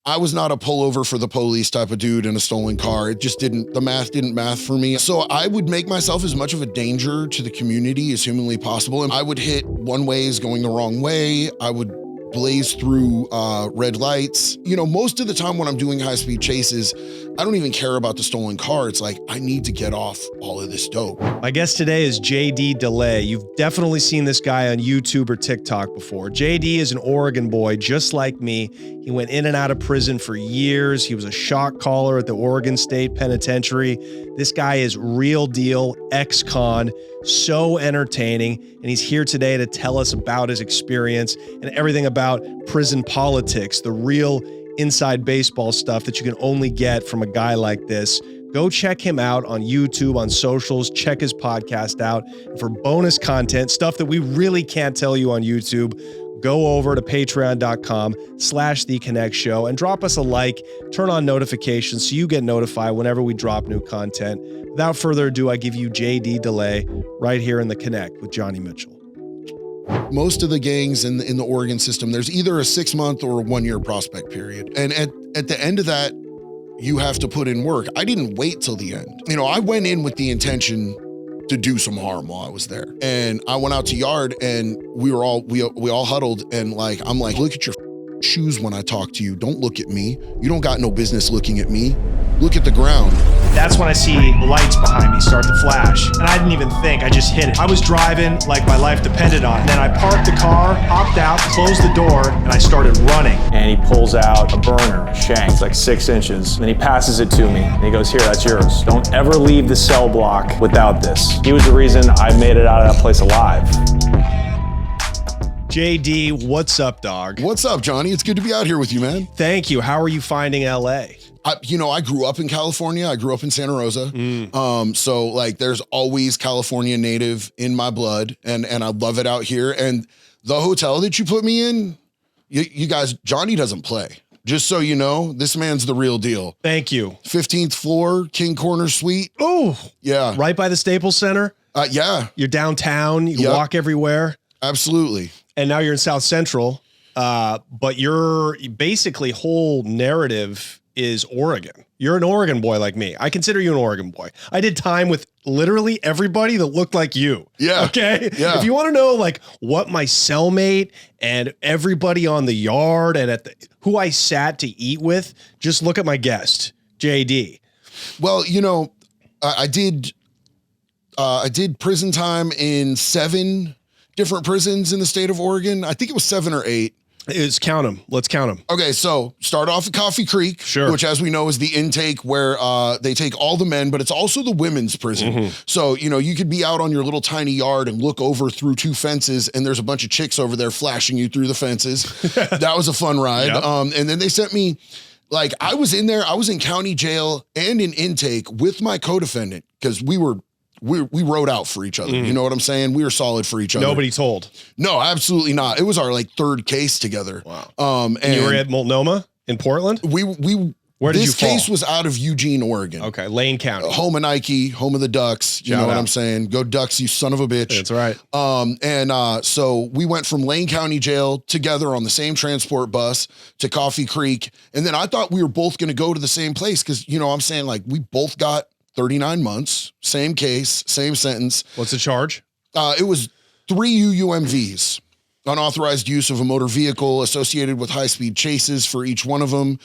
I was not a pullover for the police type of dude in a stolen car. It just the math didn't math for me. So I would make myself as much of a danger to the community as humanly possible. And I would hit one ways going the wrong way. I would blaze through red lights. You know, most of the time when I'm doing high-speed chases, I don't even care about the stolen car. It's like, I need to get off all of this dope. My guest today is JD DeLay. You've definitely seen this guy on YouTube or TikTok before. JD is an Oregon boy just like me. He went in and out of prison for years. He was a shot caller at the Oregon State Penitentiary. This guy is real deal, ex-con, so entertaining, and he's here today to tell us about his experience and everything about prison politics, the real inside baseball stuff that you can only get from a guy like this. Go check him out on YouTube, on socials, check his podcast out. And for bonus content, stuff that we really can't tell you on YouTube, go over to patreon.com/TheConnect and drop us a like, turn on notifications so you get notified whenever we drop new content. Without further ado, I give you JD DeLay right here in The Connect with Johnny Mitchell. Most of the gangs in the Oregon system, there's either a 6-month or a 1-year prospect period. And at the end of that, you have to put in work. I didn't wait till the end. You know, I went in with the intention to do some harm while I was there. And I went out to yard and we all huddled and like, I'm like, look at your shoes when I talk to you. Don't look at me. You don't got no business looking at me. Look at the ground. That's when I see the lights behind me start to flash. And I didn't even think, I just hit it. I was driving like my life depended on it. Then I parked the car, hopped out, closed the door, and I started running. And he pulls out a burner, Shanks, like 6 inches. And then he passes it to me. And he goes, here, that's yours. Don't ever leave the cell block without this. He was the reason I made it out of that place alive. JD, what's up, dog? What's up, Johnny? It's good to be out here with you, man. Thank you. How are you finding LA? I grew up in California. I grew up in Santa Rosa. So like there's always California native in my blood and I love it out here. And the hotel that you put me in, you guys, Johnny doesn't play. Just so you know, this man's the real deal. Thank you. 15th floor, King Corner Suite. Oh, yeah. Right by the Staples Center? Yeah. You're downtown. You can walk everywhere. Absolutely. And now you're in South Central. But your basically whole narrative is Oregon. You're an Oregon boy like me. I consider you an Oregon boy. I did time with literally everybody that looked like you. Yeah. Okay. Yeah. If you want to know like what my cellmate and everybody on the yard and who I sat to eat with, just look at my guest, JD. Well, you know, I did prison time in 7 different prisons in the state of Oregon. I think it was 7 or 8. Count them. Let's count them. Okay, so start off at Coffee Creek, sure, which as we know is the intake where they take all the men, but it's also the women's prison. So, you know, you could be out on your little tiny yard and look over through 2 fences and there's a bunch of chicks over there flashing you through the fences. That was a fun ride. Yep. And then they sent me, like, I was in there, I was in county jail and in intake with my co-defendant because we rode out for each other. You know what I'm saying? We were solid for each other. Nobody told. No, absolutely not. It was our like 3rd case together. Wow. And you were at Multnomah in Portland? Where did you fall? This case was out of Eugene, Oregon. Okay, Lane County. Home of Nike, home of the Ducks. You know what I'm saying? Go Ducks, you son of a bitch. That's right. So we went from Lane County Jail together on the same transport bus to Coffee Creek. And then I thought we were both going to go to the same place because, you know, I'm saying like we both got 39 months, same case, same sentence. What's the charge? It was 3 UUMVs, unauthorized use of a motor vehicle associated with high-speed chases for each one of them.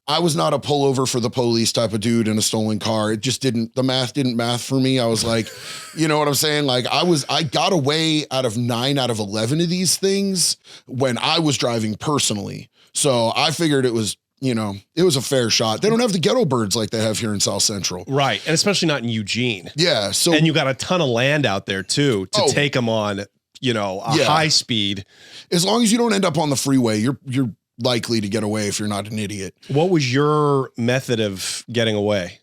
I was not a pullover for the police type of dude in a stolen car. It just the math didn't math for me. I was like, you know what I'm saying? Like I got away out of 9 out of 11 of these things when I was driving personally. So I figured it was, you know, it was a fair shot. They don't have the ghetto birds like they have here in South Central. Right. And especially not in Eugene. Yeah. So, and you got a ton of land out there too, to take them on, you know, a high speed. As long as you don't end up on the freeway, you're likely to get away if you're not an idiot. What was your method of getting away?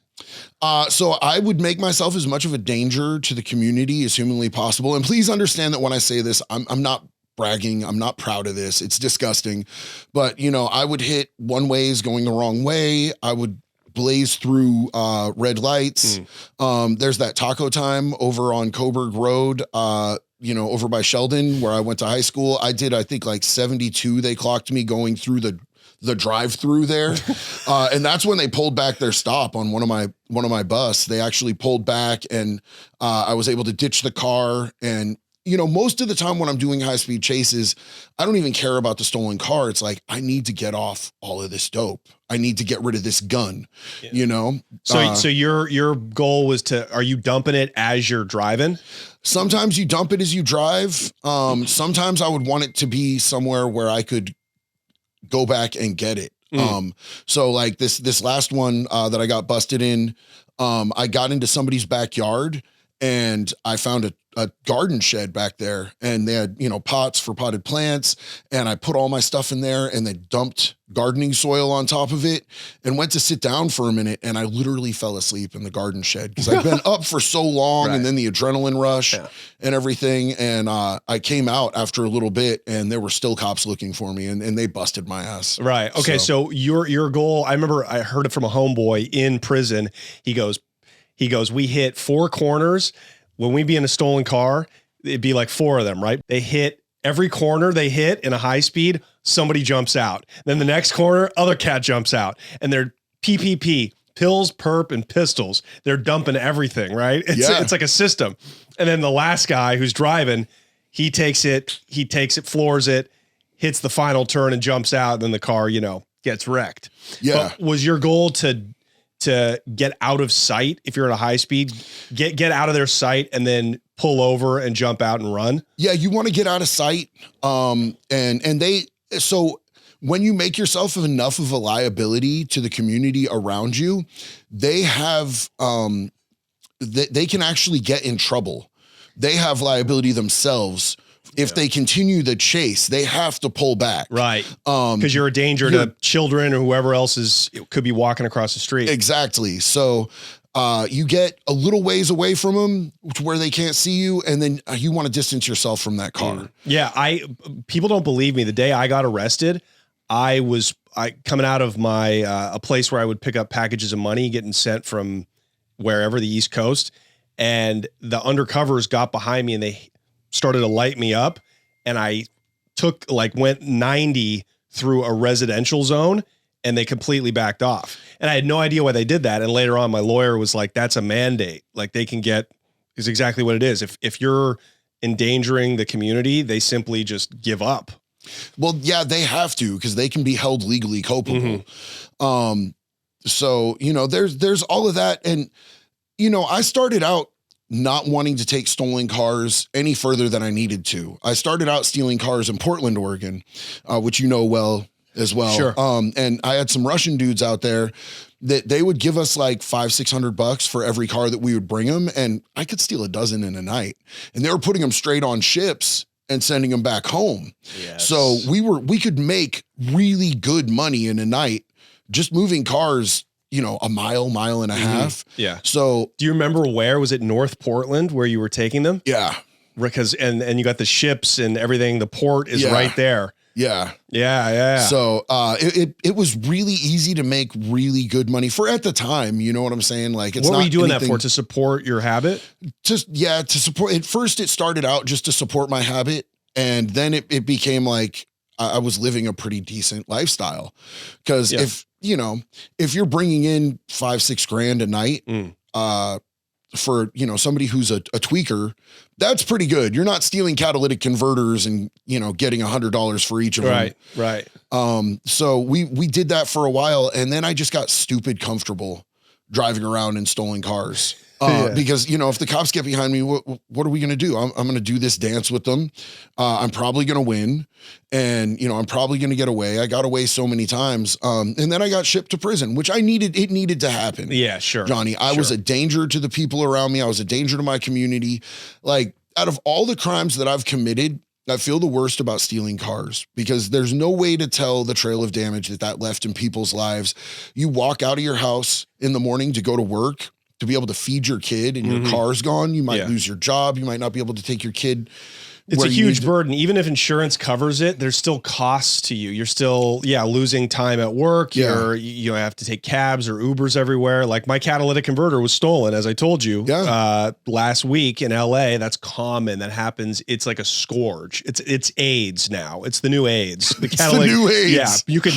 So I would make myself as much of a danger to the community as humanly possible. And please understand that when I say this, I'm not bragging. I'm not proud of this. It's disgusting. But, you know, I would hit one ways going the wrong way. I would blaze through red lights. There's that taco time over on Coburg Road, you know, over by Sheldon where I went to high school. I did, I think like 72, they clocked me going through the the drive-through there. And that's when they pulled back their stop on one of my bus. They actually pulled back, and I was able to ditch the car. And, you know, most of the time when I'm doing high-speed chases, I don't even care about the stolen car. It's like, I need to get off all of this dope. I need to get rid of this gun, you know? So your goal was are you dumping it as you're driving? Sometimes you dump it as you drive. Sometimes I would want it to be somewhere where I could go back and get it. So like this last one that I got busted in, I got into somebody's backyard and I found a garden shed back there, and they had, you know, pots for potted plants, and I put all my stuff in there and then dumped gardening soil on top of it and went to sit down for a minute, and I literally fell asleep in the garden shed because I've been up for so long, and then the adrenaline rush and everything. And I came out after a little bit, and there were still cops looking for me, and they busted my ass. Right. Okay. So your goal, I remember I heard it from a homeboy in prison. He goes, we hit 4 corners. When we be in a stolen car, it'd be like 4 of them, right? They hit every corner they hit in a high speed, somebody jumps out. Then the next corner, other cat jumps out. And they're PPP, pills, perp, and pistols. They're dumping everything, right? It's like a system. And then the last guy who's driving, he takes it, floors it, hits the final turn and jumps out. And then the car, you know, gets wrecked. Yeah. But was your goal to get out of sight if you're at a high speed, get out of their sight and then pull over and jump out and run? Yeah, you want to get out of sight. So when you make yourself enough of a liability to the community around you, they have, they can actually get in trouble. They have liability themselves. If they continue the chase, they have to pull back. Right. Because you're a danger to children or whoever else could be walking across the street. Exactly. So you get a little ways away from them to where they can't see you, and then you want to distance yourself from that car. Yeah. People don't believe me. The day I got arrested, I coming out of my a place where I would pick up packages of money getting sent from wherever, the East Coast, and the undercovers got behind me and they started to light me up, and I went 90 through a residential zone, and they completely backed off. And I had no idea why they did that. And later on, my lawyer was like, that's a mandate. Like, they can is exactly what it is. If you're endangering the community, they simply just give up. Well, yeah, they have to, because they can be held legally culpable. So, you know, there's all of that. And, you know, I started out not wanting to take stolen cars any further than I needed to. I started out stealing cars in Portland, Oregon, which you know well as well. Sure. And I had some Russian dudes out there that they would give us like $500-600 for every car that we would bring them, and I could steal a dozen in a night. And they were putting them straight on ships and sending them back home. Yes. So we could make really good money in a night just moving cars, you know, a mile and a half. Yeah. So do you remember where? Was it North Portland where you were taking them? Yeah. Because, and you got the ships and everything. The port is right there. Yeah. Yeah. So it was really easy to make really good money for at the time. You know what I'm saying? Like, it's what not were you doing anything, that for? To support your habit? To support. At first it started out just to support my habit. And then it became like I was living a pretty decent lifestyle. Because if you're bringing in $5-6 grand a night, for, you know, somebody who's a tweaker, that's pretty good. You're not stealing catalytic converters and, you know, getting $100 for each of them. Right. So we did that for a while, and then I just got stupid comfortable driving around in stolen cars. Because, you know, if the cops get behind me, what are we going to do? I'm going to do this dance with them. I'm probably going to win, and, you know, I'm probably going to get away. I got away so many times. And then I got shipped to prison, which it needed to happen. Yeah, sure. Johnny, I was a danger to the people around me. I was a danger to my community. Like, out of all the crimes that I've committed, I feel the worst about stealing cars, because there's no way to tell the trail of damage that left in people's lives. You walk out of your house in the morning to go to work, to be able to feed your kid, and your car's gone. You might lose your job. You might not be able to take your kid It's where a you huge need to- burden. Even if insurance covers it, there's still costs to you. You're still, losing time at work. Yeah. You have to take cabs or Ubers everywhere. Like my catalytic converter was stolen, as I told you, last week in LA. That's common. That happens. It's like a scourge. It's AIDS now. It's the new AIDS. The catalytic, new AIDS. Yeah, you can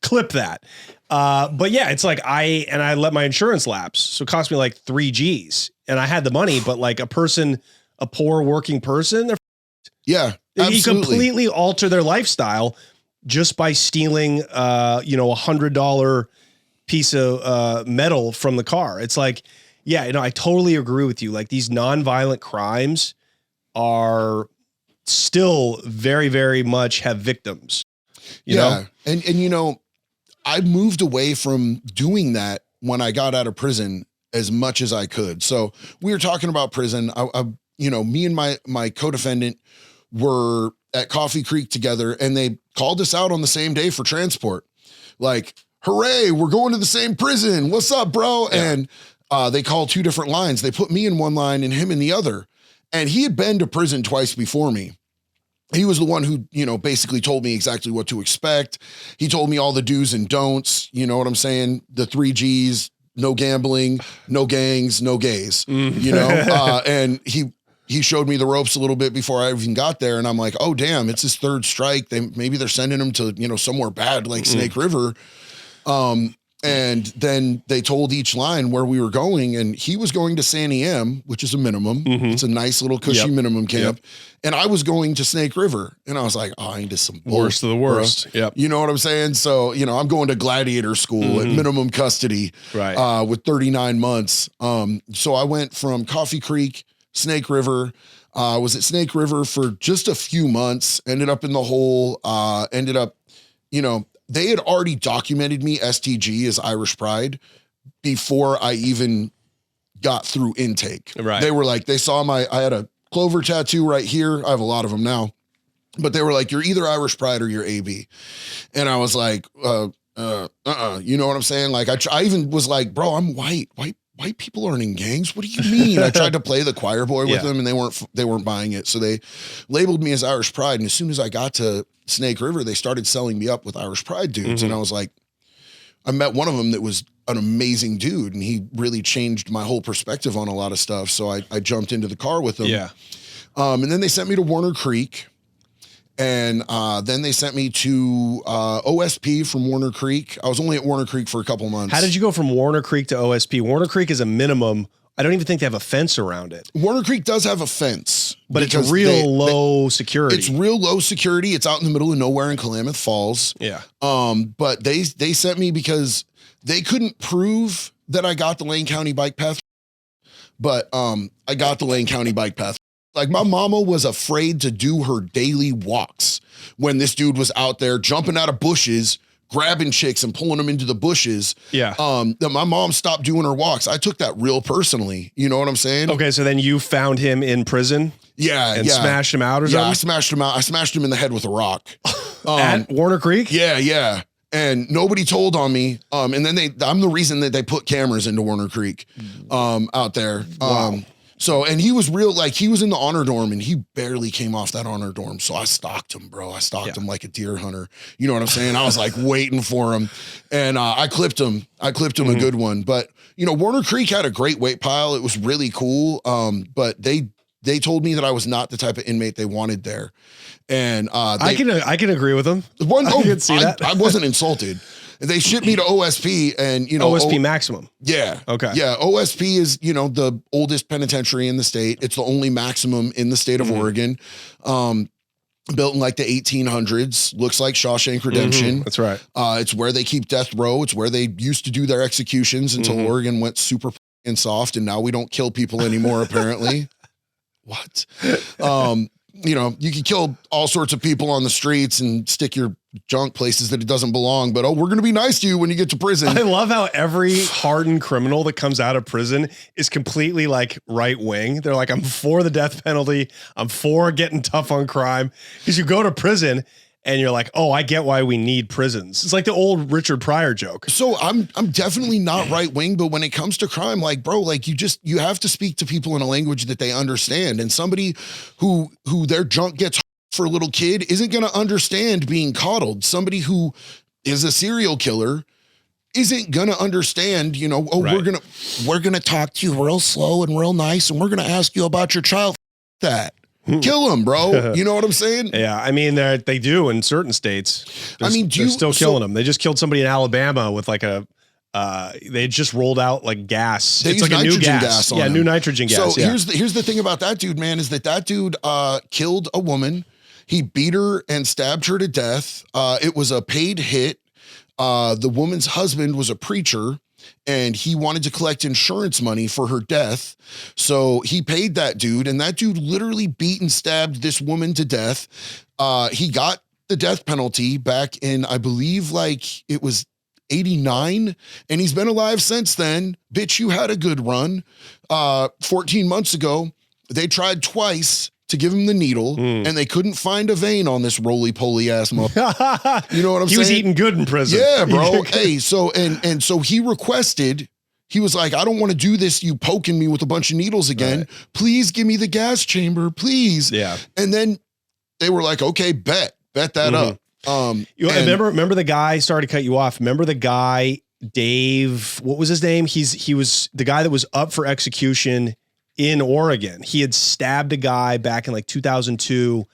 clip that. But yeah, it's like I let my insurance lapse. So it cost me like 3 G's and I had the money, but like a poor working person, Yeah, you absolutely. completely alter their lifestyle just by stealing, $100 piece of metal from the car. It's like, I totally agree with you. Like these nonviolent crimes are still very, very much have victims. You know? And I moved away from doing that when I got out of prison as much as I could. So we were talking about prison. Me and my co-defendant were at Coffee Creek together and they called us out on the same day for transport. Like, hooray, we're going to the same prison. What's up, bro? Yeah. And they called 2 different lines. They put me in one line and him in the other. And he had been to prison twice before me. He was the one who, basically told me exactly what to expect. He told me all the do's and don'ts. You know what I'm saying? The 3 G's, no gambling, no gangs, no gays, and he showed me the ropes a little bit before I even got there. And I'm like, oh, damn, it's his 3rd strike. Maybe they're sending him to, somewhere bad like Snake River. And then they told each line where we were going, and he was going to San Am, which is a minimum. It's a nice little cushy minimum camp. And I was going to Snake River. And I was like, oh, I ain't just some worst of the worst. Bro. Yep. You know what I'm saying? So, I'm going to gladiator school at minimum custody, right? With 39 months. So I went from Coffee Creek, Snake River, was at Snake River for just a few months, ended up in the hole, they had already documented me STG as Irish Pride before I even got through intake. Right. They were like, they saw I had a clover tattoo right here. I have a lot of them now, but they were like, you're either Irish Pride or you're AB. And I was like, you know what I'm saying? Like, I even was like, bro, I'm white people aren't in gangs. What do you mean? I tried to play the choir boy with them and they weren't buying it. So they labeled me as Irish Pride. And as soon as I got to Snake River, they started selling me up with Irish Pride dudes. And I was like, I met one of them that was an amazing dude and he really changed my whole perspective on a lot of stuff. So I jumped into the car with him. Yeah. And then they sent me to Warner Creek. And then they sent me to OSP from Warner Creek. I was only at Warner Creek for a couple months. How did you go from Warner Creek to OSP? Warner Creek is a minimum. I don't even think they have a fence around it. Warner Creek does have a fence. But it's real low security. It's real low security. It's out in the middle of nowhere in Klamath Falls. Yeah. But they sent me because they couldn't prove that I got the Lane County bike path. But I got the Lane County bike path. Like my mama was afraid to do her daily walks when this dude was out there jumping out of bushes, grabbing chicks and pulling them into the bushes. Yeah. That my mom stopped doing her walks. I took that real personally. You know what I'm saying? Okay. So then you found him in prison? Yeah. And smashed him out or something? I smashed him out. I smashed him in the head with a rock. At Warner Creek? Yeah. And nobody told on me. And then I'm the reason that they put cameras into Warner Creek out there. Wow. So, and he was real, like he was in the honor dorm and he barely came off that honor dorm. So I stalked him, bro. I stalked him like a deer hunter. You know what I'm saying? I was like waiting for him and I clipped him. A good one. But, Warner Creek had a great weight pile. It was really cool. But they told me that I was not the type of inmate they wanted there. And I can agree with them. I can see that. I wasn't insulted. They shipped me to OSP and, OSP maximum. Yeah. Okay. Yeah. OSP is, the oldest penitentiary in the state. It's the only maximum in the state of Oregon. Built in like the 1800s, looks like Shawshank Redemption. That's right. It's where they keep death row. It's where they used to do their executions until Oregon went super and soft. And now we don't kill people anymore, apparently. What? You can kill all sorts of people on the streets and stick your junk places that it doesn't belong, but we're going to be nice to you when you get to prison. I love how every hardened criminal that comes out of prison is completely like right wing. They're like, I'm for the death penalty. I'm for getting tough on crime. Because you go to prison and you're like, oh, I get why we need prisons. It's like the old Richard Pryor joke. So I'm definitely not right wing, but when it comes to crime, like, bro, like you have to speak to people in a language that they understand. And somebody who their junk gets for a little kid isn't going to understand being coddled. Somebody who is a serial killer isn't going to understand, you know, oh, Right. we're going to talk to you real slow and real nice. And we're going to ask you about your child. That kill him, bro. You know what I'm saying? Yeah, I mean, they do in certain states. I mean, they're still killing them. They just killed somebody in Alabama with like a. They just rolled out like gas. It's like a new gas. Yeah, new nitrogen gas. So here's the thing about that dude, man, is that dude killed a woman. He beat her and stabbed her to death. It was a paid hit. The woman's husband was a preacher, and he wanted to collect insurance money for her death. So he paid that dude, and that dude literally beat and stabbed this woman to death. He got the death penalty back in, I believe, like it was 89, and he's been alive since then. Bitch, you had a good run. 14 months ago, they tried twice to give him the needle, and they couldn't find a vein on this roly-poly ass motherfucker. You know what I'm saying? He was eating good in prison. Yeah, bro. Hey, so and so he requested, he was like, I don't want to do this, you poking me with a bunch of needles again. Right. Please give me the gas chamber, please. Yeah. And then they were like, okay, bet that up. Remember the guy, sorry to cut you off. Remember the guy, Dave, what was his name? He was the guy that was up for execution in Oregon. He had stabbed a guy back in like 2002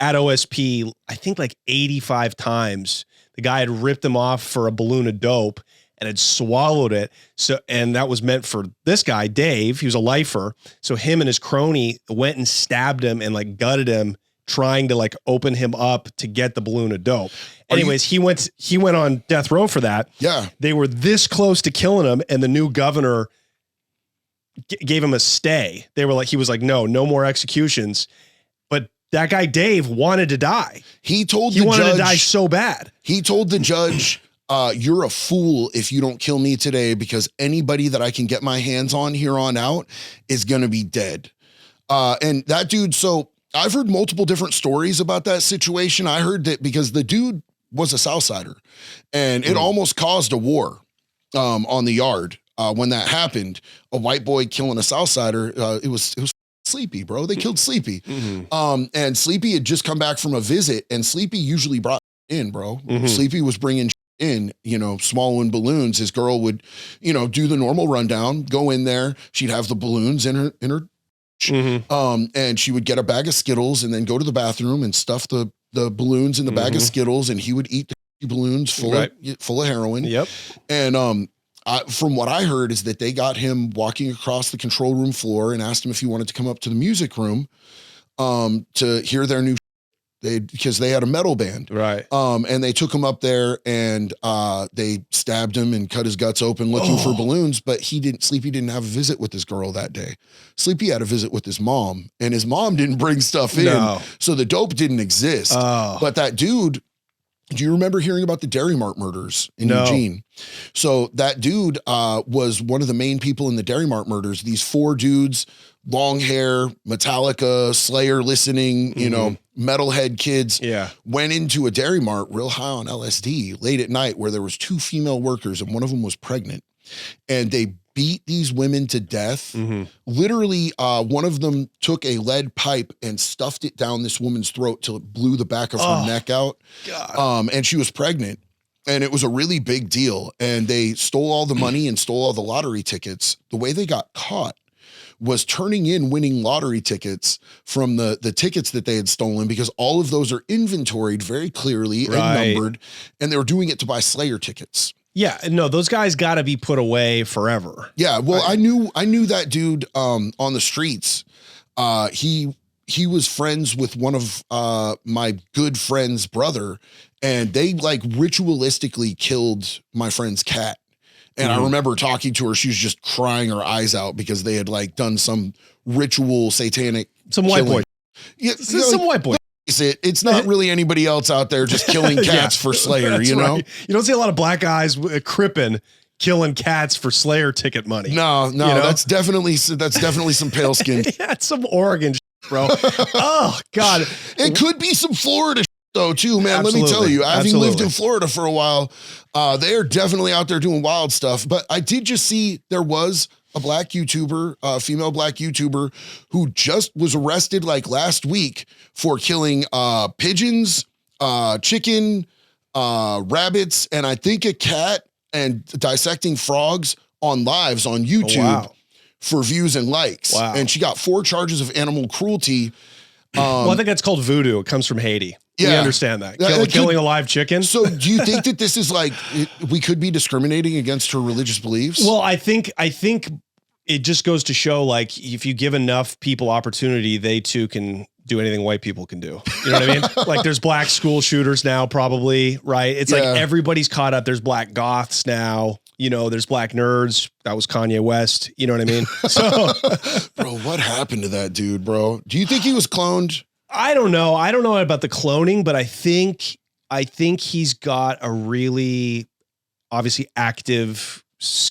at OSP, I think like 85 times. The guy had ripped him off for a balloon of dope and had swallowed it. So, and that was meant for this guy, Dave. He was a lifer. So him and his crony went and stabbed him and like gutted him, trying to like open him up to get the balloon of dope. Anyways, he went on death row for that. Yeah. They were this close to killing him, and the new governor gave him a stay. They were like, he was like, no more executions. But that guy, Dave, wanted to die. He wanted to die so bad. He told the judge, you're a fool if you don't kill me today, because anybody that I can get my hands on here on out is going to be dead. And that dude, so I've heard multiple different stories about that situation. I heard that because the dude was a Southsider, and it almost caused a war on the yard. When that happened, a white boy killing a Southsider, it was Sleepy, bro. They killed Sleepy. And Sleepy had just come back from a visit, and Sleepy usually brought in, bro. Sleepy was bringing in, you know, swallowing balloons. His girl would, you know, do the normal rundown, go in there. She'd have the balloons in her and she would get a bag of Skittles and then go to the bathroom and stuff the balloons in the bag of Skittles, and he would eat the balloons full of heroin. Yep. And from what I heard is that they got him walking across the control room floor and asked him if he wanted to come up to the music room to hear their new because they had a metal band. Right. And they took him up there and they stabbed him and cut his guts open looking for balloons, but Sleepy didn't have a visit with his girl that day. Sleepy had a visit with his mom, and his mom didn't bring stuff in. So the dope didn't exist. But that dude, do you remember hearing about the Dairy Mart murders in Eugene? So that dude was one of the main people in the Dairy Mart murders. These 4 dudes, long hair, Metallica, Slayer listening, you know, metalhead kids, went into a Dairy Mart real high on LSD late at night, where there was 2 female workers and one of them was pregnant, and they beat these women to death. Literally, one of them took a lead pipe and stuffed it down this woman's throat till it blew the back of her neck out. And she was pregnant, and it was a really big deal. And they stole all the money and stole all the lottery tickets. The way they got caught was turning in winning lottery tickets from the tickets that they had stolen, because all of those are inventoried very clearly and numbered, and they were doing it to buy Slayer tickets. Yeah, no, those guys got to be put away forever. Yeah, well, I knew that dude on the streets. He was friends with one of my good friend's brother, and they like ritualistically killed my friend's cat. And I remember talking to her, she was just crying her eyes out because they had like done some ritual satanic white boy. Yeah, some white boy. It's not really anybody else out there just killing cats for Slayer, you know? You don't see a lot of black guys cripping, killing cats for Slayer ticket money. No, you know? that's definitely some pale skin. Yeah, it's some Oregon bro. Oh God. It could be some Florida though too, man. Let me tell you, having Absolutely. lived in Florida for a while, they are definitely out there doing wild stuff. But I did just see there was a black YouTuber, female black YouTuber, who just was arrested like last week for killing pigeons, chicken, rabbits, and I think a cat, and dissecting frogs on lives on YouTube for views and likes. Wow. And she got 4 charges of animal cruelty. Well, I think that's called voodoo. It comes from Haiti. We Yeah. understand that. Yeah, Killing a live chicken. So do you think that this is like, we could be discriminating against her religious beliefs? Well, I think it just goes to show, like, if you give enough people opportunity, they too can do anything white people can do. You know what I mean? Like, there's black school shooters now, probably, right? It's like everybody's caught up. There's black goths now. You know, there's black nerds. That was Kanye West. You know what I mean? So, bro, what happened to that dude, bro? Do you think he was cloned? I don't know. I don't know about the cloning, but I think he's got a really obviously active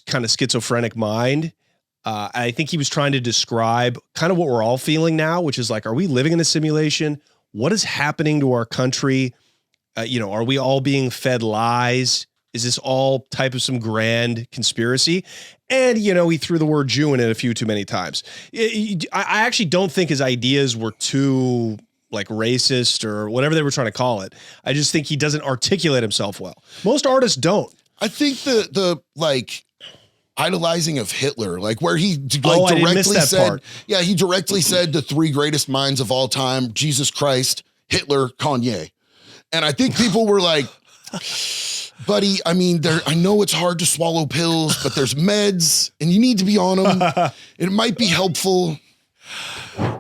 kind of schizophrenic mind. I think he was trying to describe kind of what we're all feeling now, which is like, are we living in a simulation? What is happening to our country? Are we all being fed lies? Is this all type of some grand conspiracy? And, he threw the word Jew in it a few too many times. I actually don't think his ideas were too like racist or whatever they were trying to call it. I just think he doesn't articulate himself well. Most artists don't. I think the like idolizing of Hitler, like where he I didn't miss that said, part. yeah, he directly said the 3 greatest minds of all time, Jesus Christ, Hitler, Kanye. And I think people were like, buddy, I mean, I know it's hard to swallow pills, but there's meds and you need to be on them. It might be helpful.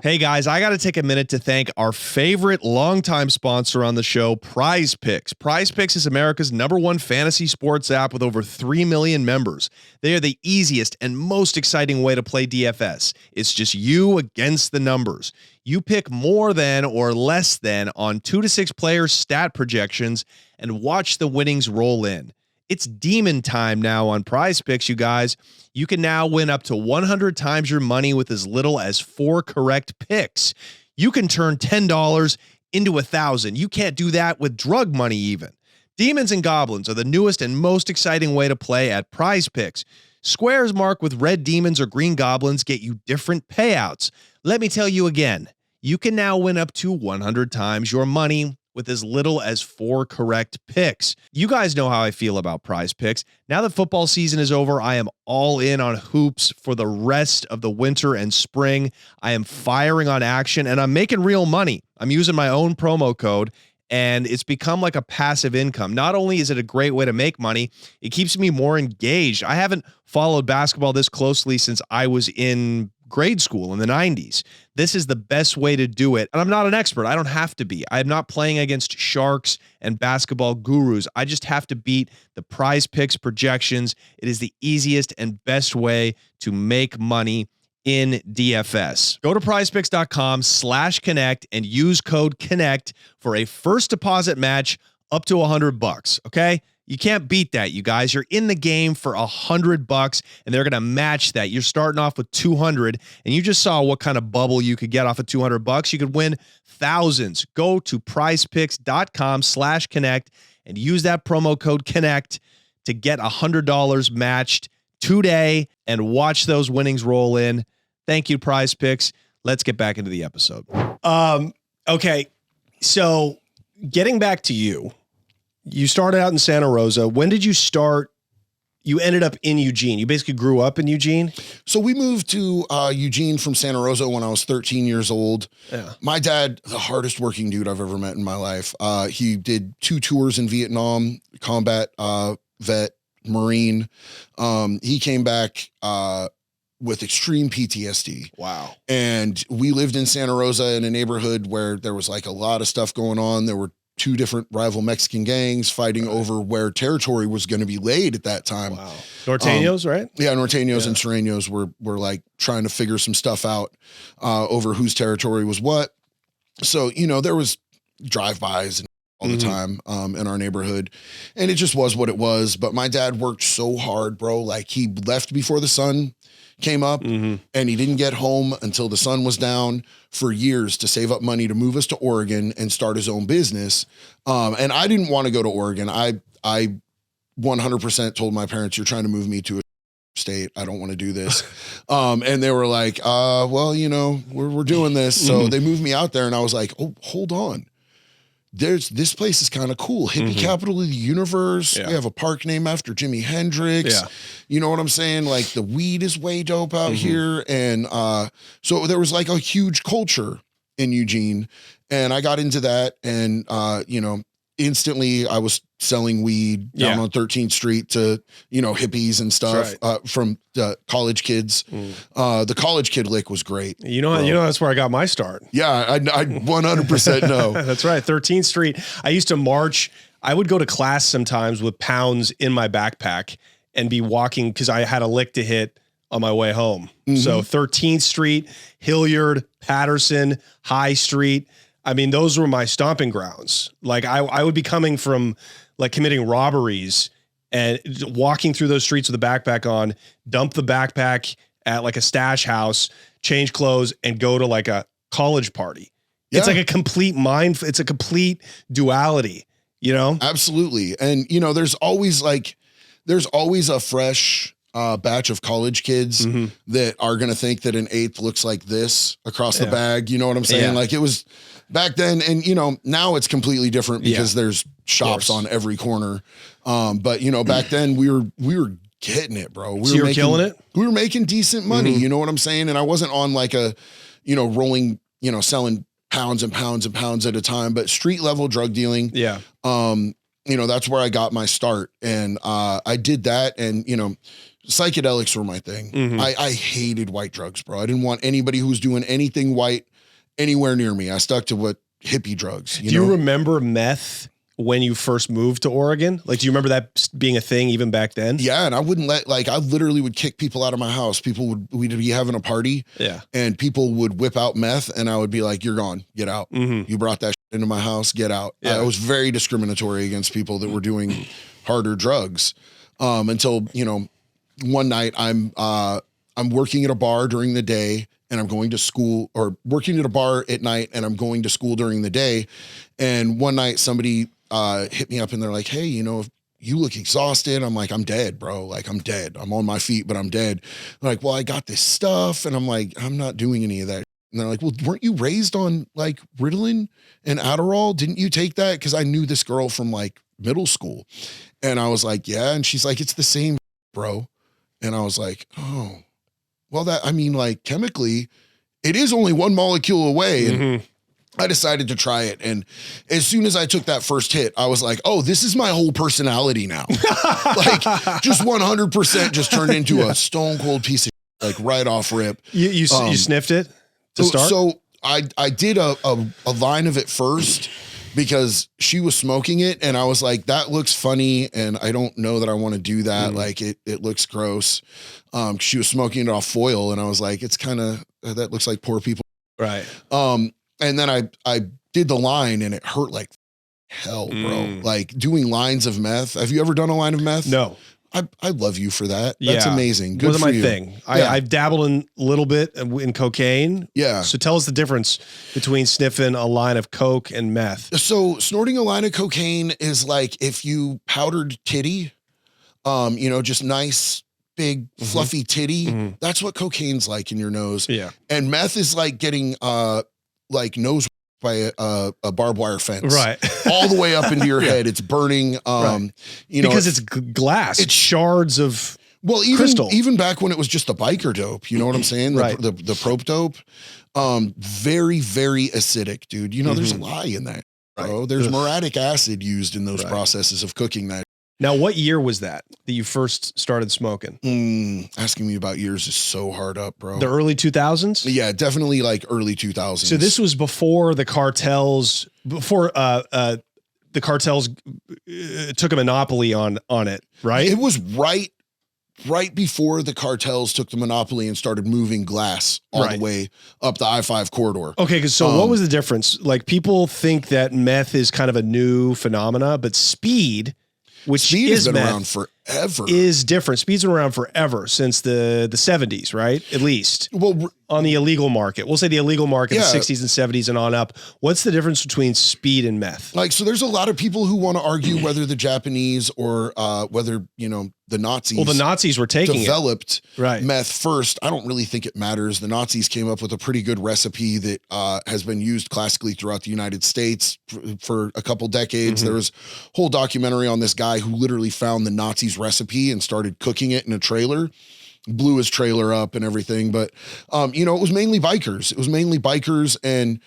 Hey guys, I got to take a minute to thank our favorite longtime sponsor on the show, PrizePicks. PrizePicks is America's #1 fantasy sports app with over 3 million members. They are the easiest and most exciting way to play DFS. It's just you against the numbers. You pick more than or less than on 2 to 6 players' stat projections and watch the winnings roll in. It's demon time now on PrizePicks, you guys. You can now win up to 100 times your money with as little as 4 correct picks. You can turn $10 into 1,000. You can't do that with drug money even. Demons and Goblins are the newest and most exciting way to play at PrizePicks. Squares marked with red demons or green goblins get you different payouts. Let me tell you again, you can now win up to 100 times your money with as little as 4 correct picks. You guys know how I feel about PrizePicks. Now that football season is over, I am all in on hoops for the rest of the winter and spring. I am firing on action and I'm making real money. I'm using my own promo code and it's become like a passive income. Not only is it a great way to make money, it keeps me more engaged. I haven't followed basketball this closely since I was in grade school in the 90s. This is the best way to do it. And I'm not an expert. I don't have to be. I'm not playing against sharks and basketball gurus. I just have to beat the PrizePicks projections. It is the easiest and best way to make money in DFS. Go to prizepicks.com/connect and use code CONNECT for a first deposit match up to $100. Okay? You can't beat that, you guys. You're in the game for $100 and they're going to match that. You're starting off with 200 and you just saw what kind of bubble you could get off of $200. You could win thousands. Go to prizepicks.com/connect and use that promo code CONNECT to get $100 matched today and watch those winnings roll in. Thank you, PrizePicks. Let's get back into the episode. Okay. So getting back to you. You started out in Santa Rosa. When did you start? You ended up in Eugene. You basically grew up in Eugene? So we moved to Eugene from Santa Rosa when I was 13 years old. Yeah. My dad, the hardest working dude I've ever met in my life. He did 2 tours in Vietnam, combat vet, Marine. He came back with extreme PTSD. Wow. And we lived in Santa Rosa in a neighborhood where there was like a lot of stuff going on. There were 2 different rival Mexican gangs fighting over where territory was going to be laid at that time. Wow. Norteños, right? Yeah, Norteños and Sureños were like trying to figure some stuff out over whose territory was what. So, there was drive-bys and all the time in our neighborhood. And it just was what it was. But my dad worked so hard, bro. Like he left before the sun came up, and he didn't get home until the sun was down for years to save up money to move us to Oregon and start his own business. And I didn't want to go to Oregon. I 100% told my parents, you're trying to move me to a state. I don't want to do this. And they were like, well, you know, we're doing this. So they moved me out there, and I was like, oh, hold on. This place is kind of cool. Hippie capital of the universe. We have a park named after Jimi Hendrix. You know what I'm saying? Like, the weed is way dope out here. And so there was like a huge culture in Eugene, and I got into that. And you know, instantly I was selling weed down on 13th Street to, you know, hippies and stuff from college kids. The college kid lick was great. You know, that's where I got my start. Yeah, I 100% know. That's right. 13th Street. I used to march. I would go to class sometimes with pounds in my backpack and be walking because I had a lick to hit on my way home. So 13th Street, Hilliard, Patterson, High Street. I mean, those were my stomping grounds. Like I would be coming from like committing robberies and walking through those streets with a backpack on, dump the backpack at like a stash house, change clothes, and go to like a college party. It's like a complete it's a complete duality, you know? Absolutely. And, you know, there's always a fresh batch of college kids that are going to think that an eighth looks like this across the bag. You know what I'm saying? Like, it was back then. And, you know, now it's completely different because there's shops on every corner. But, you know, back then we were getting it, bro. You were killing it? We were making decent money. You know what I'm saying? And I wasn't on like a, you know, rolling, you know, selling pounds and pounds and pounds at a time, but street level drug dealing. You know, that's where I got my start. And I did that. And, you know, psychedelics were my thing. I hated white drugs, bro. I didn't want anybody who was doing anything white anywhere near me. I stuck to what hippie drugs. Do you remember meth when you first moved to Oregon? Like, do you remember that being a thing even back then? Yeah. And I wouldn't I literally would kick people out of my house. We'd be having a party and people would whip out meth and I would be like, you're gone, get out. You brought that shit into my house, get out. I was very discriminatory against people that were doing harder drugs. Until, you know, one night I'm working at a bar during the day and I'm going to school, or working at a bar at night and I'm going to school during the day. And one night somebody hit me up and they're like, hey, you know, you look exhausted. I'm like, I'm dead, bro. Like, I'm dead. I'm on my feet, but I'm dead. They're like, well, I got this stuff. And I'm like, I'm not doing any of that. And they're like, well, weren't you raised on like Ritalin and Adderall? Didn't you take that? Because I knew this girl from like middle school. And I was like, yeah. And she's like, it's the same, bro. And I was like, oh, well, I mean, like, chemically, it is only one molecule away. And I decided to try it. And as soon as I took that first hit, I was like, oh, this is my whole personality now. Like, just 100% just turned into a stone cold piece of shit, like right off rip. You sniffed it to start? So I did a line of it first because she was smoking it. And I was like, that looks funny. And I don't know that I want to do that. Like, it looks gross. She was smoking it off foil. And I was like, it's kind of, that looks like poor people. Right. And then I did the line and it hurt like hell, bro. Like, doing lines of meth. Have you ever done a line of meth? No. I love you for that. That's amazing. Good Wasn't for my you. thing. I've dabbled in a little bit in cocaine. Yeah. So tell us the difference between sniffing a line of coke and meth. So snorting a line of cocaine is like if you powdered titty, you know, just nice, big, fluffy titty. That's what cocaine's like in your nose. Yeah. And meth is like getting like nose by a barbed wire fence, right? All the way up into your head. It's burning. You know, because it's glass. It's shards of crystal. Even back when it was just the biker dope, you know what I'm saying? The prope dope. Very, very acidic, dude. You know, there's a lie in that, bro. There's muriatic acid used in those processes of cooking that. Now, what year was that you first started smoking? Asking me about years is so hard up, bro. The early 2000s? Yeah, definitely like early 2000s. So this was before the cartels, took a monopoly on it, right? It was right before the cartels took the monopoly and started moving glass all the way up the I-5 corridor. Okay, so what was the difference? Like, people think that meth is kind of a new phenomena, but speed... Speed has been around forever. is different. Speed's been around forever, since the 70s, right? At least. Well, on the illegal market. We'll say the illegal market, Yeah. the 60s and 70s and on up. What's the difference between speed and meth? like, so there's a lot of people who want to argue whether the Japanese or whether, the Nazis. Well, the Nazis were taking developed Right. meth first. I don't really think it matters. The Nazis came up with a pretty good recipe that has been used classically throughout the United States for a couple decades. There was a whole documentary on this guy who literally found the Nazis recipe and started cooking it in a trailer, blew his trailer up and everything. But, it was mainly bikers. It was mainly bikers. And,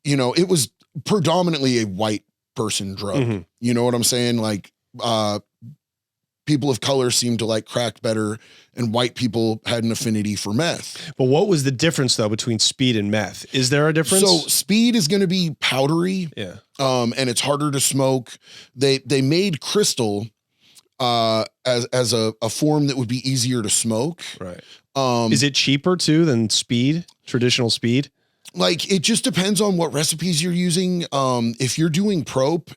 it was predominantly a white person drug. You know what I'm saying? Like, people of color seemed to like crack better, and white people had an affinity for meth. But what was the difference though between speed and meth? Is there a difference? So speed is going to be powdery, yeah. And it's harder to smoke. They made crystal as a form that would be easier to smoke. Right. Is it cheaper too than speed? Traditional speed? Like, it just depends on what recipes you're using. If you're doing prop,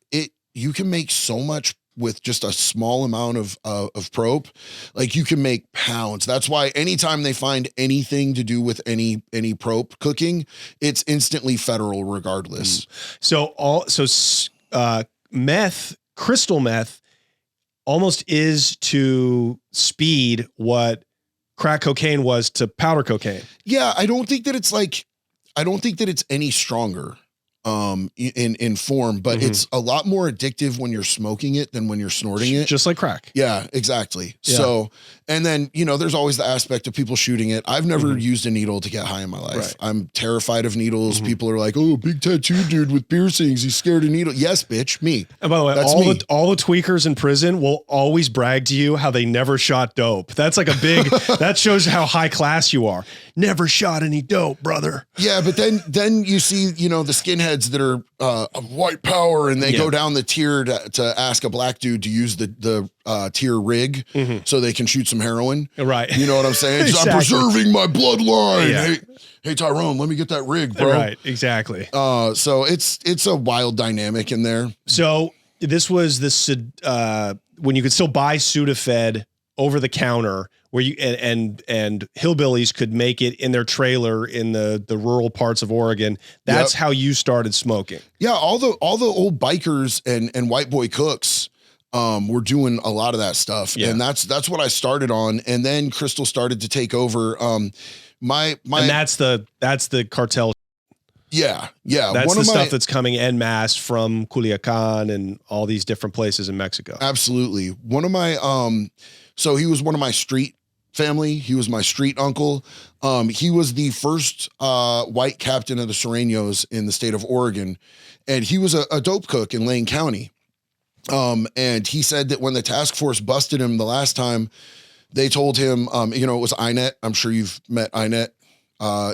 you can make so much with just a small amount of prop. Like, you can make pounds. That's why anytime they find anything to do with any prop cooking, it's instantly federal regardless. So meth, crystal meth, almost is to speed what crack cocaine was to powder cocaine. Yeah, I don't think that it's any stronger in form, but it's a lot more addictive when you're smoking it than when you're snorting it. Just like crack. Yeah, exactly. Yeah. So, and then, there's always the aspect of people shooting it. I've never used a needle to get high in my life. Right. I'm terrified of needles. People are like, oh, big tattoo dude with piercings, he's scared of needle. Yes, bitch, me. And by the way, That's all me. the tweakers in prison will always brag to you how they never shot dope. That's like a big, that shows how high class you are. Never shot any dope, brother. Yeah, but then you see, the skinheads that are of white power, and they go down the tier to ask a black dude to use the tier rig so they can shoot some heroin. Right. You know what I'm saying? Exactly. I'm preserving my bloodline. Yeah. Hey, Tyrone, let me get that rig, bro. Right, exactly. So it's a wild dynamic in there. So this was when you could still buy Sudafed over the counter, where you and hillbillies could make it in their trailer in the rural parts of Oregon. That's how you started smoking. Yeah, all the old bikers and white boy cooks were doing a lot of that stuff. Yeah. And that's what I started on. And then Crystal started to take over. My And that's the cartel. Yeah. That's the stuff that's coming en masse from Culiacan and all these different places in Mexico. Absolutely. One of my so he was one of my street family. He was my street uncle. He was the first white captain of the Sureños in the state of Oregon, and he was a dope cook in Lane County. And he said that when the task force busted him the last time, they told him, it was INET. I'm sure you've met INET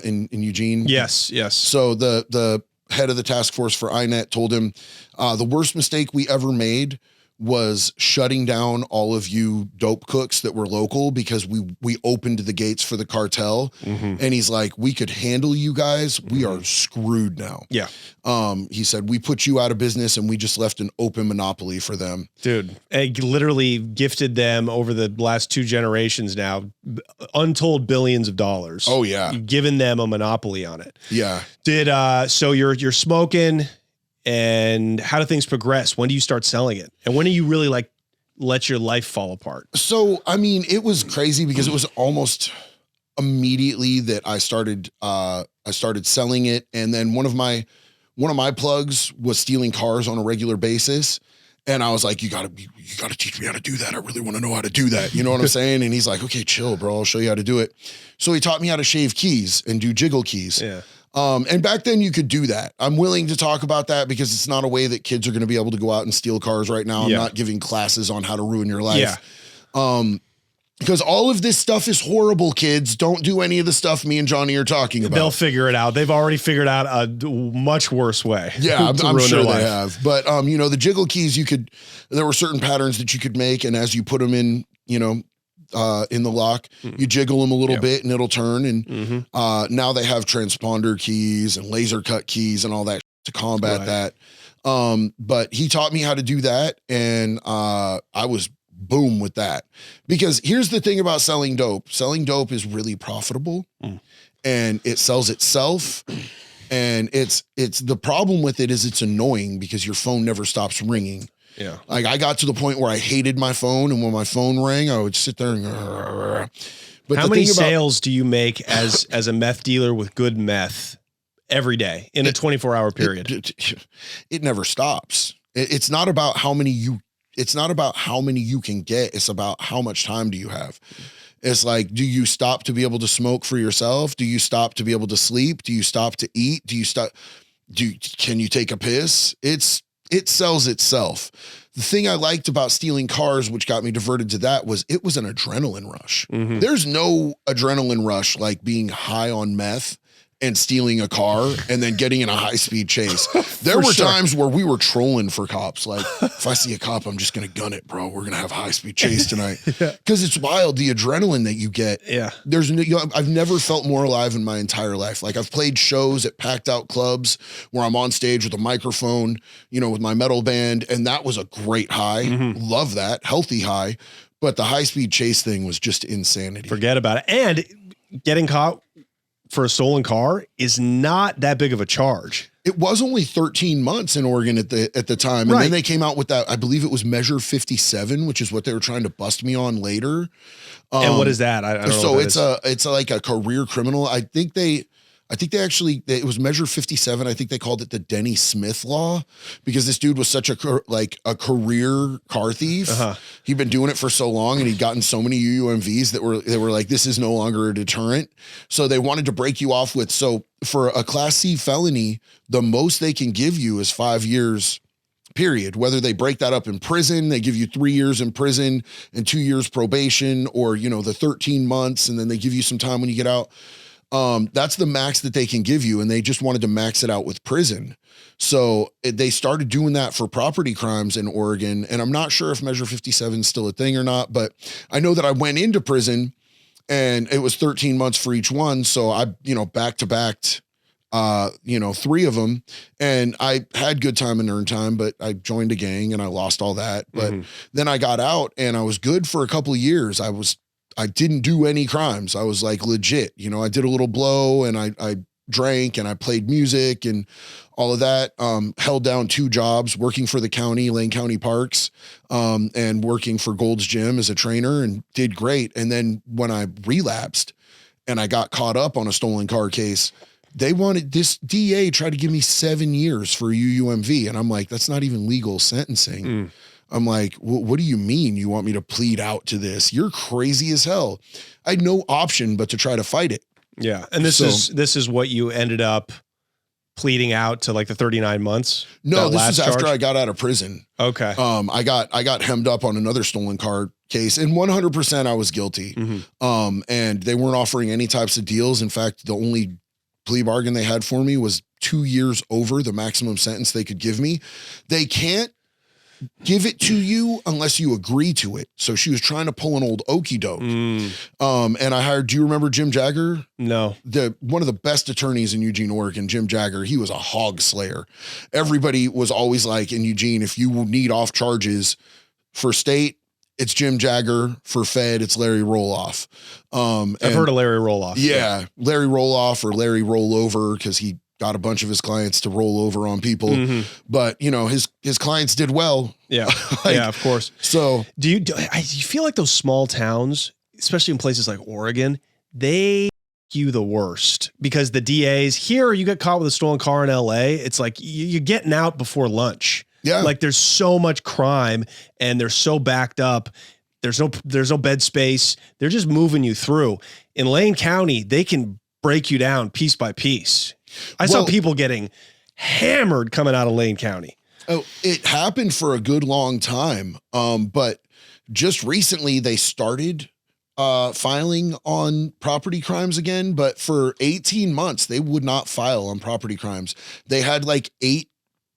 in Eugene. Yes. So the head of the task force for INET told him, the worst mistake we ever made was shutting down all of you dope cooks that were local, because we opened the gates for the cartel. And he's like, we could handle you guys. We are screwed now. Yeah. He said, we put you out of business and we just left an open monopoly for them. Dude, I literally gifted them over the last 2 generations now, untold billions of dollars. Oh yeah. Given them a monopoly on it. Yeah. So you're smoking, and how do things progress? When do you start selling it? And when do you really let your life fall apart? So, I mean, it was crazy because it was almost immediately that I started selling it. And then one of my plugs was stealing cars on a regular basis. And I was like, you gotta teach me how to do that. I really want to know how to do that. You know what I'm saying? And he's like, okay, chill, bro. I'll show you how to do it. So he taught me how to shave keys and do jiggle keys. Yeah. And back then you could do that. I'm willing to talk about that because it's not a way that kids are going to be able to go out and steal cars right now. I'm not giving classes on how to ruin your life. Yeah. Because all of this stuff is horrible, kids. Don't do any of the stuff me and Johnny are talking about. They'll figure it out. They've already figured out a much worse way. Yeah, I'm sure they life. have. But, the jiggle keys, there were certain patterns that you could make. And as you put them in, in the lock, you jiggle them a little bit and it'll turn. And now they have transponder keys and laser cut keys and all that to combat that. But he taught me how to do that. And I was boom with that. Because here's the thing about selling dope. Selling dope is really profitable and it sells itself. And it's the problem with it is it's annoying because your phone never stops ringing. Yeah. Like I got to the point where I hated my phone, and when my phone rang, I would sit there and but how many sales do you make as a meth dealer with good meth every day in a 24-hour period? It never stops. It's not about how many you can get. It's about how much time do you have. It's like, do you stop to be able to smoke for yourself? Do you stop to be able to sleep? Do you stop to eat? Can you take a piss? It sells itself. The thing I liked about stealing cars, which got me diverted to that, was it was an adrenaline rush. There's no adrenaline rush like being high on meth and stealing a car and then getting in a high-speed chase. There were times where we were trolling for cops. Like, if I see a cop, I'm just going to gun it, bro. We're going to have a high-speed chase tonight. Because it's wild, the adrenaline that you get. Yeah. I've never felt more alive in my entire life. Like, I've played shows at packed-out clubs where I'm on stage with a microphone, with my metal band, and that was a great high. Love that. Healthy high. But the high-speed chase thing was just insanity. Forget about it. And getting caught for a stolen car is not that big of a charge. It was only 13 months in Oregon at the time. And then they came out with that, I believe it was Measure 57, which is what they were trying to bust me on later. And what is that? I don't know. So it's like a career criminal. I think it was Measure 57. I think they called it the Denny Smith law because this dude was such a career car thief. He'd been doing it for so long and he'd gotten so many UUMVs that were like, this is no longer a deterrent. So they wanted to break you off with, so for a Class C felony, the most they can give you is 5 years period. Whether they break that up in prison, they give you 3 years in prison and 2 years probation, or, the 13 months. And then they give you some time when you get out. That's the max that they can give you. And they just wanted to max it out with prison. So they started doing that for property crimes in Oregon. And I'm not sure if Measure 57 is still a thing or not, but I know that I went into prison and it was 13 months for each one. So I, back-to-backed, 3 of them, and I had good time and earned time, but I joined a gang and I lost all that. But then I got out and I was good for a couple of years. I didn't do any crimes. I was like legit, I did a little blow and I drank and I played music and all of that. Held down 2 jobs, working for the county, Lane County Parks, and working for Gold's Gym as a trainer, and did great. And then when I relapsed and I got caught up on a stolen car case, this DA tried to give me 7 years for UUMV. And I'm like, that's not even legal sentencing. I'm like, what do you mean you want me to plead out to this? You're crazy as hell. I had no option but to try to fight it. Yeah. And this is what you ended up pleading out to, like the 39 months? No, this is after I got out of prison. Okay. I got hemmed up on another stolen car case, and 100% I was guilty. And they weren't offering any types of deals. In fact, the only plea bargain they had for me was 2 years over the maximum sentence they could give me. They can't give it to you unless you agree to it. So she was trying to pull an old okie doke. And I hired, do you remember Jim Jagger? No. One of the best attorneys in Eugene, Oregon, Jim Jagger. He was a hog slayer. Everybody was always like, in Eugene, if you need off charges for state, it's Jim Jagger. For Fed, it's Larry Roloff. I've heard of Larry Roloff. Yeah. Larry Roloff, or Larry Rollover, because he got a bunch of his clients to roll over on people. But his clients did well. Yeah. Yeah, of course. So do you feel like those small towns, especially in places like Oregon, they you the worst because the DAs here, you get caught with a stolen car in LA. It's like you're getting out before lunch. Yeah. Like there's so much crime and they're so backed up. There's no bed space. They're just moving you through. In Lane County, they can break you down piece by piece. I saw people getting hammered coming out of Lane County. Oh, it happened for a good long time. But just recently they started filing on property crimes again. But for 18 months, they would not file on property crimes. They had like 8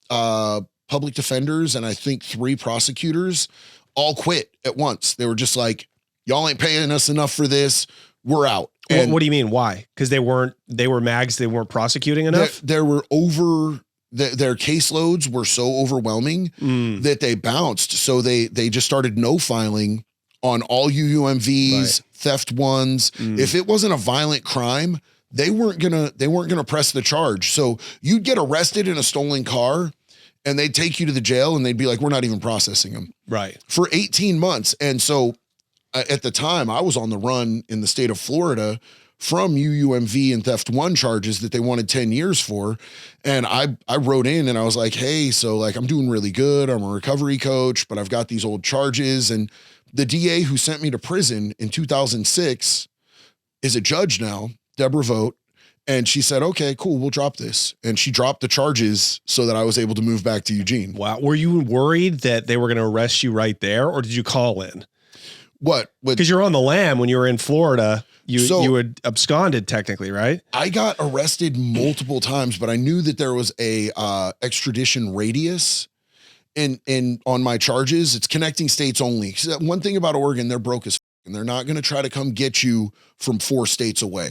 public defenders and I think 3 prosecutors all quit at once. They were just like, y'all ain't paying us enough for this. We're out. And what do you mean? Why? Because they were mags. They weren't prosecuting enough. There were over their caseloads were so overwhelming that they bounced. So they just started no filing on all UUMVs, theft ones. If it wasn't a violent crime, they weren't gonna press the charge. So you'd get arrested in a stolen car and they'd take you to the jail and they'd be like, we're not even processing them. Right. For 18 months. And so at the time I was on the run in the state of Florida from UUMV and theft one charges that they wanted 10 years for. And I wrote in and I was like, hey, so like, I'm doing really good. I'm a recovery coach, but I've got these old charges. And the DA who sent me to prison in 2006 is a judge now, Deborah Vogt. And she said, okay, cool, we'll drop this. And she dropped the charges so that I was able to move back to Eugene. Wow. Were you worried that they were going to arrest you right there, or did you call in? What? Because you're on the lam when you were in Florida. You had absconded technically, right? I got arrested multiple times, but I knew that there was a extradition radius in on my charges. It's connecting states only. So one thing about Oregon, they're broke as and they're not going to try to come get you from 4 states away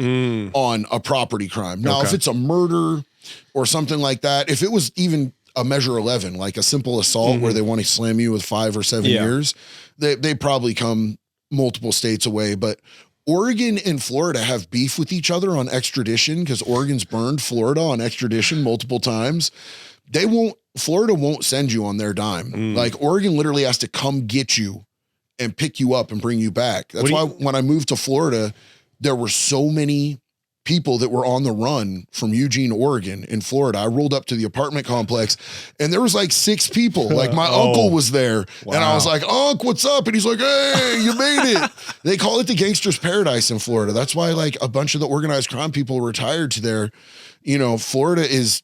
on a property crime. Now, if it's a murder or something like that, if it was even a measure 11, like a simple assault where they want to slam you with 5 or 7 years, they probably come multiple states away. But Oregon and Florida have beef with each other on extradition because Oregon's burned Florida on extradition multiple times. Florida won't send you on their dime. Like Oregon literally has to come get you and pick you up and bring you back. That's why when I moved to Florida, there were so many people that were on the run from Eugene, Oregon in Florida. I rolled up to the apartment complex and there was like 6 people. Like my uncle was there and I was like, Unc, what's up? And he's like, hey, you made it. They call it the gangster's paradise in Florida. That's why like a bunch of the organized crime people retired to there. You know, Florida is,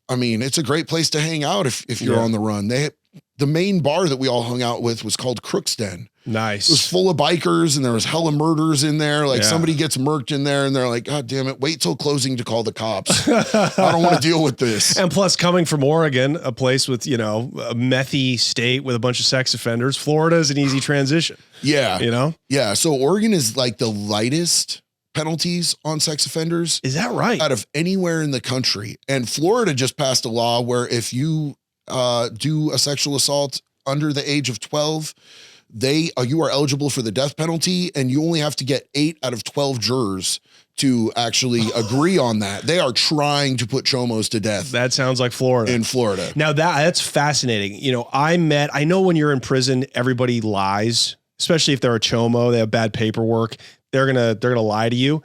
I mean, it's a great place to hang out if you're on the run. The main bar that we all hung out with was called Crook's Den. Nice. It was full of bikers and there was hella murders in there. Like somebody gets murked in there and they're like, God damn it, wait till closing to call the cops. I don't want to deal with this. And plus coming from Oregon, a place with, you know, a methy state with a bunch of sex offenders, Florida is an easy transition. Yeah. You know? Yeah. So Oregon is like the lightest penalties on sex offenders. Is that right? Out of anywhere in the country. And Florida just passed a law where if you do a sexual assault under the age of 12, you are eligible for the death penalty, and you only have to get 8 out of 12 jurors to actually agree on that. They are trying to put chomos to death. That sounds like Florida. In Florida. Now that's fascinating. You know, I know when you're in prison, everybody lies, especially if they're a chomo, they have bad paperwork. They're gonna lie to you.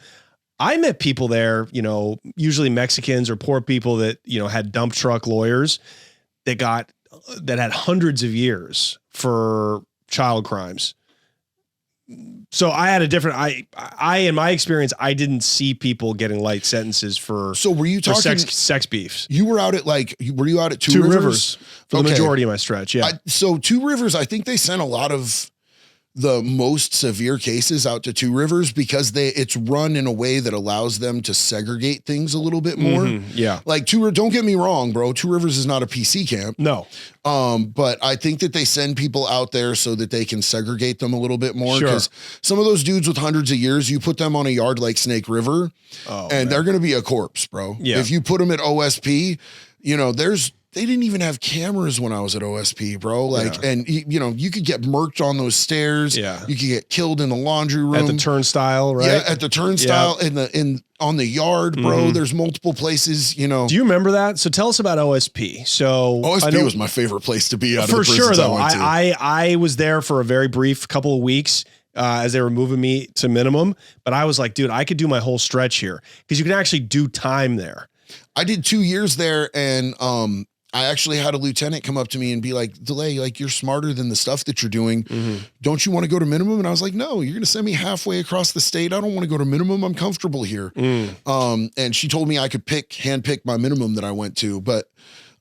I met people there, you know, usually Mexicans or poor people that, you know, had dump truck lawyers that had hundreds of years for child crimes. So I had a different, in my experience, I didn't see people getting light sentences for, so were you talking sex beefs? You were out at were you out at Two Rivers? For the majority of my stretch. Yeah. So Two Rivers, I think they sent a lot of the most severe cases out to Two Rivers because it's run in a way that allows them to segregate things a little bit more. Yeah. Like don't get me wrong, bro. Two Rivers is not a PC camp. No. But I think that they send people out there so that they can segregate them a little bit more. Because some of those dudes with hundreds of years, you put them on a yard like Snake River and they're going to be a corpse, bro. Yeah. If you put them at OSP, you know, they didn't even have cameras when I was at OSP, bro. Like, and you know, you could get murked on those stairs. Yeah. You could get killed in the laundry room. At the turnstile, right? Yeah, at the turnstile on the yard, bro. There's multiple places, you know. Do you remember that? So tell us about OSP. So OSP was my favorite place to be out of the prisons. For sure, though. I was there for a very brief couple of weeks as they were moving me to minimum. But I was like, dude, I could do my whole stretch here because you can actually do time there. I did 2 years there, and I actually had a lieutenant come up to me and be like, DeLay, like, you're smarter than the stuff that you're doing. Don't you want to go to minimum? And I was like, no, you're going to send me halfway across the state. I don't want to go to minimum. I'm comfortable here. And she told me I could handpick my minimum that I went to. But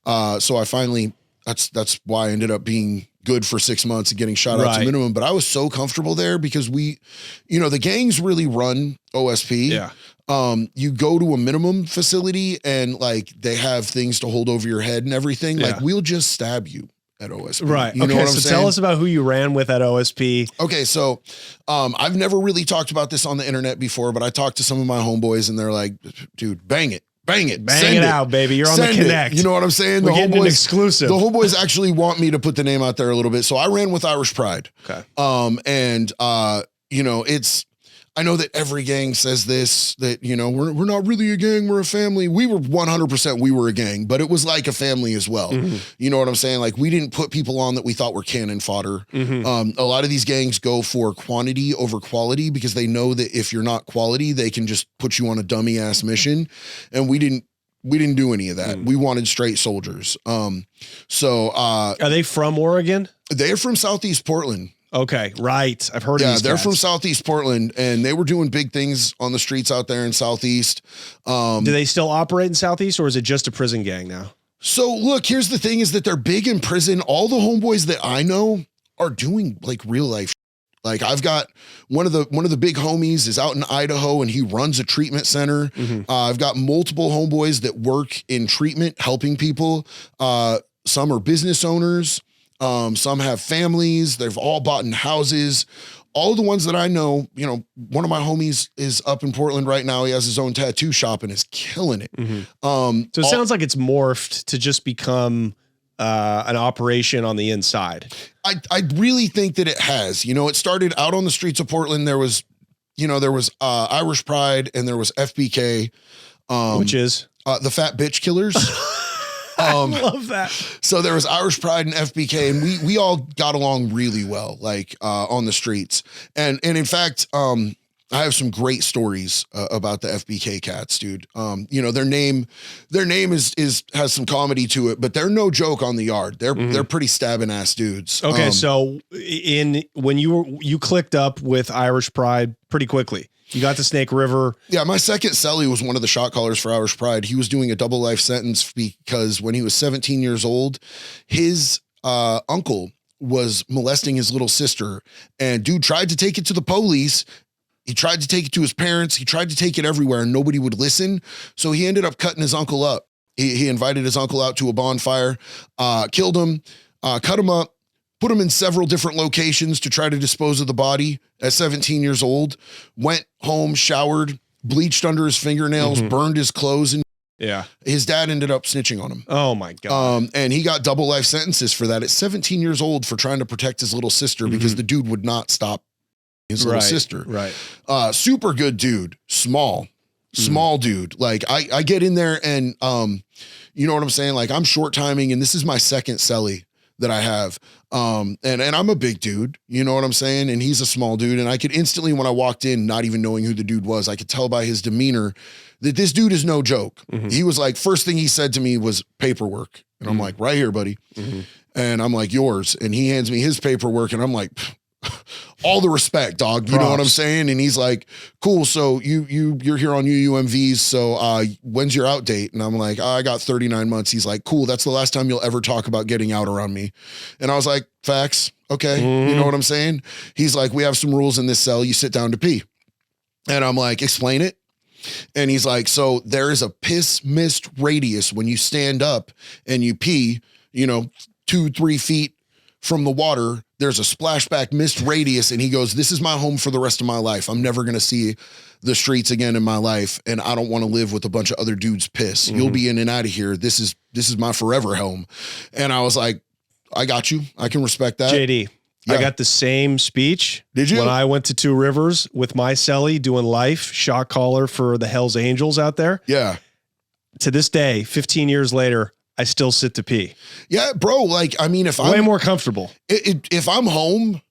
so I finally, that's why I ended up being good for 6 months and getting shot out to minimum. But I was so comfortable there because the gangs really run OSP. Yeah. You go to a minimum facility and like they have things to hold over your head and everything. Yeah. Like we'll just stab you at OSP. Right. You know what I'm saying? Tell us about who you ran with at OSP. Okay. So, I've never really talked about this on the internet before, but I talked to some of my homeboys and they're like, dude, bang it. Bang it. Bang Send it out, baby. You're on the Send Connect. it. You know what I'm saying? We're getting an exclusive. The homeboys actually want me to put the name out there a little bit. So I ran with Irish Pride. Okay. You know, I know that every gang says this, that, you know, we're not really a gang, we're a family. We were 100%, we were a gang, but it was like a family as well. You know what I'm saying? Like, we didn't put people on that we thought were cannon fodder. A lot of these gangs go for quantity over quality because they know that if you're not quality, they can just put you on a dummy ass mission. And we didn't do any of that. We wanted straight soldiers. Are they from Oregon? They're from Southeast Portland. Okay, right. I've heard of these they're guys. from Southeast Portland, and they were doing big things on the streets out there in Southeast. Do they still operate in Southeast, or is it just a prison gang now? So look, here's the thing is that they're big in prison. All the homeboys that I know are doing like real life. Like, I've got one of the big homies is out in Idaho, and he runs a treatment center. I've got multiple homeboys that work in treatment, helping people. Some are business owners. Some have families. They've all bought in houses. All the ones that I know, you know, one of my homies is up in Portland right now. He has his own tattoo shop and is killing it. So it sounds like it's morphed to just become an operation on the inside. I really think that it has. You know, it started out on the streets of Portland. There was Irish Pride, and there was FBK. Which is? The Fat Bitch Killers. I love that. So there was Irish Pride and FBK, and we all got along really well, like on the streets. And in fact, I have some great stories about the FBK cats, dude. You know, their name has some comedy to it, but they're no joke on the yard. They're pretty stabbing ass dudes. Okay, so when you clicked up with Irish Pride pretty quickly. You got to Snake River. Yeah, my second cellie was one of the shot callers for Irish Pride. He was doing a double life sentence because when he was 17 years old, his uncle was molesting his little sister, and dude tried to take it to the police. He tried to take it to his parents. He tried to take it everywhere, and nobody would listen. So he ended up cutting his uncle up. He invited his uncle out to a bonfire, killed him, cut him up, put him in several different locations to try to dispose of the body at 17 years old, went home, showered, bleached under his fingernails, burned his clothes. And his dad ended up snitching on him. Oh my God. And he got double life sentences for that at 17 years old for trying to protect his little sister because the dude would not stop his little sister. Right. Super good dude, small dude. Like I get in there and, you know what I'm saying? Like, I'm short timing, and this is my second cellie that I have. And I'm a big dude, you know what I'm saying? And he's a small dude. And I could instantly, when I walked in, not even knowing who the dude was, I could tell by his demeanor that this dude is no joke. He was like, first thing he said to me was paperwork. And I'm like, right here, buddy. And I'm like, yours. And he hands me his paperwork, and I'm like, all the respect, dog. You know what I'm saying? And he's like, cool. So you're here on UUMVs. So when's your out date? And I'm like, I got 39 months. He's like, cool. That's the last time you'll ever talk about getting out around me. And I was like, facts. Okay. You know what I'm saying? He's like, we have some rules in this cell. You sit down to pee. And I'm like, explain it. And he's like, so there is a piss mist radius when you stand up and you pee, you know, 2-3 feet from the water. There's a splashback mist radius. And he goes, this is my home for the rest of my life. I'm never going to see the streets again in my life. And I don't want to live with a bunch of other dudes piss. You'll be in and out of here. This is my forever home. And I was like, I got you. I can respect that. JD. I got the same speech. Did you? When I went to Two Rivers with my cellie doing life, shot caller for the Hells Angels out there. Yeah. To this day, 15 years later, I still sit to pee. Yeah, bro. Like, I mean, if way more comfortable. If I'm home,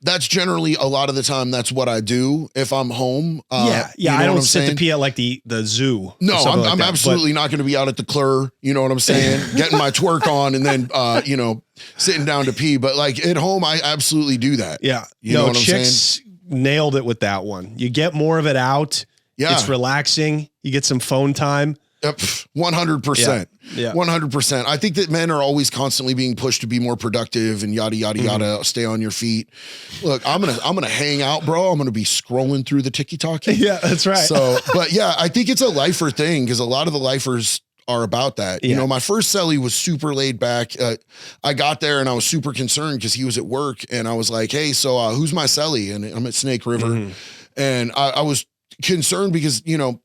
that's generally a lot of the time. That's what I do. If I'm home. Yeah. You know I don't what sit to pee at like the zoo. No, I'm absolutely not going to be out at the Clur. You know what I'm saying? Getting my twerk on and then, you know, sitting down to pee. But like at home, I absolutely do that. Yeah. You know what I'm Chicks saying? nailed it with that one. You get more of it out. Yeah. It's relaxing. You get some phone time. Yep, 100%. Yeah. 100%. I think that men are always constantly being pushed to be more productive and yada, yada, yada, stay on your feet. Look, I'm going to hang out, bro. I'm going to be scrolling through the TikTok. Yeah, that's right. So, but yeah, I think it's a lifer thing because a lot of the lifers are about that. You know, my first cellie was super laid back. I got there and I was super concerned because he was at work and I was like, hey, so who's my cellie? And I'm at Snake River. And I was concerned because, you know,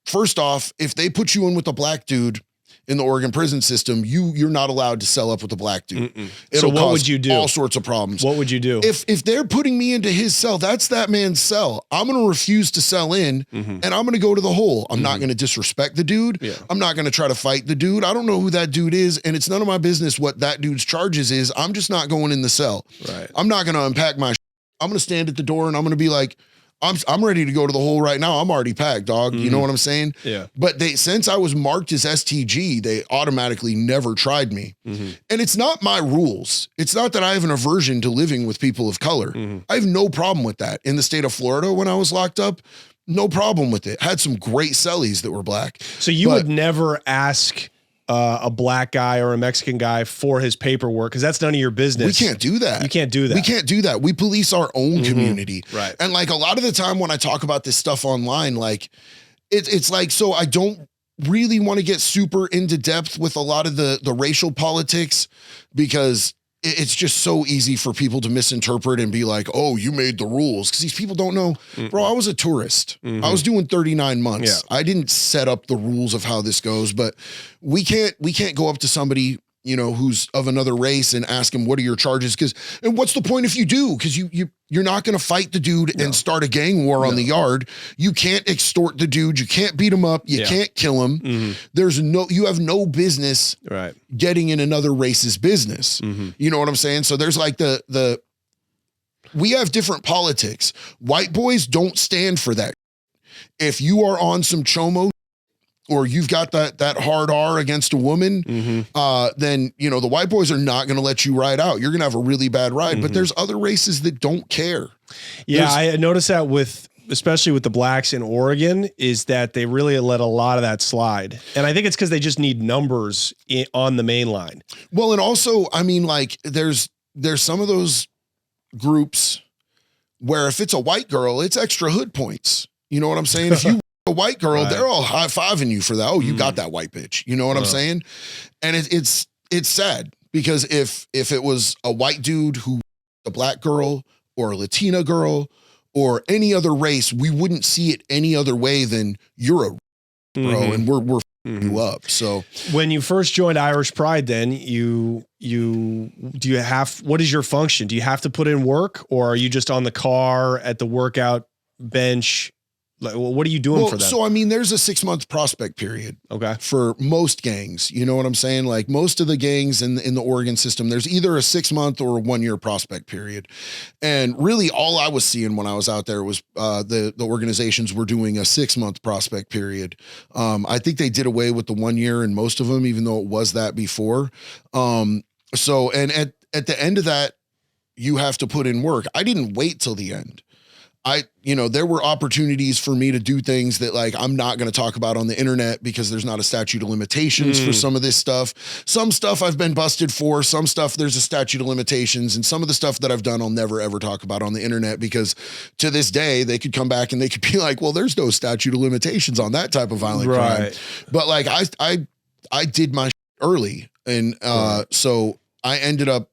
first off, if they put you in with a black dude in the Oregon prison system, you're not allowed to sell up with a black dude. So what would you do? All sorts of problems. What would you do? If they're putting me into his cell, that's that man's cell. I'm going to refuse to sell in and I'm going to go to the hole. I'm not going to disrespect the dude. Yeah. I'm not going to try to fight the dude. I don't know who that dude is, and it's none of my business what that dude's charges is. I'm just not going in the cell. Right. I'm not going to unpack my I'm going to stand at the door and I'm going to be like, I'm ready to go to the hole right now. I'm already packed, dog. You know what I'm saying? Yeah. But since I was marked as STG, they automatically never tried me. And it's not my rules. It's not that I have an aversion to living with people of color. I have no problem with that. In the state of Florida, when I was locked up, no problem with it. Had some great cellies that were black. So you would never ask a black guy or a Mexican guy for his paperwork, because that's none of your business. We can't do that. You can't do that. We can't do that. We police our own community. Right. And like a lot of the time when I talk about this stuff online, like it's like, so I don't really want to get super into depth with a lot of the racial politics, because it's just so easy for people to misinterpret and be like, oh, you made the rules. Because these people don't know, bro, I was a tourist. I was doing 39 months. I didn't set up the rules of how this goes, but we can't go up to somebody, you know, who's of another race and ask him, what are your charges? And what's the point if you do? Because you're not going to fight the dude and start a gang war on the yard. You can't extort the dude. You can't beat him up. You can't kill him. You have no business getting in another race's business. You know what I'm saying? So there's like we have different politics. White boys don't stand for that. If you are on some chomo or you've got that hard R against a woman, then, you know, the white boys are not going to let you ride out. You're going to have a really bad ride, but there's other races that don't care. Yeah. I noticed that especially with the blacks in Oregon, is that they really let a lot of that slide. And I think it's because they just need numbers on the main line. Well, and also, I mean, like there's some of those groups where if it's a white girl, it's extra hood points. You know what I'm saying? If you a white girl, they're all high-fiving you for that. Oh, you got that white bitch. You know what I'm saying? And it's sad, because if it was a white dude who a black girl or a Latina girl or any other race, we wouldn't see it any other way than you're a bro, and we're you up. So when you first joined Irish Pride, then what is your function? Do you have to put in work, or are you just on the car at the workout bench? Like, well, what are you doing for that? So, I mean, there's a 6-month prospect period. Okay. For most gangs, you know what I'm saying? Like most of the gangs in the Oregon system, there's either a 6-month or a 1-year prospect period. And really all I was seeing when I was out there was the organizations were doing a 6-month prospect period. I think they did away with the 1 year in most of them, even though it was that before. So, and at the end of that, you have to put in work. I didn't wait till the end. There were opportunities for me to do things that like, I'm not going to talk about on the internet because there's not a statute of limitations for some of this stuff. Some stuff I've been busted for, some stuff there's a statute of limitations, and some of the stuff that I've done, I'll never ever talk about on the internet, because to this day they could come back and they could be like, well, there's no statute of limitations on that type of violent crime. But like, I did my early. And so I ended up,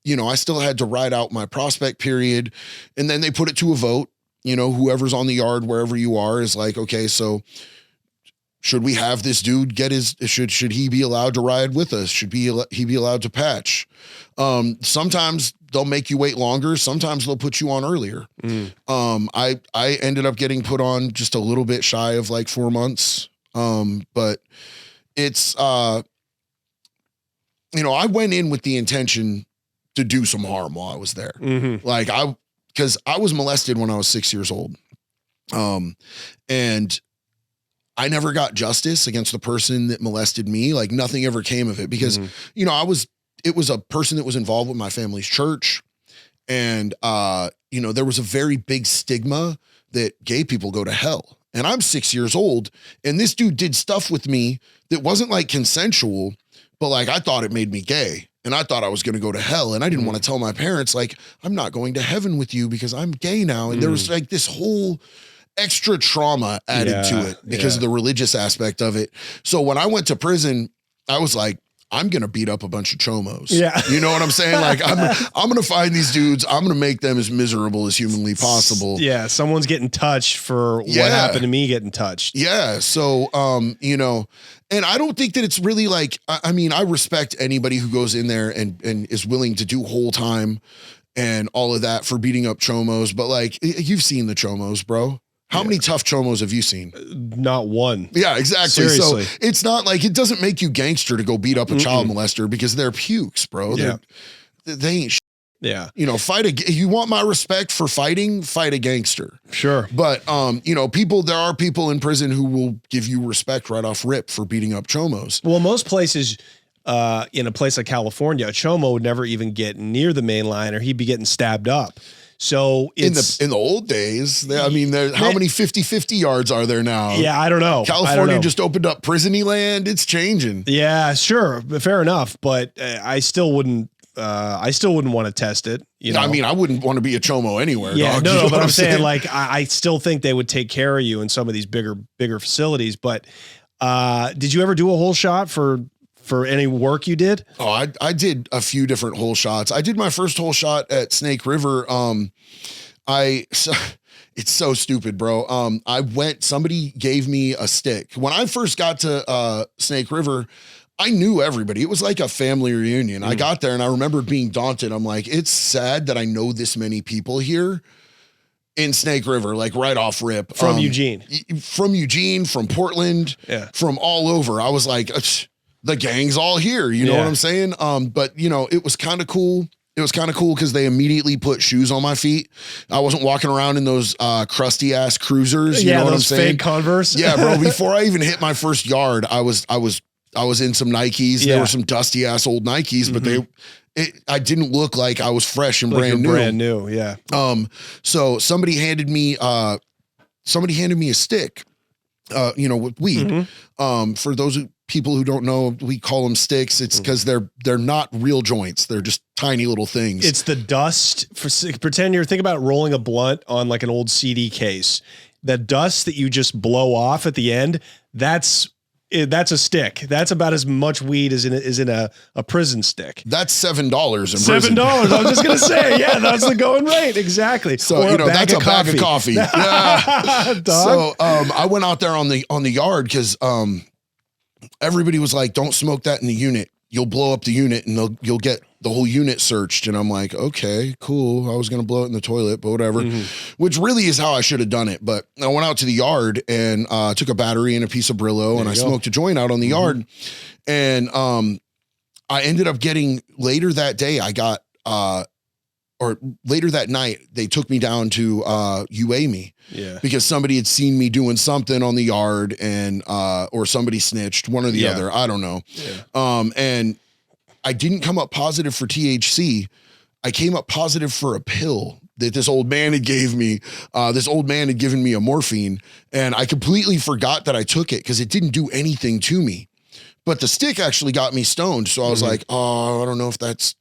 I still had to ride out my prospect period, and then they put it to a vote. Whoever's on the yard, wherever you are, is like, okay, so should we have this dude get should he be allowed to ride with us? Should he be allowed to patch? Sometimes they'll make you wait longer. Sometimes they'll put you on earlier. I ended up getting put on just a little bit shy of like 4 months. But it's, I went in with the intention to do some harm while I was there. Because I was molested when I was 6 years old. And I never got justice against the person that molested me. Like nothing ever came of it because, it was a person that was involved with my family's church. And, there was a very big stigma that gay people go to hell. And I'm 6 years old, and this dude did stuff with me that wasn't like consensual, but like I thought it made me gay. And I thought I was going to go to hell. And I didn't want to tell my parents, like, I'm not going to heaven with you because I'm gay now. And there was like this whole extra trauma added to it because of the religious aspect of it. So when I went to prison, I was like, I'm going to beat up a bunch of chomos. Yeah. You know what I'm saying? Like I'm going to find these dudes. I'm going to make them as miserable as humanly possible. Yeah. Someone's getting touched for what happened to me getting touched. Yeah. So, you know, and I don't think that it's really like, I mean, I respect anybody who goes in there and is willing to do whole time and all of that for beating up chomos. But like, you've seen the chomos, bro. How many tough chomos have you seen? Not one. Yeah, exactly. Seriously. So it's not like, it doesn't make you gangster to go beat up a child molester because they're pukes, bro. Yeah. They ain't Yeah. You know, you want my respect for fighting, fight a gangster. Sure. But, you know, there are people in prison who will give you respect right off rip for beating up chomos. Well, most places, in a place like California, a chomo would never even get near the main line or he'd be getting stabbed up. So it's in the old days, how many 50-50 yards are there now? Yeah, I don't know. California just opened up prison-y land. It's changing. Yeah, sure. Fair enough. But I still wouldn't want to test it. You know? I mean, I wouldn't want to be a chomo anywhere. Yeah, dog. no, You know but what I'm saying like, I still think they would take care of you in some of these bigger facilities. But did you ever do a whole shot for any work you did? Oh, I did a few different hole shots. I did my first hole shot at Snake River. It's so stupid, bro. Somebody gave me a stick. When I first got to Snake River, I knew everybody. It was like a family reunion. I got there and I remember being daunted. I'm like, it's sad that I know this many people here in Snake River, like right off rip. From Eugene. From Portland, from all over. I was like, the gang's all here. You know what I'm saying? But you know, it was kind of cool. It was kind of cool because they immediately put shoes on my feet. I wasn't walking around in those crusty ass cruisers. You know what I'm saying? Fake Converse. Yeah, bro. Before I even hit my first yard, I was in some Nikes. There were some dusty ass old Nikes, but I didn't look like I was fresh and like brand new. Yeah. So somebody handed me a stick, you know, with weed. For those people who don't know, we call them sticks. It's because they're not real joints. They're just tiny little things. It's the dust. Pretend think about rolling a blunt on like an old CD case. The dust that you just blow off at the end, that's a stick. That's about as much weed as in a prison stick. That's $7 in prison. $7. I was just gonna say, yeah, that's the going rate. Exactly. So you know that's a bag of coffee. Yeah. So I went out there on the yard because everybody was like, "Don't smoke that in the unit. You'll blow up the unit, and you'll get the whole unit searched." And I'm like, "Okay, cool." I was gonna blow it in the toilet, but whatever. Which really is how I should have done it. But I went out to the yard and took a battery and a piece of Brillo, and I smoked a joint out on the yard. And I ended up getting later that day. Or later that night, they took me down to UA me. Yeah. Because somebody had seen me doing something on the yard and or somebody snitched, one or the other. I don't know. Yeah. And I didn't come up positive for THC. I came up positive for a pill that this old man had gave me. This old man had given me a morphine, and I completely forgot that I took it because it didn't do anything to me. But the stick actually got me stoned. So I was like, oh, I don't know if that's,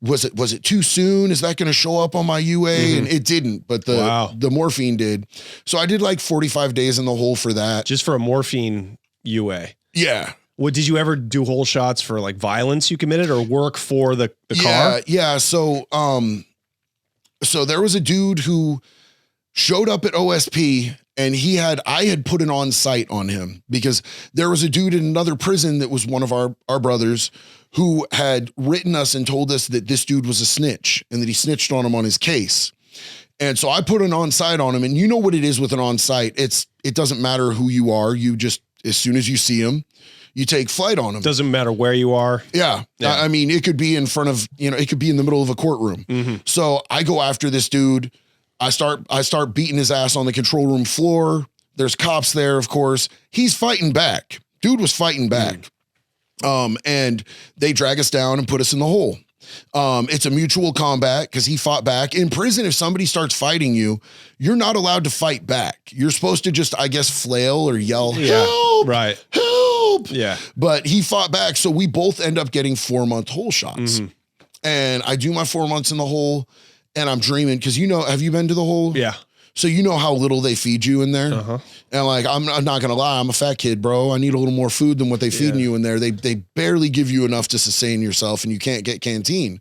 was it too soon? Is that going to show up on my UA? And it didn't, but the morphine did. So I did like 45 days in the hole for that. Just for a morphine UA. Yeah. What, did you ever do whole shots for like violence you committed or work for the car? Yeah. So there was a dude who showed up at OSP and I had put an on-site on him because there was a dude in another prison that was one of our brothers who had written us and told us that this dude was a snitch and that he snitched on him on his case. And so I put an on-site on him, and you know what it is with an on-site. It doesn't matter who you are. You just, as soon as you see him, you take flight on him. Doesn't matter where you are. Yeah. I mean, it could be in front of, it could be in the middle of a courtroom. So I go after this dude. I start beating his ass on the control room floor. There's cops there, of course. He's fighting back. Dude was fighting back. And they drag us down and put us in the hole. It's a mutual combat because he fought back. In prison, if somebody starts fighting you, you're not allowed to fight back. You're supposed to just, I guess, flail or yell, help, right. help. Yeah. But he fought back. So we both end up getting 4-month hole shots. And I do my 4 months in the hole and I'm dreaming because, have you been to the hole? Yeah. So you know how little they feed you in there. Uh-huh. And like, I'm not gonna lie, I'm a fat kid, bro. I need a little more food than what they feeding you in there. They barely give you enough to sustain yourself, and you can't get canteen.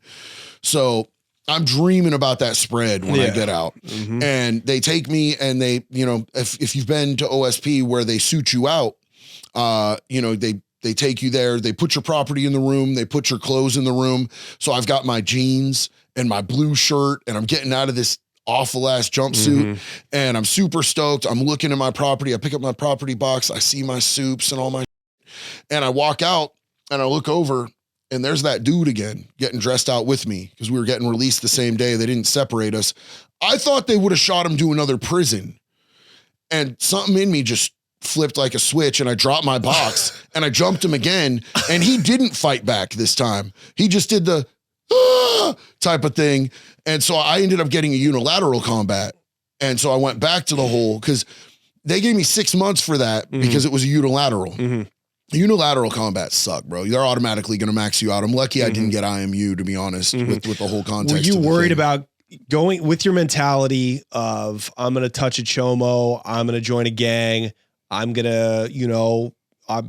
So I'm dreaming about that spread when I get out. And they take me and they, you know, if you've been to OSP where they suit you out, you know, they take you there, they put your property in the room, they put your clothes in the room. So I've got my jeans and my blue shirt, and I'm getting out of this awful ass jumpsuit, and I'm super stoked. I'm looking at my property. I pick up my property box. I see my soups and all my, and I walk out and I look over, and there's that dude again getting dressed out with me because we were getting released the same day. They didn't separate us. I thought they would have shot him to another prison, and something in me just flipped like a switch, and I dropped my box and I jumped him again, and he didn't fight back this time. He just did the type of thing. And so I ended up getting a unilateral combat. And so I went back to the hole because they gave me 6 months for that because it was a unilateral. Unilateral combat suck, bro. They're automatically going to max you out. I'm lucky I didn't get IMU, to be honest, with the whole context. Were you of the worried thing. about going with your mentality of, I'm going to touch a chomo, I'm going to join a gang, I'm going to, you know,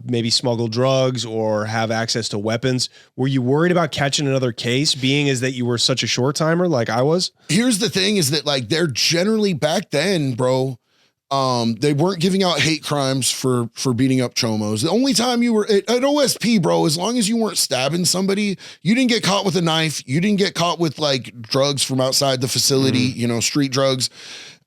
maybe smuggle drugs or have access to weapons? Were you worried about catching another case, being as that you were such a short timer like I was? Here's the thing is that like they're generally back then, bro, they weren't giving out hate crimes for beating up chomos. The only time you were at OSP, bro, as long as you weren't stabbing somebody, you didn't get caught with a knife. You didn't get caught with like drugs from outside the facility, you know, street drugs.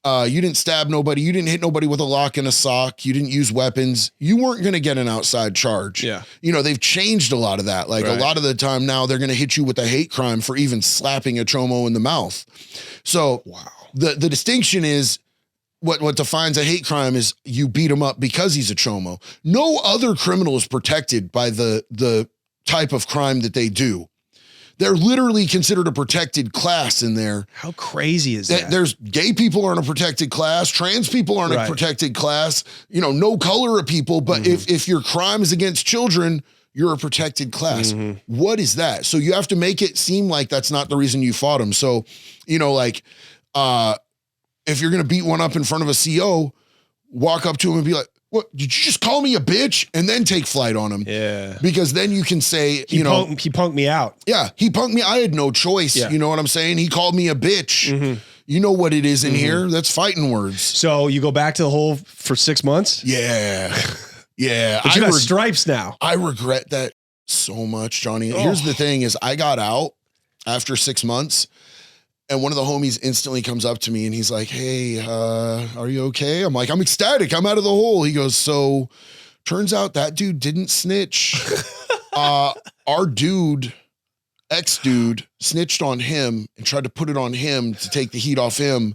You didn't stab nobody. You didn't hit nobody with a lock and a sock. You didn't use weapons. You weren't going to get an outside charge. Yeah. You know, they've changed a lot of that. Like a lot of the time now they're going to hit you with a hate crime for even slapping a chomo in the mouth. So the distinction is what defines a hate crime is you beat him up because he's a chomo. No other criminal is protected by the type of crime that they do. They're literally considered a protected class in there. How crazy is that? There's gay people aren't a protected class. Trans people aren't a protected class. You know, no color of people. But if your crime is against children, you're a protected class. What is that? So you have to make it seem like that's not the reason you fought him. So, you know, like, if you're going to beat one up in front of a CO, walk up to him and be like, what, did you just call me a bitch? And then take flight on him. Yeah. Because then you can say, he punked me out. Yeah. He punked me. I had no choice. Yeah. You know what I'm saying? He called me a bitch. You know what it is in here. That's fighting words. So you go back to the hole for 6 months? Yeah. Yeah. But you got stripes now. I regret that so much, Johnny. Here's the thing is I got out after 6 months. And one of the homies instantly comes up to me and he's like, hey, are you okay? I'm like, I'm ecstatic. I'm out of the hole. He goes, so turns out that dude didn't snitch. Our dude, ex-dude, snitched on him and tried to put it on him to take the heat off him.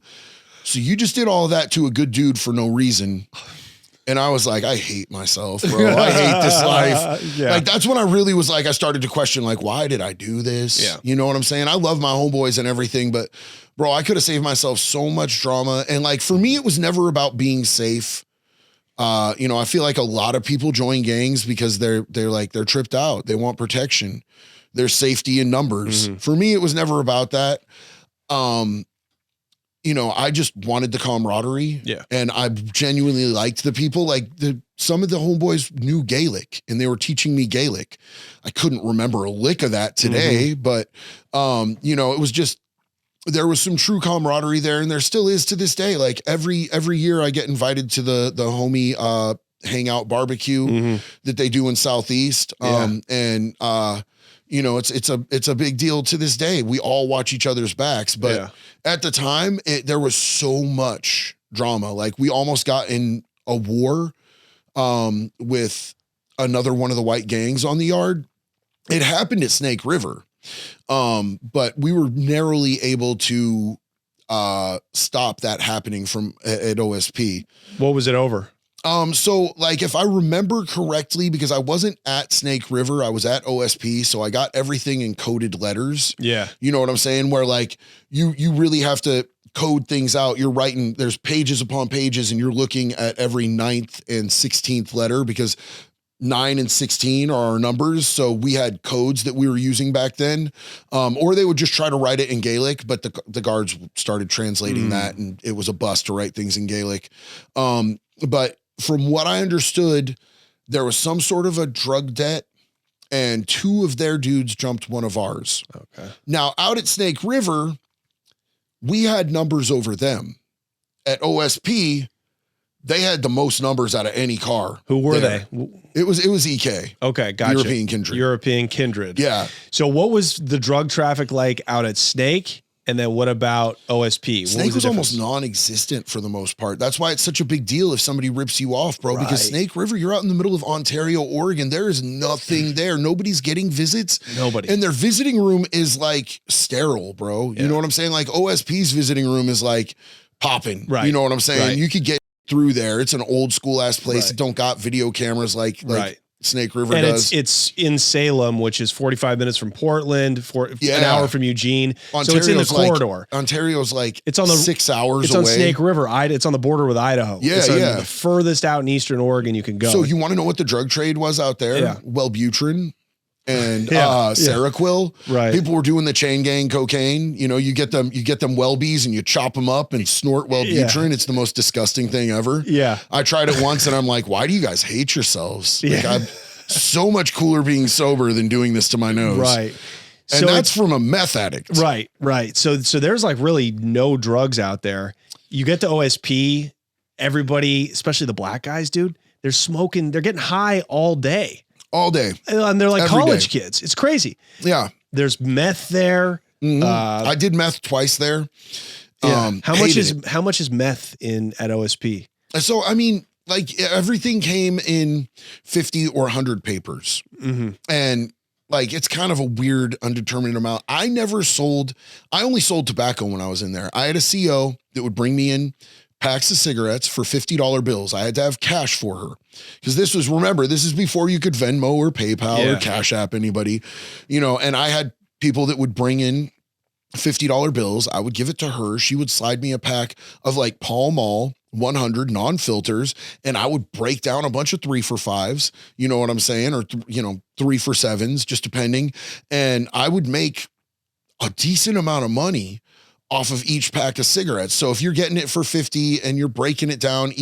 So you just did all of that to a good dude for no reason. And I was like, I hate myself, bro. I hate this life. Like, that's when I really was like, I started to question, like, why did I do this? Yeah. You know what I'm saying? I love my homeboys and everything, but bro, I could have saved myself so much drama. And like, for me, it was never about being safe. You know, I feel like a lot of people join gangs because they're tripped out. They want protection. There's safety in numbers. For me, it was never about that. You know, I just wanted the camaraderie. Yeah. And I genuinely liked the people. Like some of the homeboys knew Gaelic and they were teaching me Gaelic. I couldn't remember a lick of that today, but you know, it was just, there was some true camaraderie there, and there still is to this day. Like every year I get invited to the homie hangout barbecue that they do in Southeast. You know, it's a big deal to this day. We all watch each other's backs, but at the time there was so much drama. Like we almost got in a war with another one of the white gangs on the yard. It happened at Snake River. But we were narrowly able to stop that happening at OSP. What was it over? So like, if I remember correctly, because I wasn't at Snake River, I was at OSP. So I got everything in coded letters. Yeah. You know what I'm saying? Where like you really have to code things out. You're writing, there's pages upon pages and you're looking at every 9th and 16th letter because 9 and 16 are our numbers. So we had codes that we were using back then. Or they would just try to write it in Gaelic, but the guards started translating that, and it was a bust to write things in Gaelic. But from what I understood, there was some sort of a drug debt, and 2 of their dudes jumped one of ours. Okay. Now, out at Snake River, we had numbers over them. At OSP, they had the most numbers out of any car. Who were there. they? It was EK. Okay, gotcha. European Kindred. European Kindred. Yeah. So what was the drug traffic like out at Snake? And then what about OSP? Snake was almost non-existent for the most part. That's why it's such a big deal if somebody rips you off, bro. Because Snake River, you're out in the middle of Ontario, Oregon. There is nothing there. Nobody's getting visits. Nobody. And their visiting room is like sterile, bro. You know what I'm saying? Like OSP's visiting room is like popping. Right. You know what I'm saying? Right. You could get through there. It's an old school ass place that don't got video cameras like Snake River and does. It's in Salem, which is 45 minutes from Portland, an hour from Eugene. So it's in the corridor. Ontario's like it's on the 6 hours it's away. on Snake River. It's on the border with Idaho. Yeah, it's yeah. The furthest out in Eastern Oregon you can go. So you want to know what the drug trade was out there? Yeah. Wellbutrin and Seroquel. Right. People were doing the chain gang cocaine. You know, you get them Wellbies and you chop them up and snort Wellbutrin. It's the most disgusting thing ever. Yeah. I tried it once and I'm like, why do you guys hate yourselves? Like, I'm so much cooler being sober than doing this to my nose. Right. And that's from a meth addict. Right. Right. So there's like really no drugs out there. You get to OSP, everybody, especially the black guys, dude, they're smoking, they're getting high all day. All day. And they're like Every college day. kids. It's crazy. Yeah. There's meth there. I did meth twice there. Yeah. How much is meth at OSP? So, I mean, like everything came in 50 or 100 papers. And like, it's kind of a weird undetermined amount. I only sold tobacco when I was in there. I had a CO that would bring me in packs of cigarettes for $50 bills. I had to have cash for her because this is before you could Venmo or PayPal or Cash App anybody, you know, and I had people that would bring in $50 bills. I would give it to her. She would slide me a pack of like Pall Mall 100 non-filters, and I would break down a bunch of 3 for 5s, you know what I'm saying? Or, 3 for 7s, just depending. And I would make a decent amount of money off of each pack of cigarettes. So if you're getting it for 50 and you're breaking it down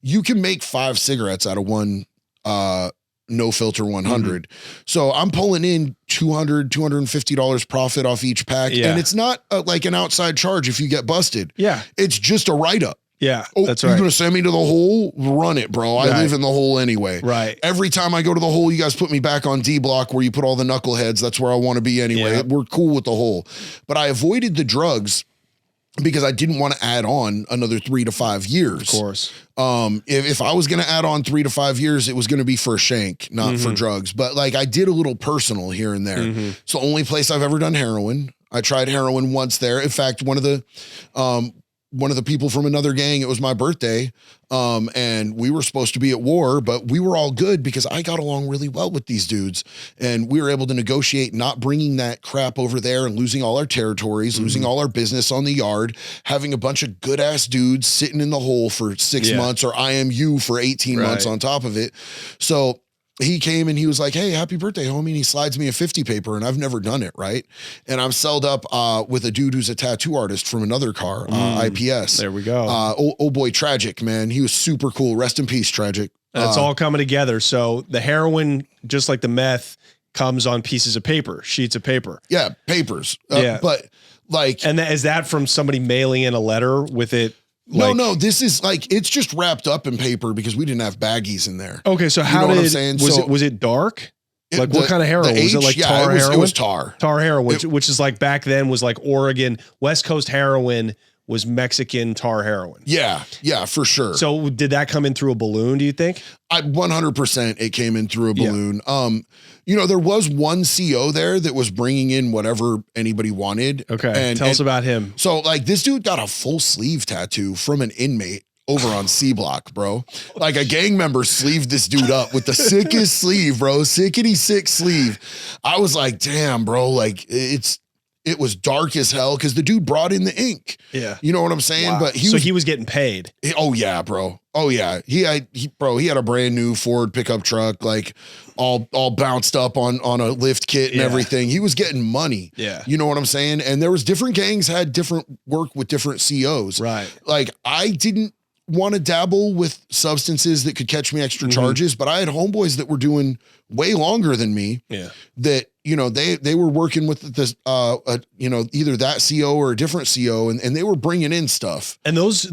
you can make 5 cigarettes out of one no filter 100. So I'm pulling in $250 profit off each pack. And it's not like an outside charge if you get busted. Yeah. It's just a write-up. Yeah, that's right. You're going to send me to the hole? Run it, bro. I live in the hole anyway. Right. Every time I go to the hole, you guys put me back on D block where you put all the knuckleheads. That's where I want to be anyway. Yeah. We're cool with the hole. But I avoided the drugs because I didn't want to add on another 3 to 5 years. Of course. If I was going to add on 3 to 5 years, it was going to be for a shank, not for drugs. But like I did a little personal here and there. It's the only place I've ever done heroin. I tried heroin once there. In fact, one of the people from another gang, it was my birthday, and we were supposed to be at war, but we were all good because I got along really well with these dudes, and we were able to negotiate not bringing that crap over there and losing all our territories, losing all our business on the yard, having a bunch of good ass dudes sitting in the hole for 6 months or IMU for 18 months on top of it. So he came and he was like, hey, happy birthday, homie. And he slides me a 50 paper, and I've never done it, right? And I'm selled up with a dude who's a tattoo artist from another car, IPS. There we go. Old boy, Tragic, man. He was super cool. Rest in peace, Tragic. It's all coming together. So the heroin, just like the meth, comes on pieces of paper, sheets of paper. Yeah, papers. But like... And is that from somebody mailing in a letter with it? No, this is like, it's just wrapped up in paper because we didn't have baggies in there. Okay, so how was it dark? Like what kind of heroin? Was it like tar heroin? It was tar. Tar heroin, which is like back then was like Oregon, West Coast heroin was Mexican tar heroin. Yeah, for sure. So did that come in through a balloon, do you think? 100% it came in through a balloon. There was one CO there that was bringing in whatever anybody wanted. Okay, and tell us about him. So like this dude got a full sleeve tattoo from an inmate over on C block, bro. Like a gang member sleeved this dude up with the sickest sleeve, bro. Sickety sick sleeve. I was like, damn, bro, like it's it was dark as hell because the dude brought in the ink. Yeah. You know what I'm saying? Wow. But he was getting paid. Oh yeah, bro. Oh yeah. He had a brand new Ford pickup truck, like all bounced up on a lift kit and everything. He was getting money. Yeah. You know what I'm saying? And there was different gangs had different work with different COs. Right. Like I didn't want to dabble with substances that could catch me extra charges, but I had homeboys that were doing way longer than me. Yeah. That, you know, they were working with this, you know, either that CO or a different CO, and they were bringing in stuff. And those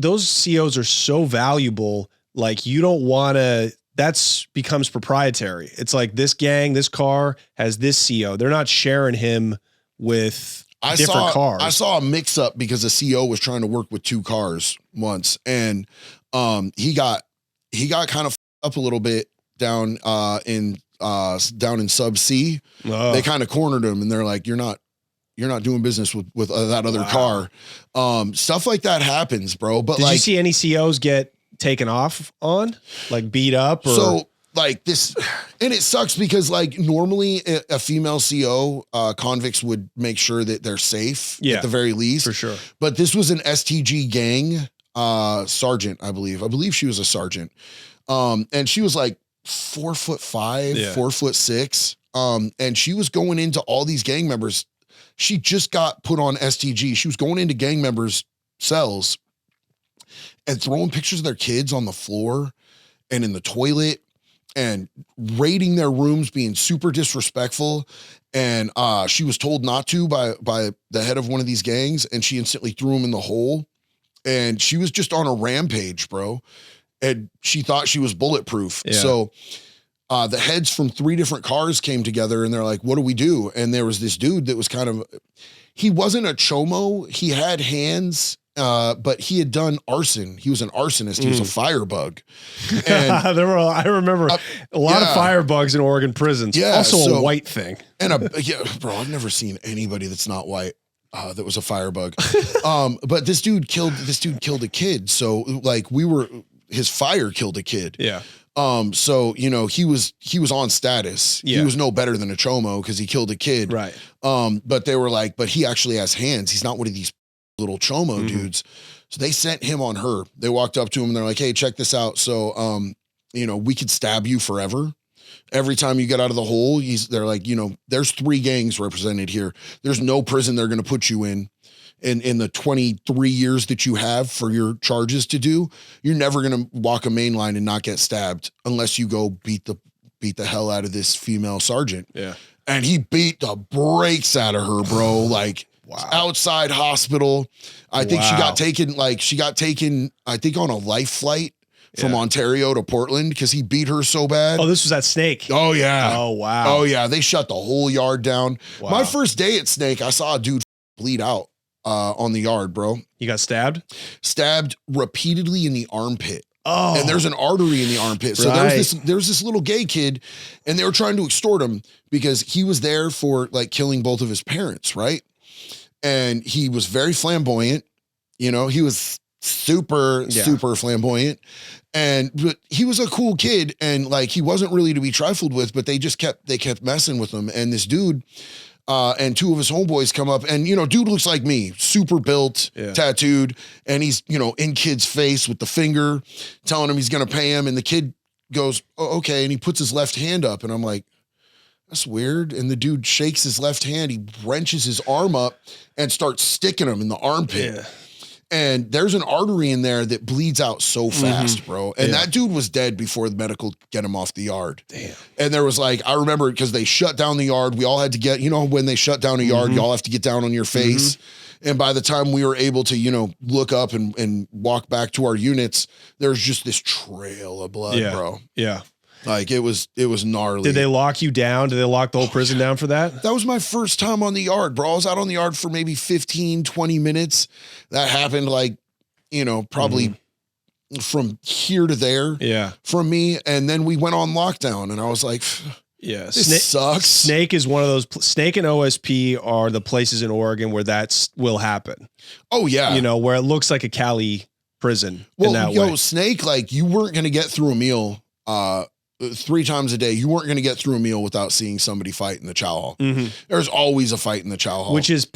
COs are so valuable. Like you don't want to, that's becomes proprietary. It's like this gang, this car has this CO. They're not sharing him with different cars. I saw a mix up because the CO was trying to work with 2 cars once. And, he got kind of up a little bit down in sub C. Oh. They kind of cornered him and they're like, you're not doing business with that other car. Stuff like that happens, bro. But did you see any COs get taken off on, like beat up? Or? So like this, and it sucks because like normally a female CO, convicts would make sure that they're safe at the very least. For sure. But this was an STG gang, sergeant, I believe she was a sergeant. And she was like 4'5", 4'6". And she was going into all these gang members. She just got put on STG. She was going into gang members' cells and throwing pictures of their kids on the floor and in the toilet and raiding their rooms, being super disrespectful. And she was told not to by the head of one of these gangs, and she instantly threw him in the hole. And she was just on a rampage, bro. And she thought she was bulletproof. Yeah. So the heads from 3 different cars came together and they're like, what do we do? And there was this dude that was he wasn't a chomo. He had hands, but he had done arson. He was an arsonist. He was a firebug. And I remember a lot of firebugs in Oregon prisons. Yeah, Also a white thing. And bro, I've never seen anybody that's not white. That was a firebug. But this dude killed a kid. So like his fire killed a kid. Yeah. So, you know, he was on status. Yeah. He was no better than a chomo because he killed a kid. Right. But they were like, but he actually has hands. He's not one of these little chomo dudes. So they sent him on her. They walked up to him and they're like, hey, check this out. So, you know, we could stab you forever. Every time you get out of the hole, they're like, you know, there's 3 gangs represented here. There's no prison they're going to put you in the 23 years that you have for your charges to do. You're never going to walk a main line and not get stabbed unless you go beat the hell out of this female sergeant. Yeah. And he beat the brakes out of her, bro. Like outside hospital. I think she got taken, I think on a life flight from Ontario to Portland because he beat her so bad. Oh, this was at Snake. Oh yeah. Oh wow. Oh yeah. They shut the whole yard down. Wow. My first day at Snake, I saw a dude bleed out on the yard, bro. You got stabbed? Stabbed repeatedly in the armpit. Oh. And there's an artery in the armpit. So there's this little gay kid, and they were trying to extort him because he was there for like killing both of his parents, right? And he was very flamboyant. You know, he was super flamboyant. But he was a cool kid, and like he wasn't really to be trifled with, but they kept messing with him. And this dude and 2 of his homeboys come up, and you know, dude looks like me, super built, tattooed, and he's, you know, in kid's face with the finger telling him he's gonna pay him, and the kid goes, oh, okay, and he puts his left hand up, and I'm like, that's weird. And the dude shakes his left hand, he wrenches his arm up and starts sticking him in the armpit. Yeah. And there's an artery in there that bleeds out so fast, bro. And that dude was dead before the medical get him off the yard. Damn. And there was like, I remember because they shut down the yard. We all had to get, you know, when they shut down a yard, you all have to get down on your face. And by the time we were able to, you know, look up and walk back to our units, there's just this trail of blood, bro. Yeah. Like it was gnarly. Did they lock you down? Did they lock the whole prison down for that? That was my first time on the yard, bro. I was out on the yard for maybe 15, 20 minutes. That happened like, you know, probably from here to there from me. And then we went on lockdown and I was like, this sucks. Snake is one of those, Snake and OSP are the places in Oregon where that will happen. Oh yeah. You know, where it looks like a Cali prison. Well, in that way. Snake, like you weren't going to get through a meal, 3 times a day. You weren't going to get through a meal without seeing somebody fight in the chow hall. There's always a fight in the chow hall. Which is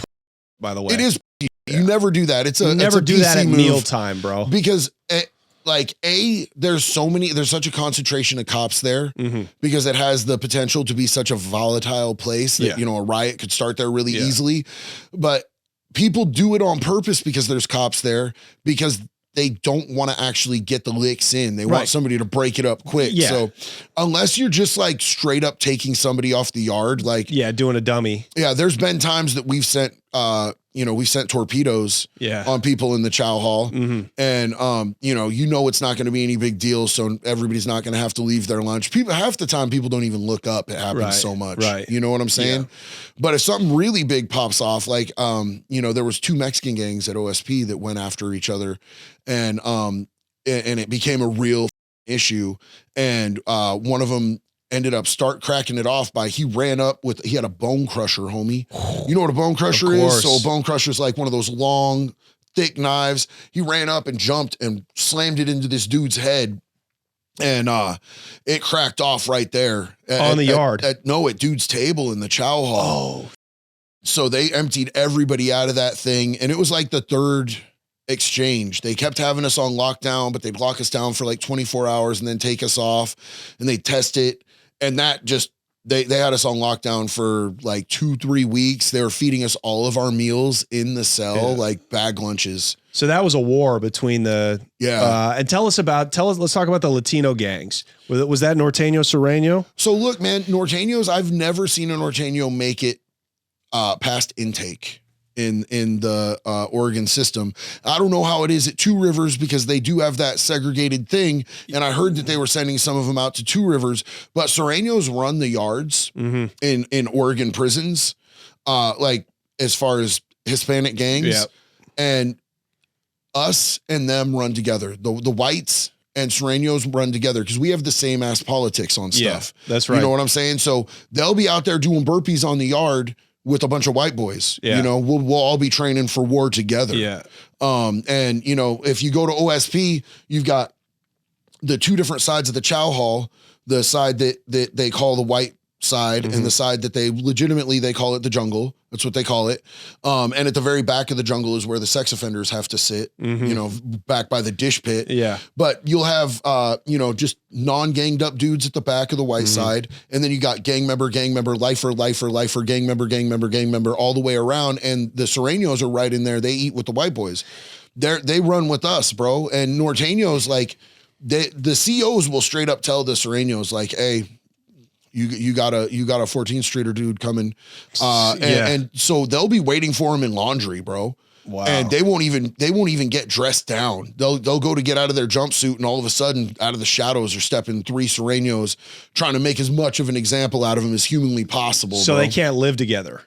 by the way. It is. You never do that. It's a never it's a do that DC at move mealtime, bro. because there's such a concentration of cops there because it has the potential to be such a volatile place that, a riot could start there really easily. But people do it on purpose because there's cops there because they don't want to actually get the licks in. They want somebody to break it up quick. Yeah. So unless you're just like straight up taking somebody off the yard, like, doing a dummy. Yeah. There's been times that we've sent, we sent torpedoes on people in the chow hall and, it's not going to be any big deal. So everybody's not going to have to leave their lunch. Half the time people don't even look up. It happens so much. Right. You know what I'm saying? Yeah. But if something really big pops off, like, there was 2 Mexican gangs at OSP that went after each other and it became a real issue. And one of them ended up cracking it off by he had a bone crusher, homie. You know what a bone crusher is? So a bone crusher is like one of those long, thick knives. He ran up and jumped and slammed it into this dude's head. And it cracked off right there. On the yard? At dude's table in the chow hall. Oh. So they emptied everybody out of that thing. And it was like the 3rd exchange. They kept having us on lockdown, but they'd lock us down for like 24 hours and then take us off and they test it. And that just, they had us on lockdown for like 2-3 weeks. They were feeding us all of our meals in the cell, like bag lunches. So that was a war between the, and let's talk about the Latino gangs. Was that Norteño Sureño? So look, man, Norteños, I've never seen a Norteño make it past intake in the Oregon system. I don't know how it is at Two Rivers because they do have that segregated thing. And I heard that they were sending some of them out to Two Rivers, but Sureños run the yards in Oregon prisons, like as far as Hispanic gangs. Yeah. And us and them run together. The whites and Sureños run together because we have the same ass politics on stuff. Yeah, that's right. You know what I'm saying? So they'll be out there doing burpees on the yard with a bunch of white boys. Yeah. We'll all be training for war together. Yeah. And if you go to OSP, you've got the 2 different sides of the chow hall, the side that they call the white side and the side that they call it the jungle. That's what they call it. And at the very back of the jungle is where the sex offenders have to sit, back by the dish pit. Yeah. But you'll have, just non-ganged up dudes at the back of the white side. And then you got gang member, lifer, gang member, all the way around. And the Sureños are right in there. They eat with the white boys. They run with us, bro. And Norteños, like, the COs will straight up tell the Sureños, like, hey, you got a 14th Streeter dude coming. And so they'll be waiting for him in laundry, bro. Wow. And they won't even get dressed down. They'll go to get out of their jumpsuit and all of a sudden out of the shadows are stepping 3 Sureños trying to make as much of an example out of him as humanly possible. So bro. they can't live together.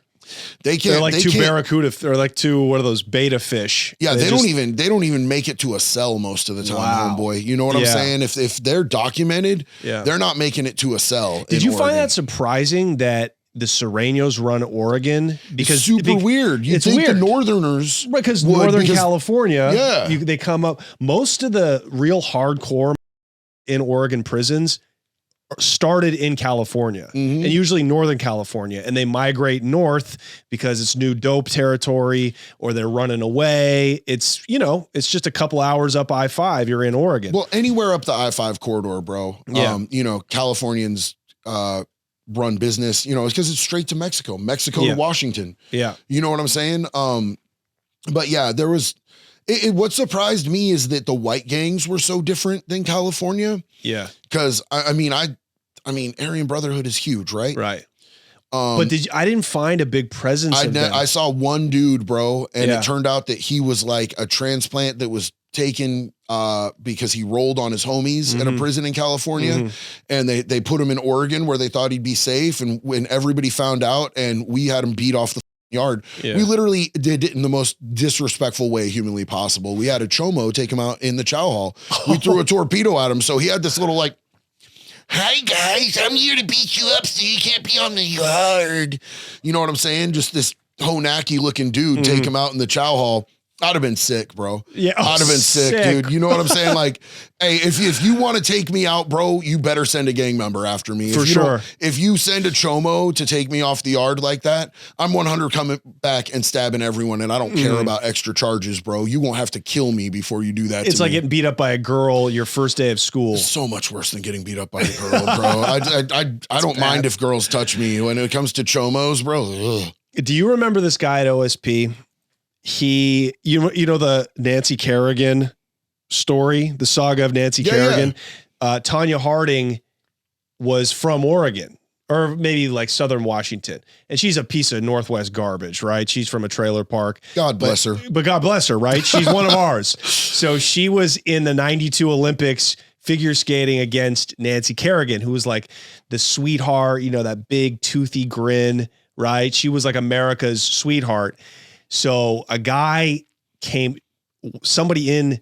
They can't. They're like 2 barracuda. They're like 2, what are those, beta fish? Yeah, they don't even make it to a cell most of the time, homeboy. You know what I'm saying? If they're documented, they're not making it to a cell. Did you find that surprising that the Sureños run Oregon? Because super weird. You think weird. The Northerners because California, they come up. Most of the real hardcore in Oregon prisons started in California and usually Northern California, and they migrate north because it's new dope territory or they're running away. It's, it's just a couple hours up I-5. You're in Oregon. Well, anywhere up the I-5 corridor, bro. Yeah. Californians, run business, it's because it's straight to Mexico to Washington. Yeah. You know what I'm saying? But yeah, there was, what surprised me is that the white gangs were so different than California. Yeah. Cause I mean, Aryan Brotherhood is huge, right? Right. But I didn't find a big presence of them. I saw one dude, bro, and it turned out that he was like a transplant that was taken because he rolled on his homies in a prison in California, and they put him in Oregon where they thought he'd be safe. And when everybody found out and we had him beat off the yard, we literally did it in the most disrespectful way humanly possible. We had a chomo take him out in the chow hall. We threw a torpedo at him. So he had this little like, hi guys, I'm here to beat you up so you can't be on the yard. You know what I'm saying? Just this Honaki looking dude take him out in the chow hall. I'd have been sick, bro. Yeah, I'd have been sick, dude. You know what I'm saying? Like, hey, if you want to take me out, bro, you better send a gang member after me. For sure. If you send a chomo to take me off the yard like that, I'm 100 coming back and stabbing everyone, and I don't care about extra charges, bro. You won't have to kill me before you do that. It's like getting beat up by a girl your first day of school. It's so much worse than getting beat up by a girl, bro. I don't mind if girls touch me. When it comes to chomos, bro. Ugh. Do you remember this guy at OSP? You know the Nancy Kerrigan story, the saga of Nancy Kerrigan. Yeah. Tanya Harding was from Oregon, or maybe like Southern Washington, and she's a piece of Northwest garbage, right? She's from a trailer park. God bless her. But God bless her, right? She's one of ours. So she was in the 92 Olympics figure skating against Nancy Kerrigan, who was like the sweetheart, you know, that big toothy grin, right? She was like America's sweetheart. So a guy somebody in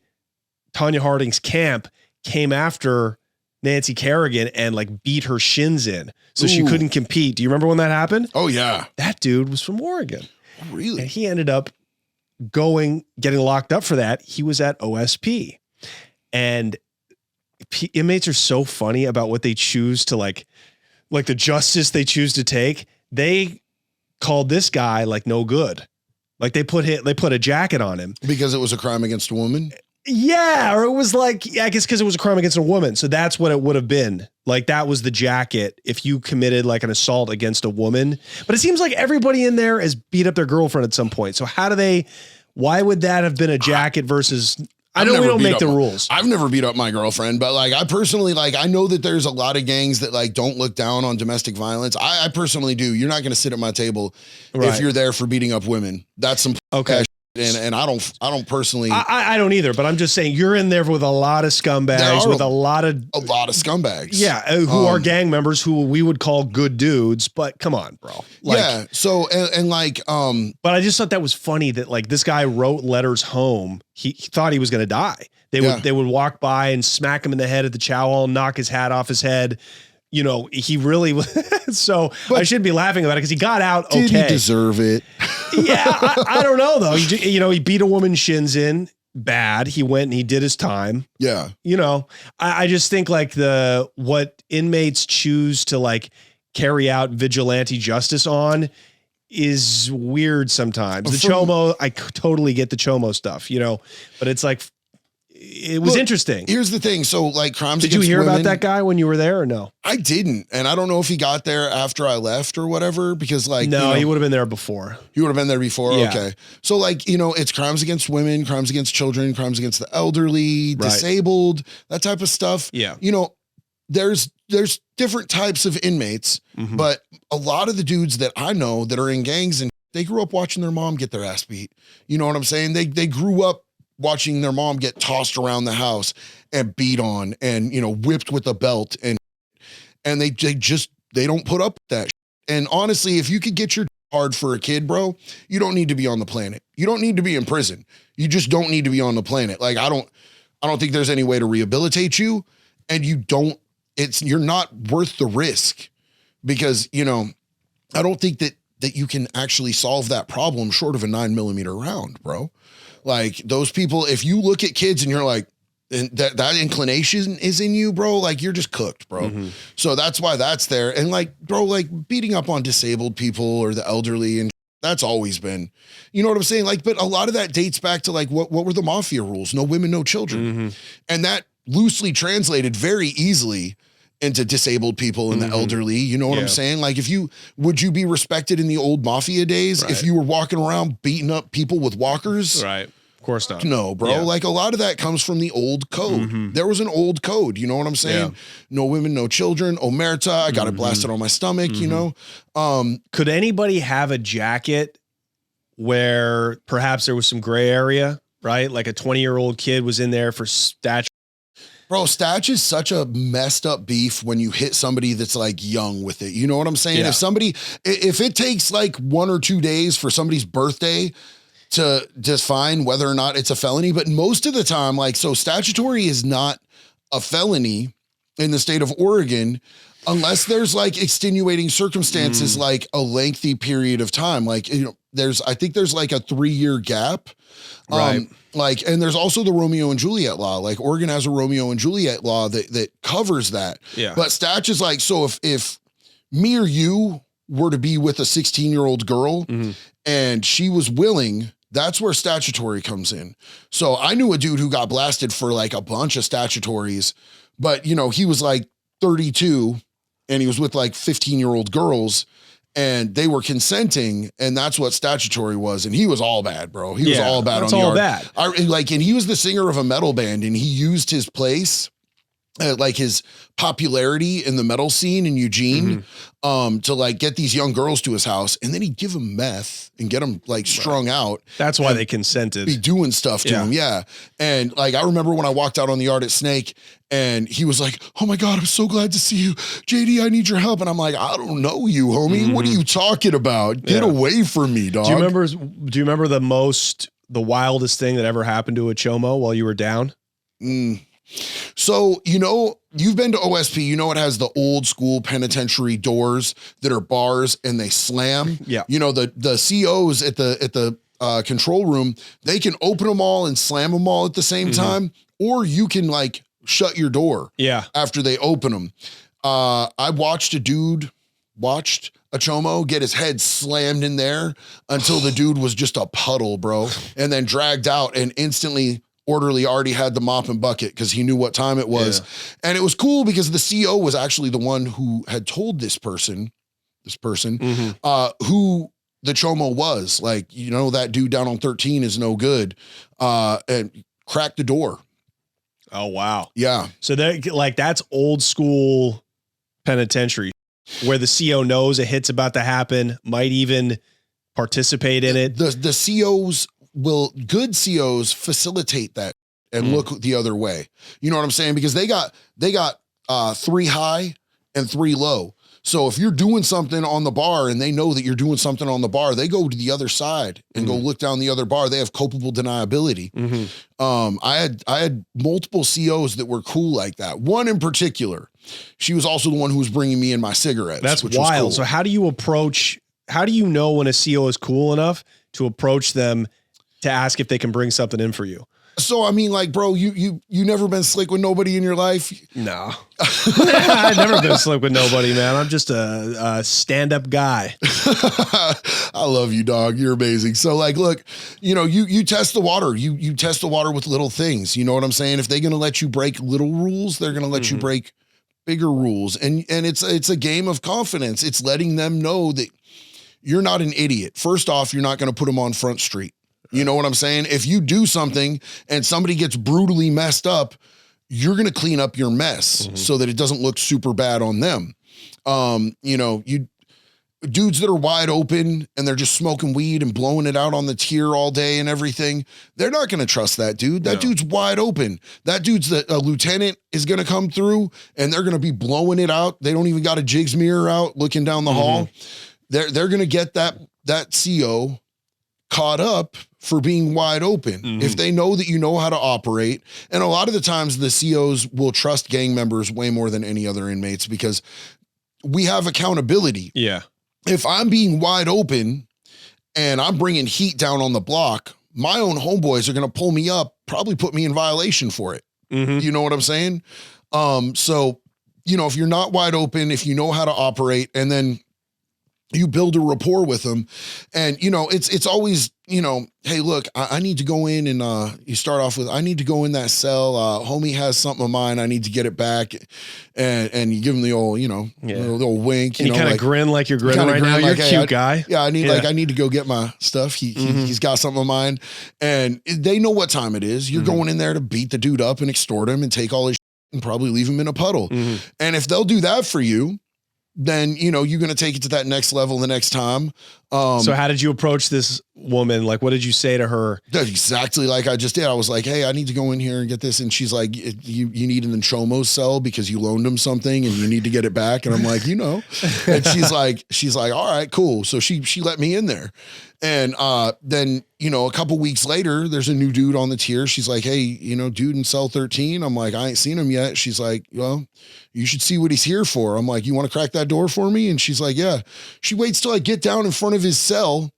Tanya Harding's camp came after Nancy Kerrigan and like beat her shins in. So she couldn't compete. Do you remember when that happened? Oh yeah. That dude was from Oregon. Oh, really? And he ended up getting locked up for that. He was at OSP. And inmates are so funny about what they choose to like the justice they choose to take. They called this guy like no good. Like they put a jacket on him because it was a crime against a woman. Yeah. Or it was like, I guess because it was a crime against a woman. So that's what it would have been. Like that was the jacket if you committed like an assault against a woman. But it seems like everybody in there has beat up their girlfriend at some point. So why would that have been a jacket versus... I know we don't make the rules. I've never beat up my girlfriend, but like I personally, like I know that there's a lot of gangs that like don't look down on domestic violence. I personally do. You're not going to sit at my table if you're there for beating up women. That's some okay. And I don't personally. I don't either. But I'm just saying you're in there with a lot of scumbags, with a lot of scumbags. Yeah, who are gang members who we would call good dudes. But come on, bro. Like, yeah. So and like But I just thought that was funny that like this guy wrote letters home. He thought he was going to die. They would walk by and smack him in the head at the chow hall, knock his hat off his head. You know, he really was. So but I shouldn't be laughing about it because he got out okay. Did he deserve it? Yeah, I don't know though. He beat a woman's shins in bad. He went and he did his time. Yeah. You know, I just think like what inmates choose to like carry out vigilante justice on is weird sometimes. The chomo, I totally get the chomo stuff, you know, but it's like, it was interesting. Here's the thing. So like crimes Did you against hear women, about that guy when you were there or no? I didn't. And I don't know if he got there after I left or whatever, because like, no, he would have been there before. He would have been there before. Yeah. Okay. So like, you know, it's crimes against women, crimes against children, crimes against the elderly, disabled, that type of stuff. Yeah. You know, there's different types of inmates, but a lot of the dudes that I know that are in gangs and they grew up watching their mom get their ass beat. You know what I'm saying? They grew up watching their mom get tossed around the house and beat on and, you know, whipped with a belt and they don't put up with that. And honestly, if you could get your hard for a kid, bro, you don't need to be on the planet. You don't need to be in prison. You just don't need to be on the planet. Like, I don't think there's any way to rehabilitate you, and you're not worth the risk because, you know, I don't think that you can actually solve that problem short of a 9mm round, bro. Like those people, if you look at kids and you're like, and that inclination is in you, bro, like you're just cooked, bro. So that's why that's there. And like, bro, like beating up on disabled people or the elderly, and that's always been, you know what I'm saying? Like, but a lot of that dates back to like, what were the Mafia rules? No women, no children. And that loosely translated very easily into disabled people and the elderly. You know what I'm saying? Like would you be respected in the old Mafia days if you were walking around beating up people with walkers? Right. Of course not. No, bro. Yeah. Like a lot of that comes from the old code. There was an old code. You know what I'm saying? Yeah. No women, no children. Omerta. I got it blasted on my stomach, you know? Could anybody have a jacket where perhaps there was some gray area, right? Like a 20-year-old kid was in there for statue. Bro, statch is such a messed up beef when you hit somebody that's like young with it. You know what I'm saying? Yeah. If it takes like 1 or 2 days for somebody's birthday to define whether or not it's a felony, but most of the time, like, so statutory is not a felony in the state of Oregon, unless there's like extenuating circumstances, like a lengthy period of time, like, I think there's like a 3-year gap. Right. And there's also the Romeo and Juliet law. Like Oregon has a Romeo and Juliet law that covers that. Yeah. But Statch is like, so if me or you were to be with a 16-year-old girl and she was willing, that's where statutory comes in. So I knew a dude who got blasted for like a bunch of statutories, but he was like 32 and he was with like 15-year-old girls and they were consenting, and that's what statutory was. And he was all bad, bro. He was all bad on the yard. Bad. And he was the singer of a metal band, and he used his place, like his popularity in the metal scene in Eugene, to like get these young girls to his house, and then he'd give them meth and get them like strung out. That's why they consented. Be doing stuff to him. Yeah. And like, I remember when I walked out on the yard at Snake and he was like, "Oh my God, I'm so glad to see you. JD, I need your help." And I'm like, "I don't know you, homie. What are you talking about? Get away from me, dog." Do you remember the wildest thing that ever happened to a chomo while you were down? So, you've been to OSP, it has the old school penitentiary doors that are bars and they slam. Yeah. The COs at the control room, they can open them all and slam them all at the same time, or you can like shut your door after they open them. I watched a chomo get his head slammed in there until the dude was just a puddle, bro, and then dragged out, and instantly orderly already had the mop and bucket because he knew what time it was. Yeah. And it was cool because the CO was actually the one who had told this person who the chomo was. Like, that dude down on 13 is no good, and cracked the door. Oh, wow. Yeah. So that's old school penitentiary where the CO knows a hit's about to happen, might even participate in it. The COs good COs facilitate that and look the other way. You know what I'm saying? Because they got 3 high and 3 low. So if you're doing something on the bar and they know that you're doing something on the bar, they go to the other side and go look down the other bar. They have culpable deniability. I had multiple COs that were cool like that. One in particular, she was also the one who was bringing me in my cigarettes. That's wild. Cool. So how do you know when a CO is cool enough to approach them to ask if they can bring something in for you? So, I mean, like, bro, you never been slick with nobody in your life? No. I've never been slick with nobody, man. I'm just a stand-up guy. I love you, dog. You're amazing. So, like, look, you test the water. You test the water with little things. You know what I'm saying? If they're going to let you break little rules, they're going to let you break bigger rules. And it's a game of confidence. It's letting them know that you're not an idiot. First off, you're not going to put them on Front Street. You know what I'm saying? If you do something and somebody gets brutally messed up, you're going to clean up your mess so that it doesn't look super bad on them. Dudes that are wide open and they're just smoking weed and blowing it out on the tier all day and everything, they're not going to trust that dude. That dude's wide open. That dude's a lieutenant is going to come through and they're going to be blowing it out. They don't even got a jigs mirror out looking down the hall. They're going to get that CO caught up for being wide open. If they know that you know how to operate. And a lot of the times the COs will trust gang members way more than any other inmates because we have accountability. Yeah. If I'm being wide open and I'm bringing heat down on the block, my own homeboys are going to pull me up, probably put me in violation for it. You know what I'm saying? So, if you're not wide open, if you know how to operate, and then you build a rapport with them, and it's always, hey, look, I need to go in, and you start off with, I need to go in that cell. Homie has something of mine. I need to get it back, and you give him the old, the old wink. And you kind of grin like you're grinning right now. You're a cute guy. Yeah, I need to go get my stuff. He's got something of mine, and they know what time it is. You're going in there to beat the dude up and extort him and take all his shit and probably leave him in a puddle. And if they'll do that for you, then, you're going to take it to that next level the next time. So how did you approach this woman? Like, what did you say to her? Exactly like I just did. I was like, hey, I need to go in here and get this. And she's like, you need an Chomo cell because you loaned him something and you need to get it back. And I'm like, and she's like, all right, cool. So she let me in there. And then you know, a couple weeks later, there's a new dude on the tier. She's like, hey, you know, dude in cell 13. I'm like, I ain't seen him yet. She's like, well, you should see what he's here for. I'm like, you want to crack that door for me? And she's like, yeah. She waits till I get down in front of his cell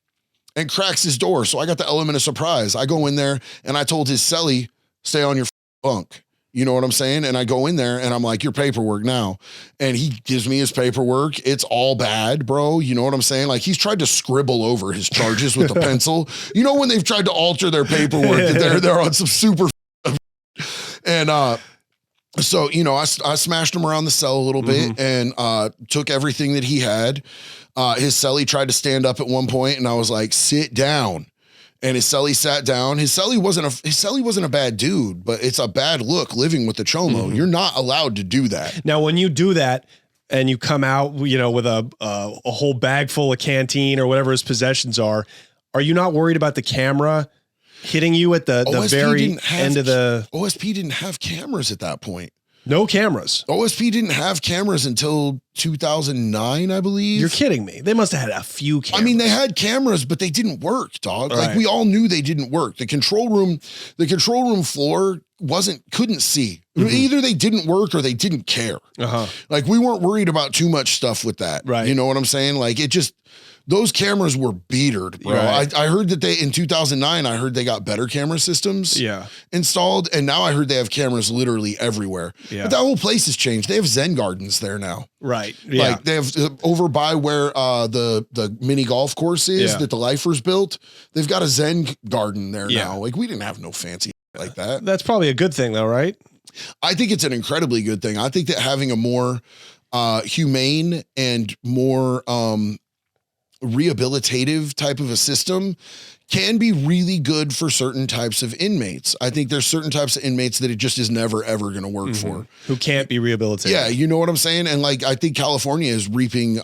and cracks his door. So I got the element of surprise. I go in there and I told his cellie, stay on your bunk. You know what I'm saying? And I go in there and I'm like, your paperwork now. And he gives me his paperwork. It's all bad, bro. You know what I'm saying? Like he's tried to scribble over his charges with a pencil. You know, when they've tried to alter their paperwork, they're on some super. And so, you know, I smashed him around the cell a little bit and took everything that he had. His cellie tried to stand up at one point and I was like, sit down. And his cellie sat down. His cellie wasn't a bad dude, but it's a bad look living with the chomo. You're not allowed to do that. Now, when you do that and you come out, you know, with a whole bag full of canteen or whatever his possessions are you not worried about the camera hitting you at the very end of the... OSP didn't have cameras at that point. No cameras. OSP didn't have cameras until 2009, I believe. You're kidding me. They must have had a few cameras. I mean, they had cameras, but they didn't work, dog. Right. Like we all knew they didn't work. The control room floor couldn't see. Either they didn't work or they didn't care. Like we weren't worried about too much stuff with that. Right. You know what I'm saying? Like it just, those cameras were beatered, bro. Right. I heard that in 2009, I heard they got better camera systems installed. And now I heard they have cameras literally everywhere. Yeah. But that whole place has changed. They have Zen gardens there now. Right. Yeah. Like they have over by where the mini golf course is that the lifers built. They've got a Zen garden there now. Like we didn't have no fancy like that. That's probably a good thing though, right? I think it's an incredibly good thing. I think that having a more humane and more rehabilitative type of a system can be really good for certain types of inmates. I think there's certain types of inmates that it just is never, ever going to work for. Who can't be rehabilitated. Yeah. You know what I'm saying? And like, I think California is reaping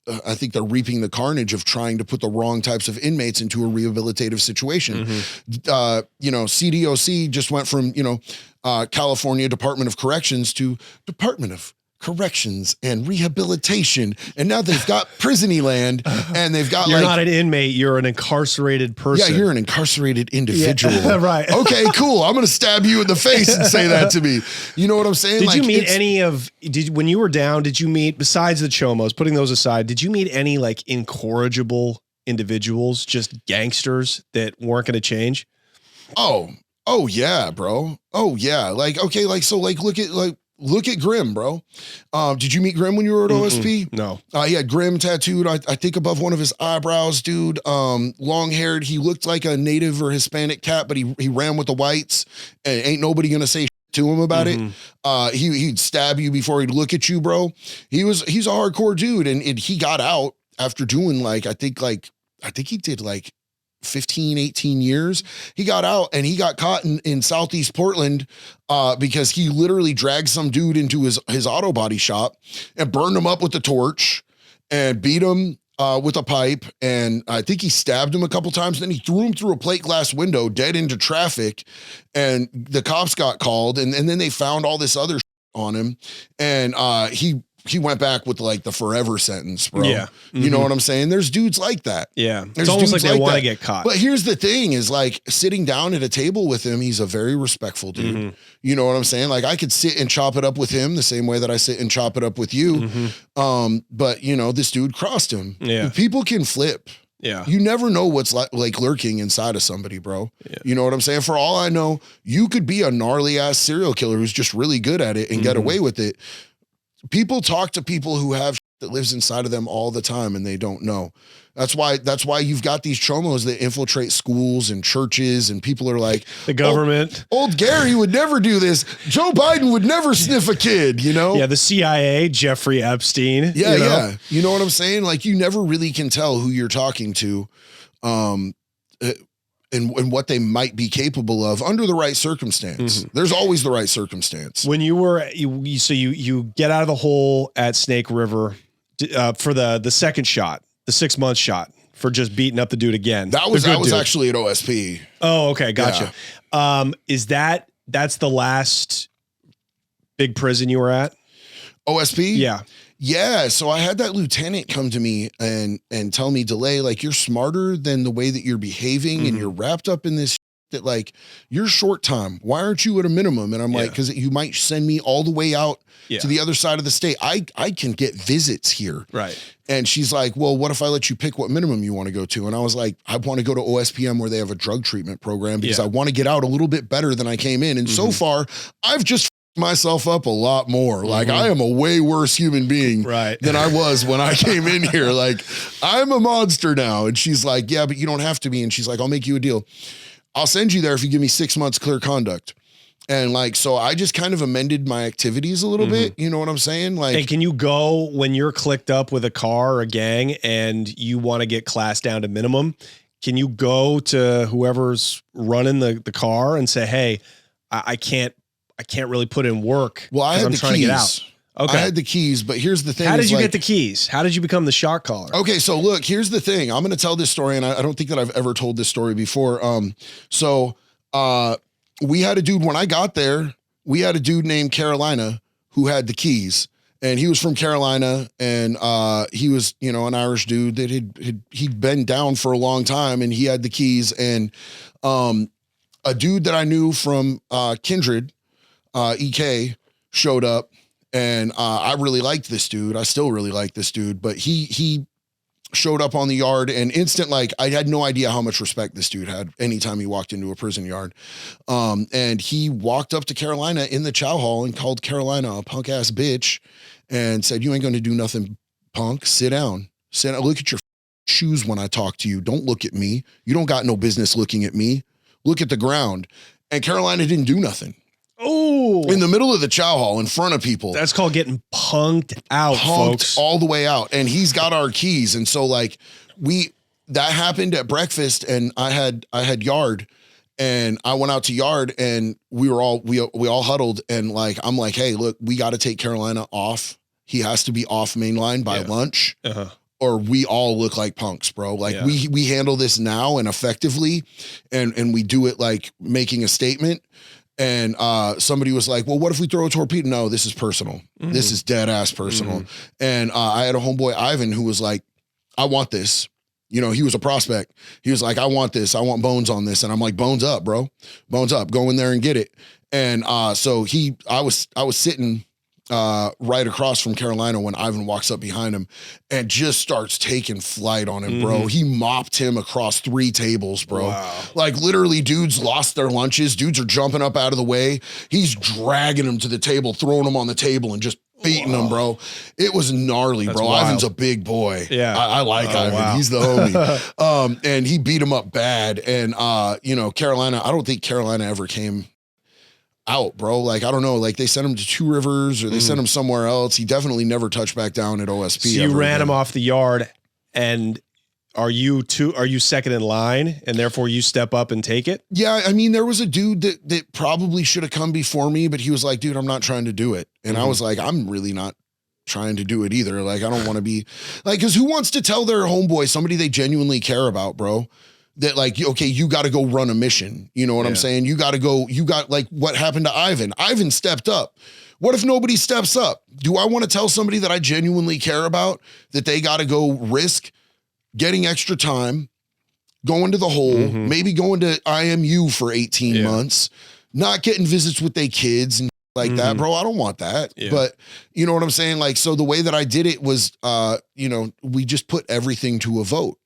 I think they're reaping the carnage of trying to put the wrong types of inmates into a rehabilitative situation. You know, CDOC just went from, you know, California Department of Corrections to Department of Corrections and Rehabilitation. And now they've got Prisony land and they've got You're not an inmate, you're an incarcerated person. Yeah, you're an incarcerated individual. Yeah, right. Okay, cool. I'm going to stab you in the face and say that to me. You know what I'm saying? Did you meet when you were down, did you meet, besides the chomos, putting those aside, did you meet any like incorrigible individuals, just gangsters that weren't going to change? Oh yeah, bro. Oh yeah. Like, okay. Like, so like, look at Grim, bro. Did you meet Grim when you were at OSP? No. He had Grim tattooed, I think above one of his eyebrows, dude. Long haired. He looked like a native or Hispanic cat, but he ran with the whites and ain't nobody going to say to him about it. He'd stab you before he'd look at you, bro. He's a hardcore dude. And he got out after doing like, I think he did like 15, 18 years. He got out and he got caught in Southeast Portland because he literally dragged some dude into his auto body shop and burned him up with the torch and beat him with a pipe. And I think he stabbed him a couple times. Then he threw him through a plate glass window dead into traffic. And the cops got called and then they found all this other on him. And he went back with like the forever sentence, bro. Yeah. You know what I'm saying? There's dudes like that. Yeah. It's almost like they want to get caught. But here's the thing is like sitting down at a table with him, he's a very respectful dude. You know what I'm saying? Like I could sit and chop it up with him the same way that I sit and chop it up with you. But you know, this dude crossed him. Yeah. People can flip. Yeah. You never know what's like lurking inside of somebody, bro. Yeah. You know what I'm saying? For all I know, you could be a gnarly ass serial killer who's just really good at it and get away with it. People talk to people who have that lives inside of them all the time and they don't know. That's why you've got these chomos that infiltrate schools and churches and people are like, the government. Old Gary would never do this. Joe Biden would never sniff a kid, you know? Yeah, the CIA, Jeffrey Epstein. Yeah, yeah. You know what I'm saying? Like you never really can tell who you're talking to. And what they might be capable of under the right circumstance. There's always the right circumstance. When you were, you get out of the hole at Snake River for the second shot, the 6 month shot for just beating up the dude again. That was actually at OSP. Oh, okay. Gotcha. Yeah. That's the last big prison you were at? OSP? Yeah. Yeah. So I had that lieutenant come to me and tell me, Delay, like, you're smarter than the way that you're behaving and you're wrapped up in this that, like, you're short time. Why aren't you at a minimum? And I'm like, because you might send me all the way out to the other side of the state. I can get visits here. Right. And she's like, well, what if I let you pick what minimum you want to go to? And I was like, I want to go to OSPM where they have a drug treatment program because I want to get out a little bit better than I came in. And so far, I've just myself up a lot more. Like, I am a way worse human being than I was when I came in here. Like, I'm a monster now. And she's like, yeah, but you don't have to be. And she's like, I'll make you a deal. I'll send you there if you give me 6 months clear conduct. And like, so I just kind of amended my activities a little bit. You know what I'm saying? Like, hey, can you go when you're clicked up with a car or a gang and you want to get class down to minimum? Can you go to whoever's running the car and say, hey, I can't really put in work. Well, I had the trying to get out. keys. Okay. I had the keys, but here's the thing. How did you like, get the keys? How did you become the shot caller? Okay, so look, here's the thing. I'm going to tell this story, and I don't think that I've ever told this story before. We had a dude, when I got there, we had a dude named Carolina who had the keys. And he was from Carolina, and he was, you know, an Irish dude that he'd been down for a long time, and he had the keys. And a dude that I knew from Kindred, EK, showed up. And I really liked this dude. I still really like this dude, but he showed up on the yard, and instant, like, I had no idea how much respect this dude had anytime he walked into a prison yard. And he walked up to Carolina in the chow hall and called Carolina a punk ass bitch and said, you ain't going to do nothing, punk. Sit down. Sit down. Look at your shoes when I talk to you. Don't look at me. You don't got no business looking at me. Look at the ground. And Carolina didn't do nothing. Oh, in the middle of the chow hall in front of people. That's called getting punked out, folks. All the way out. And he's got our keys. And so, like, that happened at breakfast, and I had yard, and I went out to yard, and we all huddled, and like, I'm like, hey, look, we got to take Carolina off. He has to be off main line by lunch. Or we all look like punks, bro. Like, we handle this now and effectively, and we do it like making a statement. And somebody was like, well, what if we throw a torpedo? No, this is personal. This is dead ass personal. And I had a homeboy, Ivan, who was like, I want this. You know, he was a prospect. He was like, I want this. I want bones on this. And I'm like, bones up, bro. Bones up. Go in there and get it. And so I was sitting right across from Carolina when Ivan walks up behind him and just starts taking flight on him, bro. He mopped him across 3 tables, bro. Wow. Like, literally, dudes lost their lunches. Dudes are jumping up out of the way. He's dragging him to the table, throwing him on the table, and just beating him, bro. It was gnarly, bro. Wild. Ivan's a big boy. Yeah. I like Ivan. Wow. He's the homie. And he beat him up bad. And, you know, Carolina, I don't think Carolina ever came out, bro. Like, I don't know, like, they sent him to 2 Rivers or they sent him somewhere else. He definitely never touched back down at OSP. So you ran him off the yard, and are you second in line, and therefore you step up and take it? Yeah, I mean, there was a dude that probably should have come before me, but he was like, dude, I'm not trying to do it. And I was like, I'm really not trying to do it either. Like, I don't want to be like, because who wants to tell their homeboy, somebody they genuinely care about, bro, that, like, okay, you got to go run a mission. You know what I'm saying? You got to go, like what happened to Ivan. Ivan stepped up. What if nobody steps up? Do I want to tell somebody that I genuinely care about that they got to go risk getting extra time, going to the hole, maybe going to IMU for 18 months, not getting visits with their kids and like that, bro? I don't want that. But you know what I'm saying? Like, so the way that I did it was, you know, we just put everything to a vote.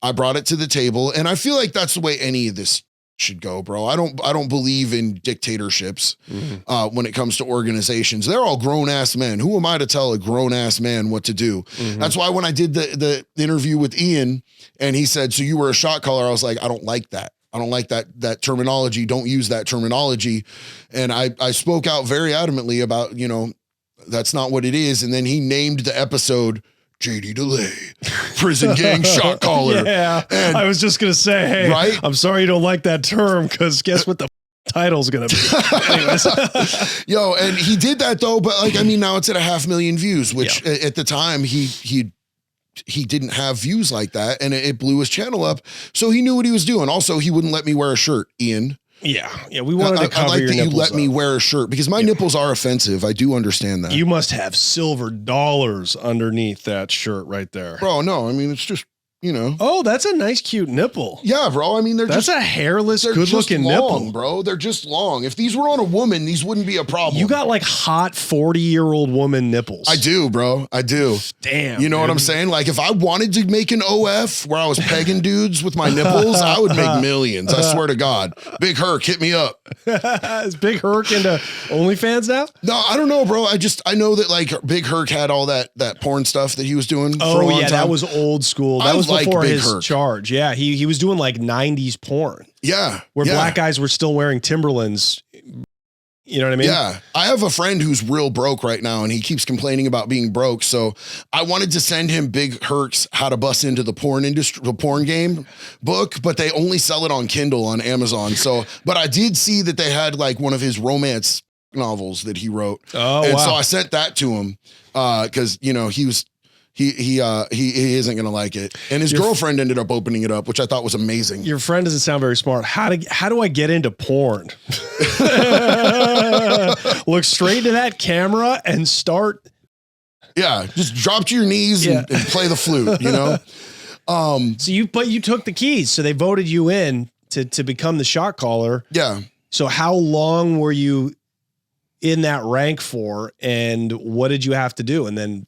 I brought it to the table, and I feel like that's the way any of this should go, bro. I don't believe in dictatorships when it comes to organizations. They're all grown ass men. Who am I to tell a grown ass man what to do? That's why when I did the interview with Ian and he said, so you were a shot caller, I was like, I don't like that. I don't like that terminology. Don't use that terminology. And I spoke out very adamantly about, you know, that's not what it is. And then he named the episode JD Delay, prison gang shot caller. Yeah, and I was just going to say, hey, right? I'm sorry you don't like that term, because guess what the title's going to be. Anyways. Yo, and he did that though, but like, I mean, now it's at 500,000 views, which at the time he didn't have views like that, and it blew his channel up. So he knew what he was doing. Also, he wouldn't let me wear a shirt, Ian. Yeah. We wanted to cover I'd like your that you nipples let me up. wear a shirt because my nipples are offensive. I do understand that. You must have silver dollars underneath that shirt right there. Bro, no, I mean, it's just, you know. Oh, that's a nice, cute nipple. Yeah, bro. I mean, that's a hairless, good-looking nipple, bro. They're just long. If these were on a woman, these wouldn't be a problem. You got like hot 40-year-old woman nipples. I do, bro. I do. Damn. You know what I'm saying? Like if I wanted to make an OF where I was pegging dudes with my nipples, I would make millions. I swear to God. Big Herc, hit me up. Is Big Herc into OnlyFans now? No, I don't know, bro. I know that like Big Herc had all that porn stuff that he was doing for a long time. That was old school. That was before Big his Herc. charge. Yeah, he was doing like 90s porn. Yeah. Where black guys were still wearing Timberlands. You know what I mean? Yeah. I have a friend who's real broke right now and he keeps complaining about being broke. So I wanted to send him Big Herc's How to Bust Into the Porn Industry, the porn game book, but they only sell it on Kindle on Amazon. So, but I did see that they had like one of his romance novels that he wrote. Oh, and wow. so I sent that to him because, you know, he isn't gonna like it, and his girlfriend ended up opening it up, which I thought was amazing. Your friend doesn't sound very smart. How do I get into porn? Look straight into that camera and start. Yeah, just drop to your knees and play the flute. You know. So you took the keys, so they voted you in to become the shot caller. Yeah. So how long were you in that rank for, and what did you have to do, and then?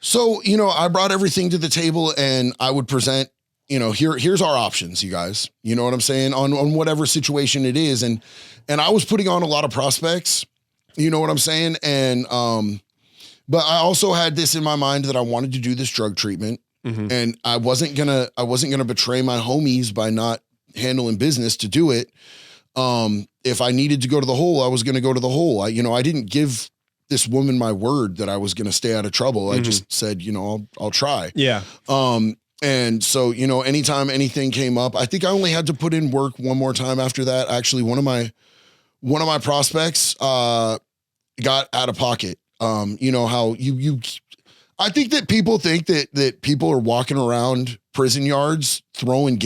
So, you know, I brought everything to the table and I would present, you know, here's our options, you guys. You know what I'm saying? On whatever situation it is. And I was putting on a lot of prospects, you know what I'm saying? And but I also had this in my mind that I wanted to do this drug treatment. Mm-hmm. And I wasn't gonna betray my homies by not handling business to do it. If I needed to go to the hole, I was gonna go to the hole. I didn't give this woman my word that I was going to stay out of trouble. I just said, you know, I'll try. Yeah. And so, you know, anytime anything came up, I think I only had to put in work one more time after that. Actually, one of my prospects, got out of pocket. You know how I think that people think that people are walking around prison yards throwing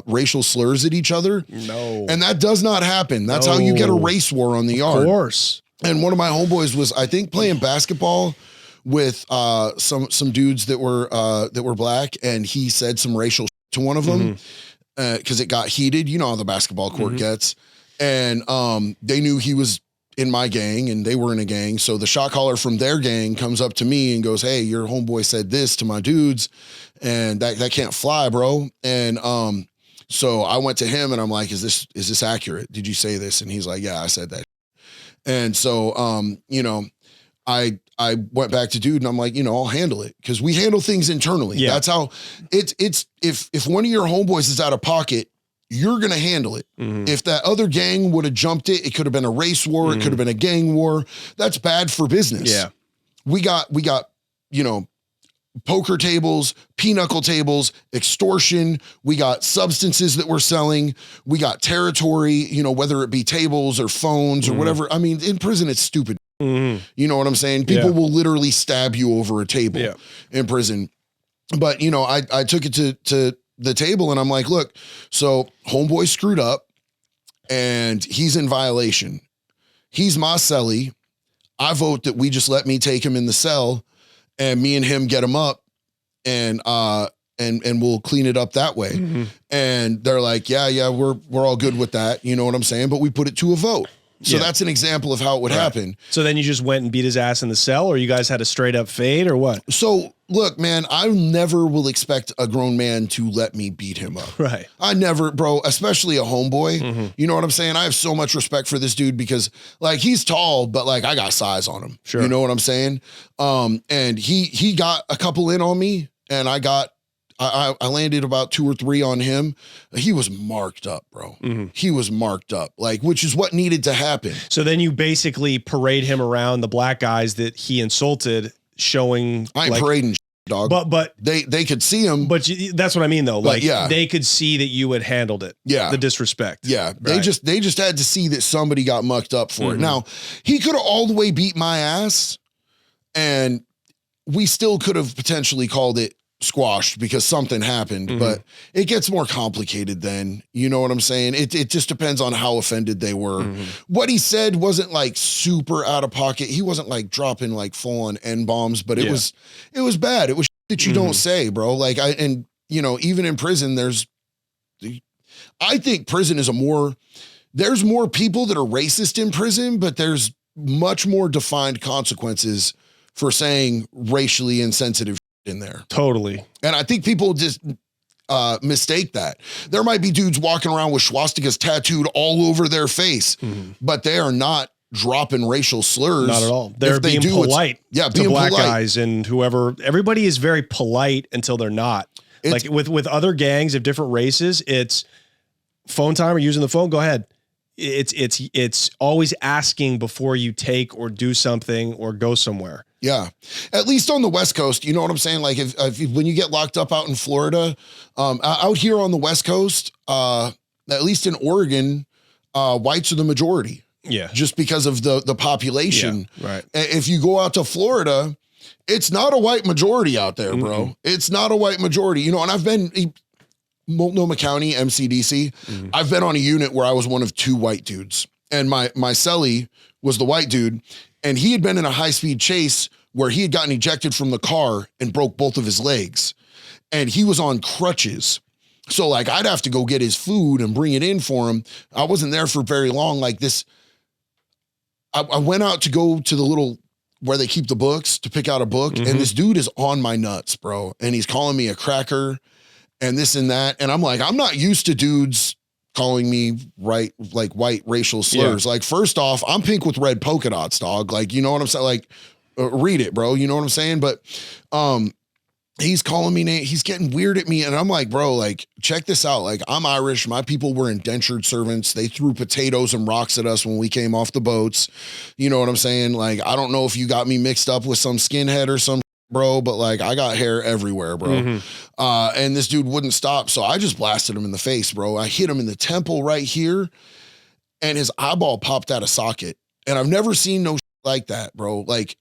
racial slurs at each other. No. And that does not happen. That's how you get a race war on the yard. Of course. And one of my homeboys was, I think, playing basketball with some dudes that were black, and he said some racial shit to one of them because it got heated. You know how the basketball court gets, and they knew he was in my gang, and they were in a gang. So the shot caller from their gang comes up to me and goes, "Hey, your homeboy said this to my dudes, and that can't fly, bro." And so I went to him and I'm like, "Is this accurate? Did you say this?" And he's like, "Yeah, I said that." And so, you know, I went back to dude and I'm like, you know, I'll handle it because we handle things internally. Yeah. That's how it's if one of your homeboys is out of pocket, you're going to handle it. If that other gang would have jumped it, it could have been a race war. It could have been a gang war. That's bad for business. Yeah. We got, you know, poker tables, pinochle tables, extortion. We got substances that we're selling. We got territory, you know, whether it be tables or phones or whatever. I mean, in prison, it's stupid. You know what I'm saying? People will literally stab you over a table in prison. But, you know, I took it to the table and I'm like, look, so homeboy screwed up and he's in violation. He's my cellie. I vote that we just let me take him in the cell and me and him get him up and we'll clean it up that way. And they're like, yeah, we're all good with that. You know what I'm saying? But we put it to a vote. So that's an example of how it would happen. So then you just went and beat his ass in the cell, or you guys had a straight up fade, or what? So look, man, I never will expect a grown man to let me beat him up. Right. I never, bro, especially a homeboy. You know what I'm saying? I have so much respect for this dude because like he's tall, but like I got size on him. Sure. You know what I'm saying? And he got a couple in on me and I landed about 2 or 3 on him. He was marked up, bro. He was marked up, like, which is what needed to happen. So then you basically parade him around the black guys that he insulted, showing. I ain't parading, dog. But they could see him. But that's what I mean, though. Like, yeah, they could see that you had handled it. Yeah, the disrespect. Yeah, right. they just had to see that somebody got mucked up for it. Now he could have all the way beat my ass, and we still could have potentially called it squashed because something happened, but it gets more complicated then. You know what I'm saying? It just depends on how offended they were. What he said wasn't like super out of pocket. He wasn't like dropping like full on N-bombs, but it was bad. It was that you don't say, bro. Like you know, even in prison, I think prison is there's more people that are racist in prison, but there's much more defined consequences for saying racially insensitive in there. Totally. And I think people just mistake that. There might be dudes walking around with swastikas tattooed all over their face, but they are not dropping racial slurs. Not at all. They're being polite to black guys and whoever. Everybody is very polite until they're not. Like with other gangs of different races, it's phone time or using the phone, go ahead. It's always asking before you take or do something or go somewhere. Yeah. At least on the West Coast, you know what I'm saying? Like if when you get locked up out in Florida, out here on the West Coast, at least in Oregon, whites are the majority. Yeah. Just because of the population. Yeah, right. If you go out to Florida, it's not a white majority out there, bro. It's not a white majority. You know, and I've been Multnomah County, MCDC. I've been on a unit where I was one of 2 white dudes. And my cellie was the white dude. And he had been in a high-speed chase where he had gotten ejected from the car and broke both of his legs. And he was on crutches. So like I'd have to go get his food and bring it in for him. I wasn't there for very long. Like this, I went out to go to the little, where they keep the books to pick out a book. And this dude is on my nuts, bro. And he's calling me a cracker and this and that. And I'm like, I'm not used to dudes calling me like white racial slurs. Like first off, I'm pink with red polka dots, dog. Like, you know what I'm saying? Like read it, bro. You know what I'm saying? But, he's calling me name. He's getting weird at me. And I'm like, bro, like, check this out. Like I'm Irish. My people were indentured servants. They threw potatoes and rocks at us when we came off the boats. You know what I'm saying? Like, I don't know if you got me mixed up with some skinhead or some bro, but like I got hair everywhere, bro. And this dude wouldn't stop. So I just blasted him in the face, bro. I hit him in the temple right here and his eyeball popped out of socket. And I've never seen no like that, bro. Like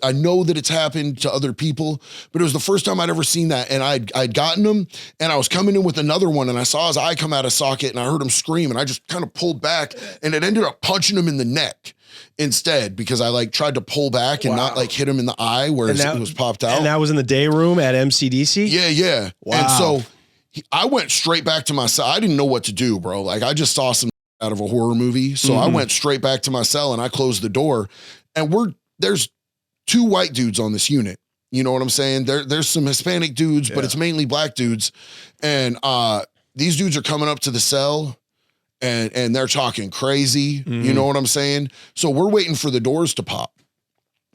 I know that it's happened to other people, but it was the first time I'd ever seen that. And I'd gotten him and I was coming in with another one and I saw his eye come out of socket and I heard him scream and I just kind of pulled back and it ended up punching him in the neck instead because I like tried to pull back and not like hit him in the eye where it was popped out. And that was in the day room at MCDC? Yeah. Wow. And so I went straight back to my cell. I didn't know what to do, bro. Like I just saw some out of a horror movie. So I went straight back to my cell and I closed the door and there's 2 white dudes on this unit. You know what I'm saying? There's some Hispanic dudes, but it's mainly black dudes. And these dudes are coming up to the cell and they're talking crazy. You know what I'm saying? So we're waiting for the doors to pop.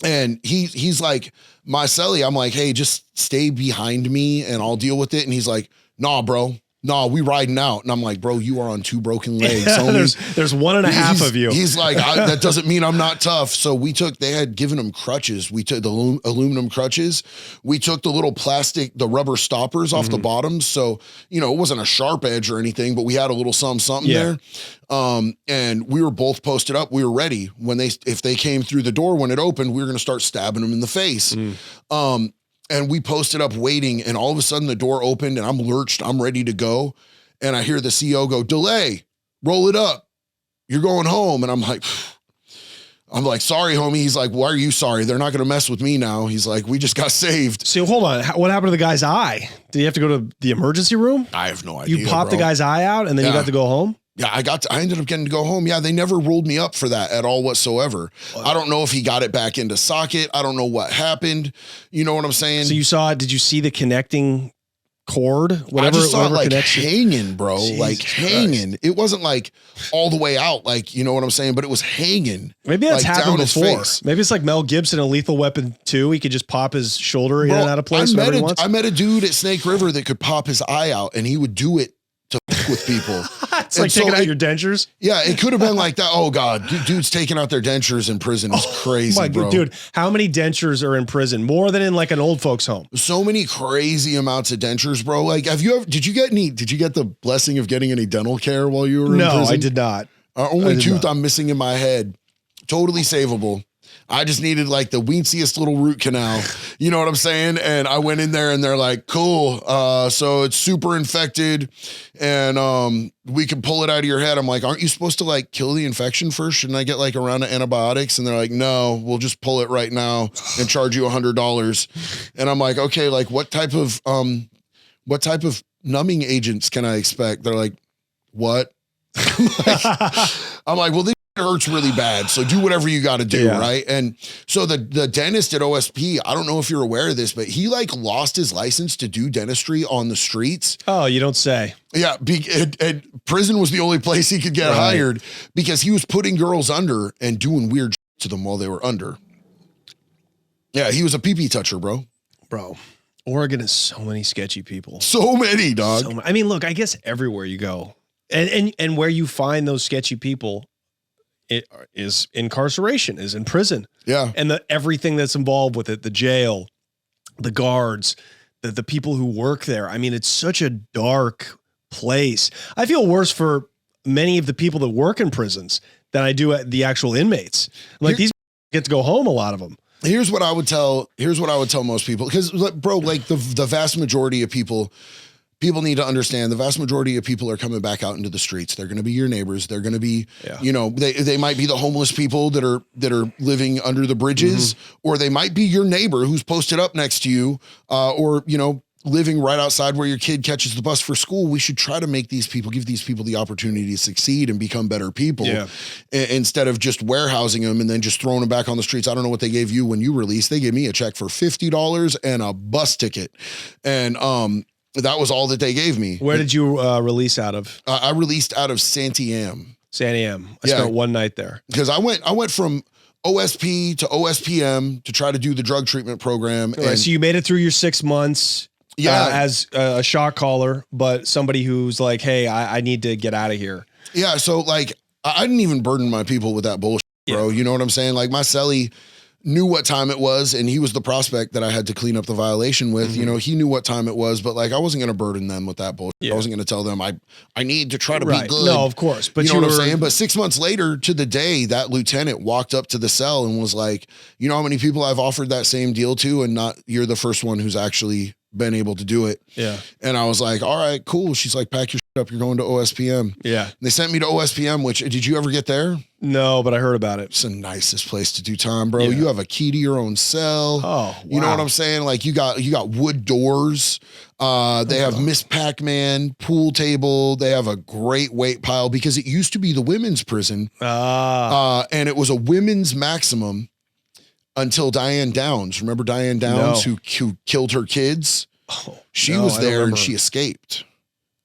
And he's like, my cellie, I'm like, hey, just stay behind me and I'll deal with it. And he's like, nah, bro. Nah, we riding out. And I'm like, bro, you are on 2 broken legs. There's 1.5 of you. He's like, that doesn't mean I'm not tough. So they had given him crutches. We took the aluminum crutches. We took the little the rubber stoppers off the bottom. So, you know, it wasn't a sharp edge or anything, but we had a little something there. And we were both posted up. We were ready if they came through the door, when it opened, we were going to start stabbing them in the face. And we posted up waiting and all of a sudden the door opened and I'm lurched. I'm ready to go. And I hear the CO go, delay, roll it up. You're going home. And I'm like, sorry, homie. He's like, why are you sorry? They're not going to mess with me now. He's like, we just got saved. So hold on. What happened to the guy's eye? Did he have to go to the emergency room? I have no idea. You popped the guy's eye out and then you got to go home? Yeah, I ended up getting to go home. Yeah, they never ruled me up for that at all whatsoever. Wow. I don't know if he got it back into socket. I don't know what happened. You know what I'm saying? So did you see the connecting cord? I just saw it like hanging, bro. Jesus like hanging. Christ. It wasn't like all the way out, like, you know what I'm saying? But it was hanging. Maybe that's like happened before. Maybe it's like Mel Gibson in Lethal Weapon 2. He could just pop his shoulder in and out of place. I met a dude at Snake River that could pop his eye out and he would do it to with people. It's like taking out your dentures. Yeah, it could have been like that. Oh God, dudes taking out their dentures in prison is crazy, bro. Dude, how many dentures are in prison? More than in like an old folks home. So many crazy amounts of dentures, bro. Like, did you get the blessing of getting any dental care while you were in prison? No, I did not. Only tooth I'm missing in my head. Totally savable. I just needed like the weensiest little root canal. You know what I'm saying? And I went in there and they're like, cool. So it's super infected and we can pull it out of your head. I'm like, aren't you supposed to like kill the infection first? Shouldn't I get like a round of antibiotics? And they're like, no, we'll just pull it right now and charge you $100. And I'm like, okay, like what type of numbing agents can I expect? They're like, what? I'm like, well, this hurts really bad. So do whatever you got to do. Yeah. Right. And so the dentist at OSP, I don't know if you're aware of this, but he like lost his license to do dentistry on the streets. Oh, you don't say. Yeah. And prison was the only place he could get hired because he was putting girls under and doing weird shit to them while they were under. Yeah. He was a pee-pee toucher, bro. Oregon has so many sketchy people. So many, dog. I mean, look, I guess everywhere you go and where you find those sketchy people, it is incarceration, is in prison. Yeah. And everything that's involved with it, the jail, the guards, the people who work there. I mean, it's such a dark place. I feel worse for many of the people that work in prisons than I do at the actual inmates. Like these get to go home, a lot of them. Here's what I would tell most people. Because bro, like the vast majority of people need to understand the vast majority of people are coming back out into the streets. They're going to be your neighbors. They're going to be, you know, they might be the homeless people that are living under the bridges, or they might be your neighbor who's posted up next to you, or, you know, living right outside where your kid catches the bus for school. We should try to give these people the opportunity to succeed and become better people instead of just warehousing them and then just throwing them back on the streets. I don't know what they gave you when you released. They gave me a check for $50 and a bus ticket. And, that was all that they gave me. Where did you release out of? I released out of Santiam. I spent one night there. Because I went from OSP to OSPM to try to do the drug treatment program. Right, and so you made it through your 6 months as a shot caller, but somebody who's like, hey, I need to get out of here. Yeah, so like I didn't even burden my people with that bullshit, bro. You know what I'm saying? Like my cellie knew what time it was, and he was the prospect that I had to clean up the violation with. You know, he knew what time it was, but like I wasn't going to burden them with that bullshit. I wasn't going to tell them I need to try to be good. No, of course. But you know what I'm saying? But 6 months later to the day, that lieutenant walked up to the cell and was like, you know how many people I've offered that same deal to, and you're the first one who's actually been able to do it. Yeah. And I was like, all right, cool. She's like, pack your shit up. You're going to OSPM. Yeah. And they sent me to OSPM, which did you ever get there? No, but I heard about it. It's the nicest place to do time, bro. You have a key to your own cell. Oh, wow. You know what I'm saying? Like you got wood doors. They have Miss Pac-Man pool table. They have a great weight pile because it used to be the women's prison. And it was a women's maximum until Diane Downs. Remember Diane Downs who killed her kids? She was there and she escaped.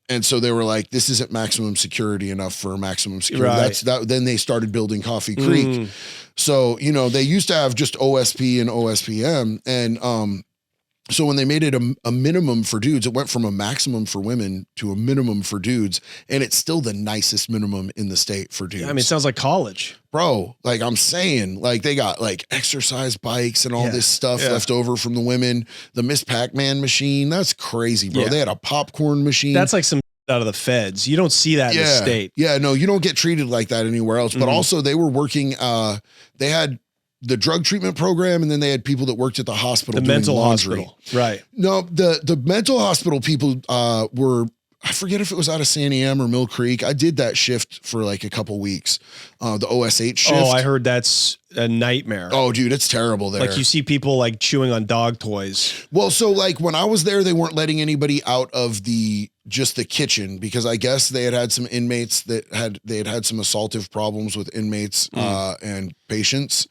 And so they were like, this isn't maximum security enough for maximum security. Right. Then they started building Coffee Creek. So, you know, they used to have just OSP and OSPM. And so when they made it a minimum for dudes, it went from a maximum for women to a minimum for dudes. And it's still the nicest minimum in the state for dudes. I mean, it sounds like college. Bro, like I'm saying, like they got like exercise bikes and all this stuff left over from the women. The Miss Pac-Man machine, that's crazy, bro. They had a popcorn machine. That's like some out of the feds. You don't see that in the state. Yeah, no, you don't get treated like that anywhere else. But also they were working, they had the drug treatment program, and then they had people that worked at the hospital. The doing mental laundry. hospital. Right. No, the mental hospital people were, I forget if it was out of San Am or Mill Creek. I did that shift for like a couple weeks. The OSH shift. Oh, I heard that's a nightmare. Oh, dude, it's terrible there. Like you see people like chewing on dog toys. Well, so like when I was there, they weren't letting anybody out of just the kitchen because I guess they had some inmates that had some assaultive problems with inmates and patients.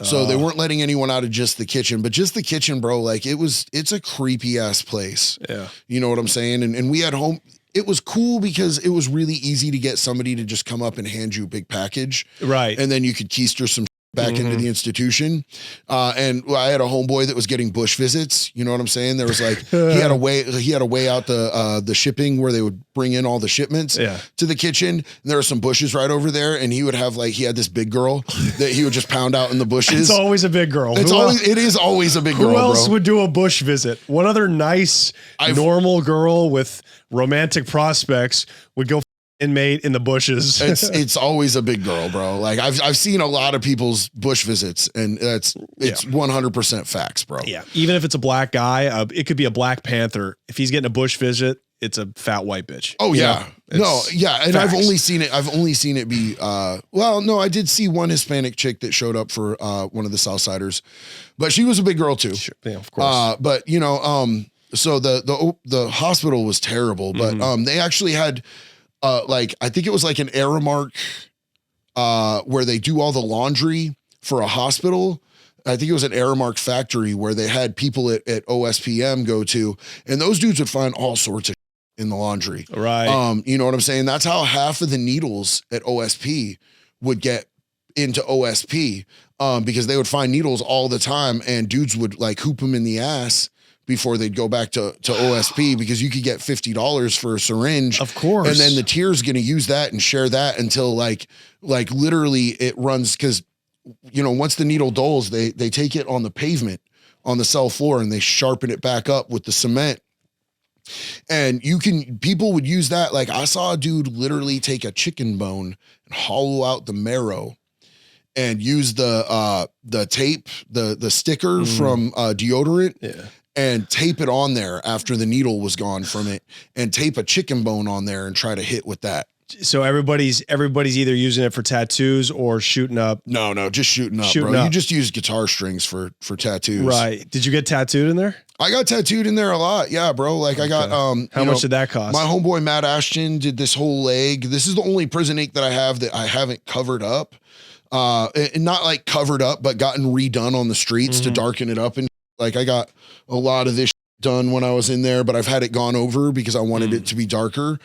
So they weren't letting anyone out of just the kitchen, but just the kitchen, bro, like it's a creepy ass place. Yeah. You know what I'm saying? And we had home. It was cool because it was really easy to get somebody to just come up and hand you a big package. Right. And then you could keister some back into the institution. And I had a homeboy that was getting bush visits. You know what I'm saying? There was like, he had a way out the shipping where they would bring in all the shipments to the kitchen. And there were some bushes right over there. And he would have he had this big girl that he would just pound out in the bushes. It's always a big girl. It is always a big girl. Who else would do a bush visit? One other nice, normal girl with romantic prospects would go inmate in the bushes. It's always a big girl, bro. Like I've seen a lot of people's bush visits, and it's 100% facts, bro. Yeah. Even if it's a black guy, it could be a Black Panther. If he's getting a bush visit, it's a fat white bitch. Oh yeah. No, yeah. And facts. I've only seen it be, well, no, I did see one Hispanic chick that showed up for, one of the Southsiders, but she was a big girl too. Sure. Yeah, of course. But you know, so the hospital was terrible, but, they actually had, like, I think it was like an Aramark, where they do all the laundry for a hospital. I think it was an Aramark factory where they had people at OSPM go to, and those dudes would find all sorts of in the laundry. Right. You know what I'm saying? That's how half of the needles at OSP would get into OSP, because they would find needles all the time, and dudes would like hoop them in the ass before they'd go back to OSP, because you could get $50 for a syringe. Of course. And then the tier's going to use that and share that until like literally it runs. Cause you know, once the needle dulls, they take it on the pavement on the cell floor and they sharpen it back up with the cement. And people would use that. Like I saw a dude literally take a chicken bone and hollow out the marrow and use the tape, the sticker from deodorant, and tape it on there after the needle was gone from it, and tape a chicken bone on there and try to hit with that. So everybody's either using it for tattoos or shooting up. No, just shooting up, bro. You just use guitar strings for tattoos. Right. Did you get tattooed in there? I got tattooed in there a lot. Yeah, bro. Like I got, how much did that cost? My homeboy, Matt Ashton, did this whole leg. This is the only prison ink that I have that I haven't covered up. And not like covered up, but gotten redone on the streets to darken it up. And like, I got a lot of this done when I was in there, but I've had it gone over because I wanted it to be darker.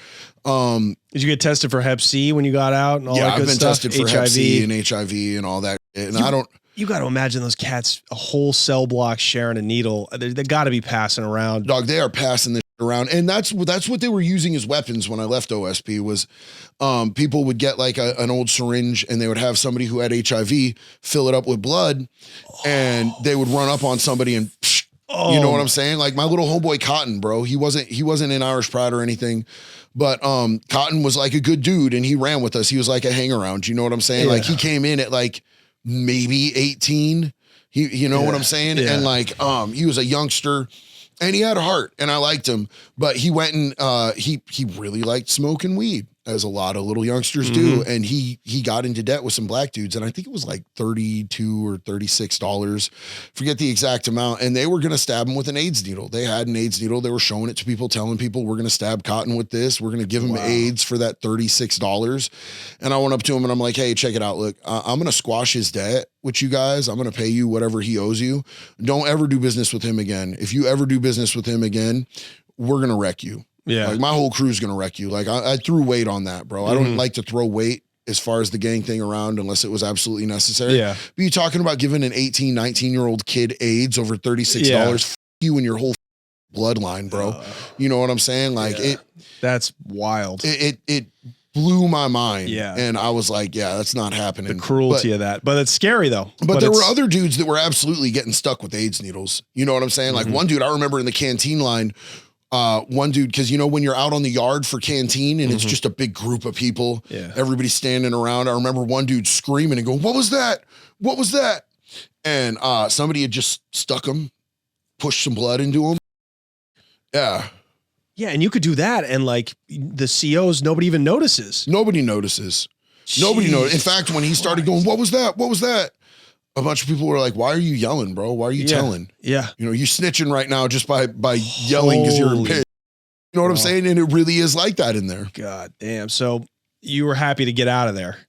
Did you get tested for Hep C when you got out and all that good stuff? I've been tested for Hep C and HIV and all that. And you got to imagine those cats, a whole cell block sharing a needle. They got to be passing around. Dog, they are passing this around. And that's what they were using as weapons when I left OSP was, people would get like an old syringe and they would have somebody who had HIV fill it up with blood, and they would run up on somebody and you know what I'm saying? Like my little homeboy Cotton, bro, he wasn't in Irish Pride or anything, but Cotton was like a good dude and he ran with us. He was like a hang around. You know what I'm saying? Like he came in at like maybe 18. You know what I'm saying? Yeah. And like he was a youngster and he had a heart and I liked him, but he went and he really liked smoking weed, as a lot of little youngsters do. And he got into debt with some black dudes. And I think it was like $32 or $36, forget the exact amount. And they were going to stab him with an AIDS needle. They had an AIDS needle. They were showing it to people, telling people, we're going to stab Cotton with this. We're going to give him AIDS for that $36. And I went up to him and I'm like, hey, check it out. Look, I'm going to squash his debt with you guys. I'm going to pay you whatever he owes you. Don't ever do business with him again. If you ever do business with him again, we're going to wreck you. Yeah. Like my whole crew's going to wreck you. Like I threw weight on that, bro. I don't like to throw weight as far as the gang thing around unless it was absolutely necessary. Yeah. But you talking about giving an 18, 19-year-old kid AIDS over $36, f you and your whole bloodline, bro. You know what I'm saying? Like that's wild. It blew my mind. Yeah. And I was like, yeah, that's not happening. The cruelty of that. But it's scary though. But there were other dudes that were absolutely getting stuck with AIDS needles. You know what I'm saying? Like one dude I remember in the canteen line, one dude, because you know when you're out on the yard for canteen and it's just a big group of people, everybody's standing around. I remember one dude screaming and going, "What was that? What was that?" And somebody had just stuck him, pushed some blood into him. Yeah. Yeah, and you could do that, and like the COs, nobody even notices. Nobody notices. Nobody notices. In fact, when he started going, "What was that? What was that?" A bunch of people were like, why are you yelling, bro? Why are you telling? Yeah. You know, you snitching right now just by yelling because you're pissed. You know what I'm saying? And it really is like that in there. God damn. So you were happy to get out of there.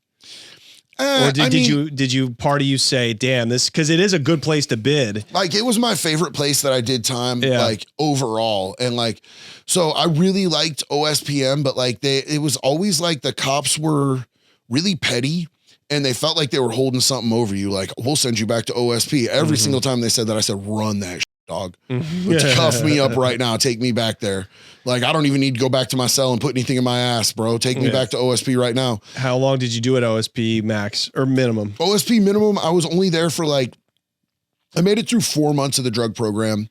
Or did you party you say, damn, this, because it is a good place to bid. Like it was my favorite place that I did time, like overall. And like, so I really liked OSPM, but like it was always like the cops were really petty. And they felt like they were holding something over you. Like, we'll send you back to OSP. Every single time they said that, I said, run that shit, dog. Cuff me up right now. Take me back there. Like, I don't even need to go back to my cell and put anything in my ass, bro. Take me back to OSP right now. How long did you do at OSP max or minimum? OSP minimum, I was only there for like, I made it through 4 months of the drug program.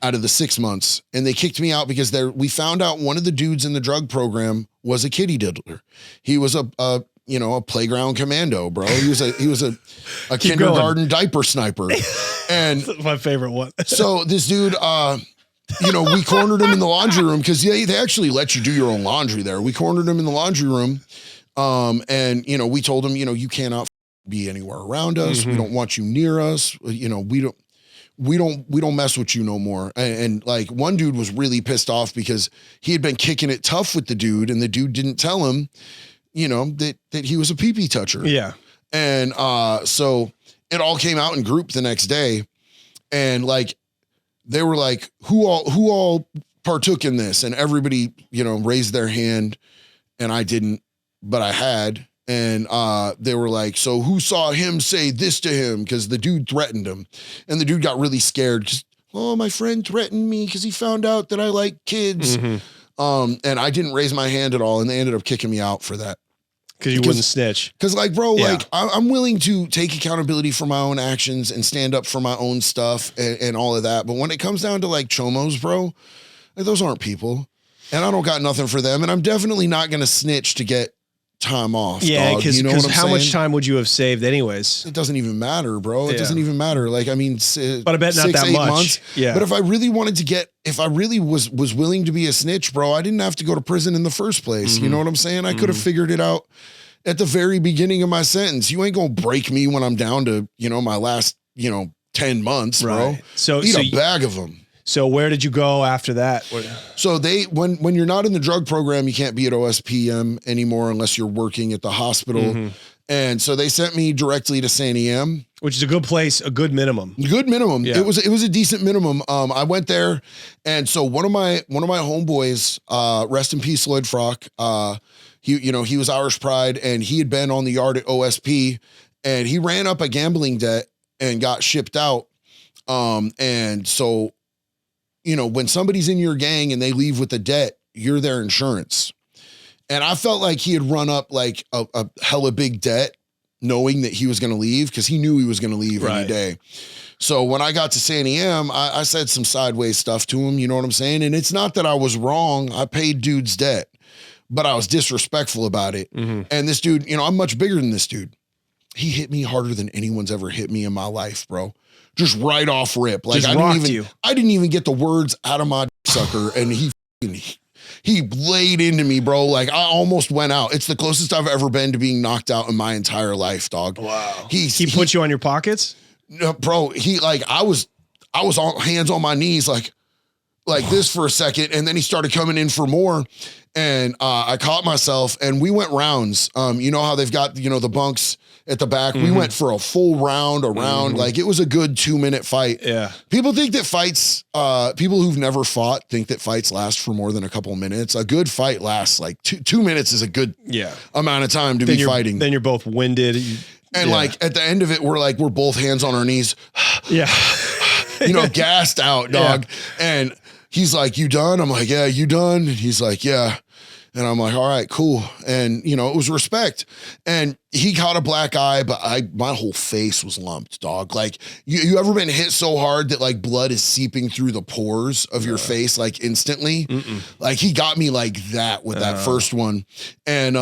out of the 6 months, and they kicked me out because we found out one of the dudes in the drug program was a kitty diddler. He was a playground commando, bro. He was a kindergarten diaper sniper. And That's my favorite one. so this dude, we cornered him in the laundry room because they actually let you do your own laundry there. We cornered him in the laundry room. And we told him, you cannot be anywhere around us. We don't want you near us. We don't mess with you no more. And like one dude was really pissed off because he had been kicking it tough with the dude, and the dude didn't tell him, that he was a pee-pee toucher. Yeah. And so it all came out in group the next day, and like they were like, who all partook in this? And everybody, raised their hand, and I didn't, but I had. And they were like, so who saw him say this to him? Because the dude threatened him. And the dude got really scared because, my friend threatened me because he found out that I like kids. And I didn't raise my hand at all. And they ended up kicking me out for that. Because you wouldn't snitch. Because like, bro, I'm willing to take accountability for my own actions and stand up for my own stuff and all of that. But when it comes down to like chomos, bro, like, those aren't people. And I don't got nothing for them. And I'm definitely not going to snitch to get time off. Yeah, because how much time would you have saved anyways? It doesn't even matter, bro. It doesn't even matter. Like, I mean, but I bet not that 8 much. Months. Yeah. But if I really was willing to be a snitch, bro, I didn't have to go to prison in the first place. You know what I'm saying? I could have figured it out at the very beginning of my sentence. You ain't gonna break me when I'm down to, my last, 10 months, bro. So eat a bag of them. So where did you go after that? So when you're not in the drug program, you can't be at OSPM anymore unless you're working at the hospital. And so they sent me directly to San Am, which is a good place, a good minimum. Good minimum. Yeah. It was a decent minimum. I went there, and so one of my homeboys, rest in peace, Lloyd Frock. He was Irish Pride, and he had been on the yard at OSP, and he ran up a gambling debt and got shipped out. And so, when somebody's in your gang and they leave with a debt, you're their insurance. And I felt like he had run up like a hella big debt knowing that he was going to leave, because he knew he was going to leave any day. So when I got to San Am, I said some sideways stuff to him, you know what I'm saying? And it's not that I was wrong. I paid dude's debt, but I was disrespectful about it. And this dude, I'm much bigger than this dude. He hit me harder than anyone's ever hit me in my life, bro. Just right off rip. Like, I didn't even get the words out of my sucker, and he laid into me, bro. Like, I almost went out. It's the closest I've ever been to being knocked out in my entire life, dog. Wow. He put you on your pockets? No, bro. I was on hands on my knees, like this for a second, and then he started coming in for more. And I caught myself, and we went rounds. You know how they've got, the bunks at the back. We went for a full round around. Like, it was a good 2-minute fight. Yeah. People think that fights, people who've never fought think that fights last for more than a couple minutes. A good fight lasts like 2 minutes is a good amount of time to be fighting. Then you're both winded. And like at the end of it, we're both hands on our knees. Gassed out, dog. Yeah. And he's like, you done? I'm like, yeah, you done? And he's like, yeah. And I'm like, all right, cool. And, it was respect. And he caught a black eye, but my whole face was lumped, dog. Like, you ever been hit so hard that like blood is seeping through the pores of your face, like instantly? Like, he got me like that with that first one. And,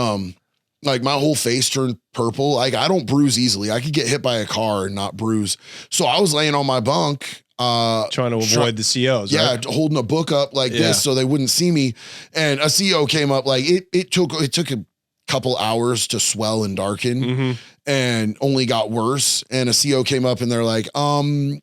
like, my whole face turned purple. Like, I don't bruise easily. I could get hit by a car and not bruise. So I was laying on my bunk, trying to avoid the COs. Yeah, right? holding a book up like this so they wouldn't see me. And a CO came up. Like, it took a couple hours to swell and darken, and only got worse. And a CO came up, and they're like,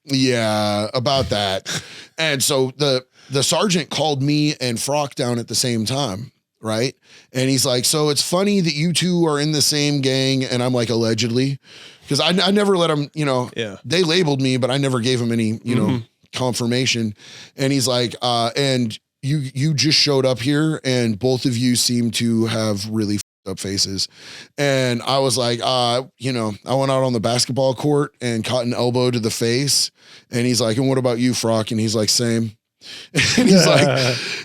yeah, about that. And so the sergeant called me and Frock down at the same time. Right. And he's like, so it's funny that you two are in the same gang. And I'm like, allegedly, because I never let them, they labeled me, but I never gave them any, confirmation. And he's like, and you just showed up here, and both of you seem to have really fucked up faces. And I was like, I went out on the basketball court and caught an elbow to the face. And he's like, and what about you, Frock? And he's like, same. And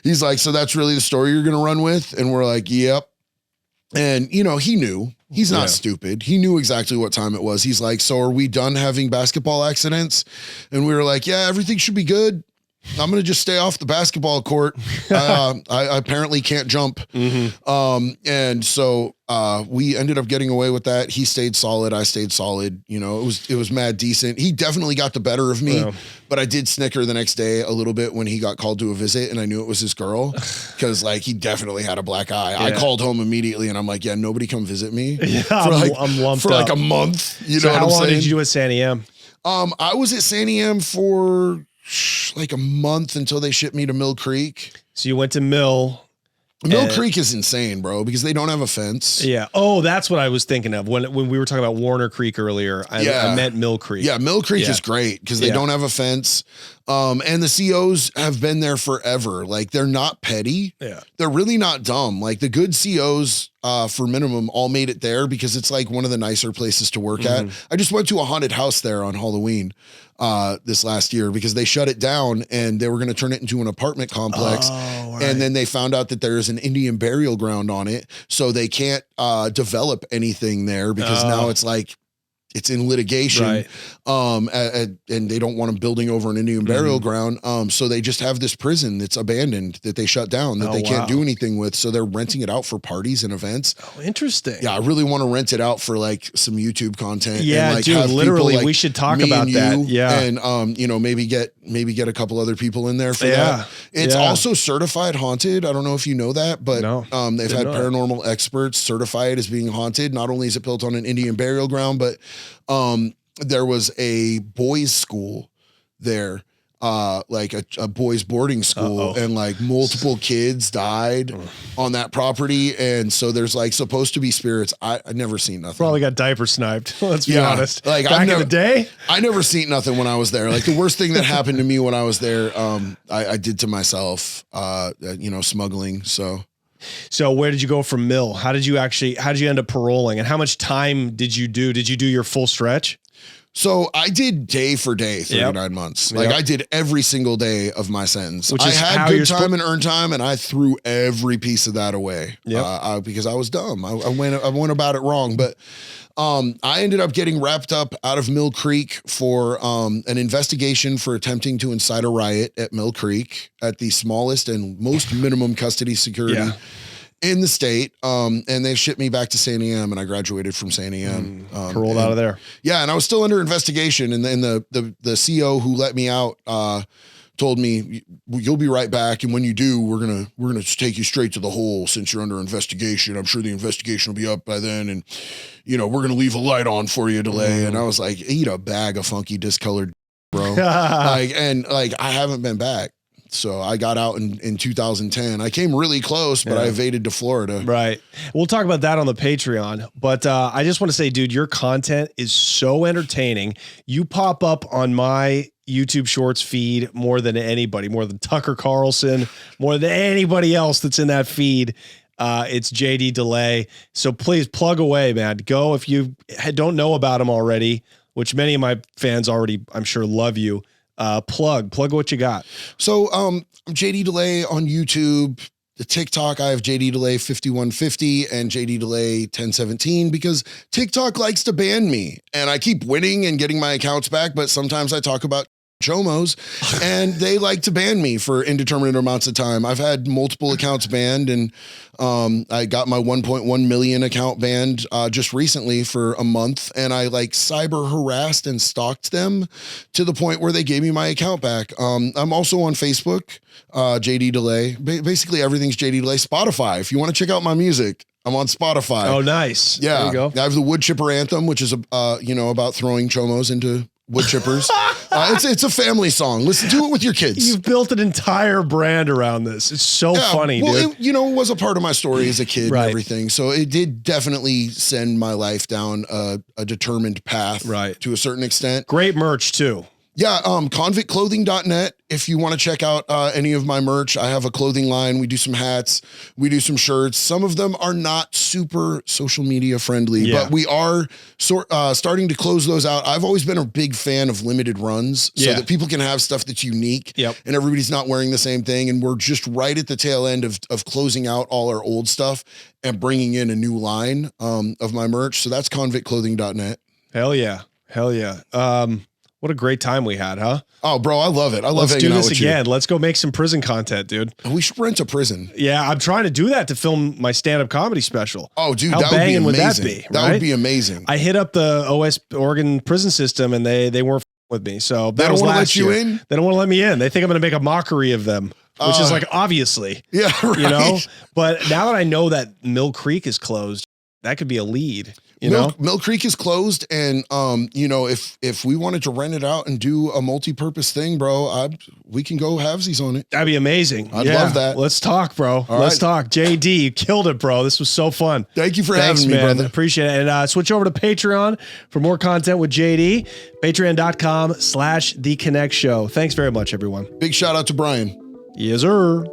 he's like, so that's really the story you're going to run with? And we're like, yep. And, he knew. He's not stupid. He knew exactly what time it was. He's like, so are we done having basketball accidents? And we were like, yeah, everything should be good. I'm going to just stay off the basketball court. I apparently can't jump. And so we ended up getting away with that. He stayed solid. I stayed solid. You know, it was mad decent. He definitely got the better of me, but I did snicker the next day a little bit when he got called to a visit and I knew it was his girl because like he definitely had a black eye. I called home immediately and I'm like, yeah, nobody come visit me I'm lumped for like a month. You know what I'm saying? How long did you do at San Am? I was at San Am for like a month until they shipped me to Mill Creek. So you went to Mill. Mill Creek is insane, bro, because they don't have a fence. Yeah. Oh, that's what I was thinking of when we were talking about Warner Creek earlier. I meant Mill Creek. Yeah, Mill Creek is great because they don't have a fence. And the COs have been there forever. Like they're not petty. Yeah. They're really not dumb. Like the good COs for minimum all made it there because it's like one of the nicer places to work at. I just went to a haunted house there on Halloween this last year because they shut it down and they were going to turn it into an apartment complex. And then they found out that there's an Indian burial ground on it. So they can't develop anything there because now it's like, it's in litigation, and they don't want them building over an Indian burial ground. So they just have this prison that's abandoned that they shut down that they can't do anything with. So they're renting it out for parties and events. Oh, interesting. Yeah, I really want to rent it out for like some YouTube content. Yeah, and like dude, have literally, like we should talk about that. Yeah, and you know, maybe get a couple other people in there for that. It's also certified haunted. I don't know if you know that, but they've had paranormal experts certify it as being haunted. Not only is it built on an Indian burial ground, but there was a boys' school there, like a boys' boarding school, and like multiple kids died on that property. And so there's like supposed to be spirits. I've never seen nothing. Probably got diaper sniped. Let's be honest. Like back in the day, I never seen nothing when I was there. Like the worst thing that happened to me when I was there, I did to myself, you know, smuggling. So where did you go from Mill? How did you end up paroling and how much time did you do? Did you do your full stretch? So I did day for day, 39 months. Like I did every single day of my sentence. I had good time and earned time and I threw every piece of that away because I was dumb. I went about it wrong, but I ended up getting wrapped up out of Mill Creek for an investigation for attempting to incite a riot at Mill Creek at the smallest and most minimum custody security in the state. And they shipped me back to San Am and I graduated from San Am. Paroled out of there. Yeah. And I was still under investigation. And then the CO who let me out told me, you'll be right back. And when you do, we're going to take you straight to the hole since you're under investigation. I'm sure the investigation will be up by then. And, you know, we're going to leave a light on for you, delay. And I was like, eat a bag of funky discolored, bro. I haven't been back. So I got out in 2010. I came really close, but I evaded to Florida. Right. We'll talk about that on the Patreon. But I just want to say, dude, your content is so entertaining. You pop up on my YouTube Shorts feed more than anybody, more than Tucker Carlson, more than anybody else that's in that feed. It's JD Delay. So please plug away, man. Go if you don't know about him already, which many of my fans already, I'm sure, love you. Plug what you got. So I'm JD Delay on YouTube. The TikTok, I have JD Delay 5150 and JD Delay 1017 because TikTok likes to ban me and I keep winning and getting my accounts back, but sometimes I talk about chomos and they like to ban me for indeterminate amounts of time. I've had multiple accounts banned and I got my 1.1 million account banned just recently for a month and I like cyber harassed and stalked them to the point where they gave me my account back. I'm also on Facebook, JD Delay. Basically everything's JD Delay. Spotify, if you want to check out my music, I'm on Spotify. Oh, nice. Yeah. There you go. I have the Wood Chipper Anthem, which is, about throwing chomos into wood chippers. It's a family song. Listen to it with your kids. You've built an entire brand around this. It's so funny, dude. It, was a part of my story as a kid and everything. So it did definitely send my life down a determined path to a certain extent. Great merch too. Yeah, convictclothing.net. If you want to check out any of my merch, I have a clothing line. We do some hats. We do some shirts. Some of them are not super social media friendly, but we are starting to close those out. I've always been a big fan of limited runs so that people can have stuff that's unique and everybody's not wearing the same thing. And we're just right at the tail end of closing out all our old stuff and bringing in a new line of my merch. So that's convictclothing.net. Hell yeah. Hell yeah. What a great time we had, huh? Oh, bro, I love it. I love Let's do hanging out this with again. Let's go make some prison content, dude. you. We should rent a prison. Yeah, I'm trying to do that to film my stand-up comedy special. Oh, dude, How that would be banging amazing. would that be? That right? would be amazing. I hit up the Oregon prison system, and they weren't with me. So They that don't was want to last let you year. in? They don't want to let me in. They think I'm going to make a mockery of them, which is like obviously, Yeah, right. you know. But now that I know that Mill Creek is closed, that could be a lead. You know, Mill Creek is closed, and you know, if we wanted to rent it out and do a multi-purpose thing, bro, we can go halvesies on it. that'd be amazing. I'd love that. Let's talk, bro. Let's talk. JD, you killed it, bro. This was so fun. Thank you for Thanks, having me, man. brother. Appreciate it. And switch over to Patreon for more content with JD. Patreon.com/TheConnect Show. Thanks very much, everyone. Big shout out to Brian. Yes, sir.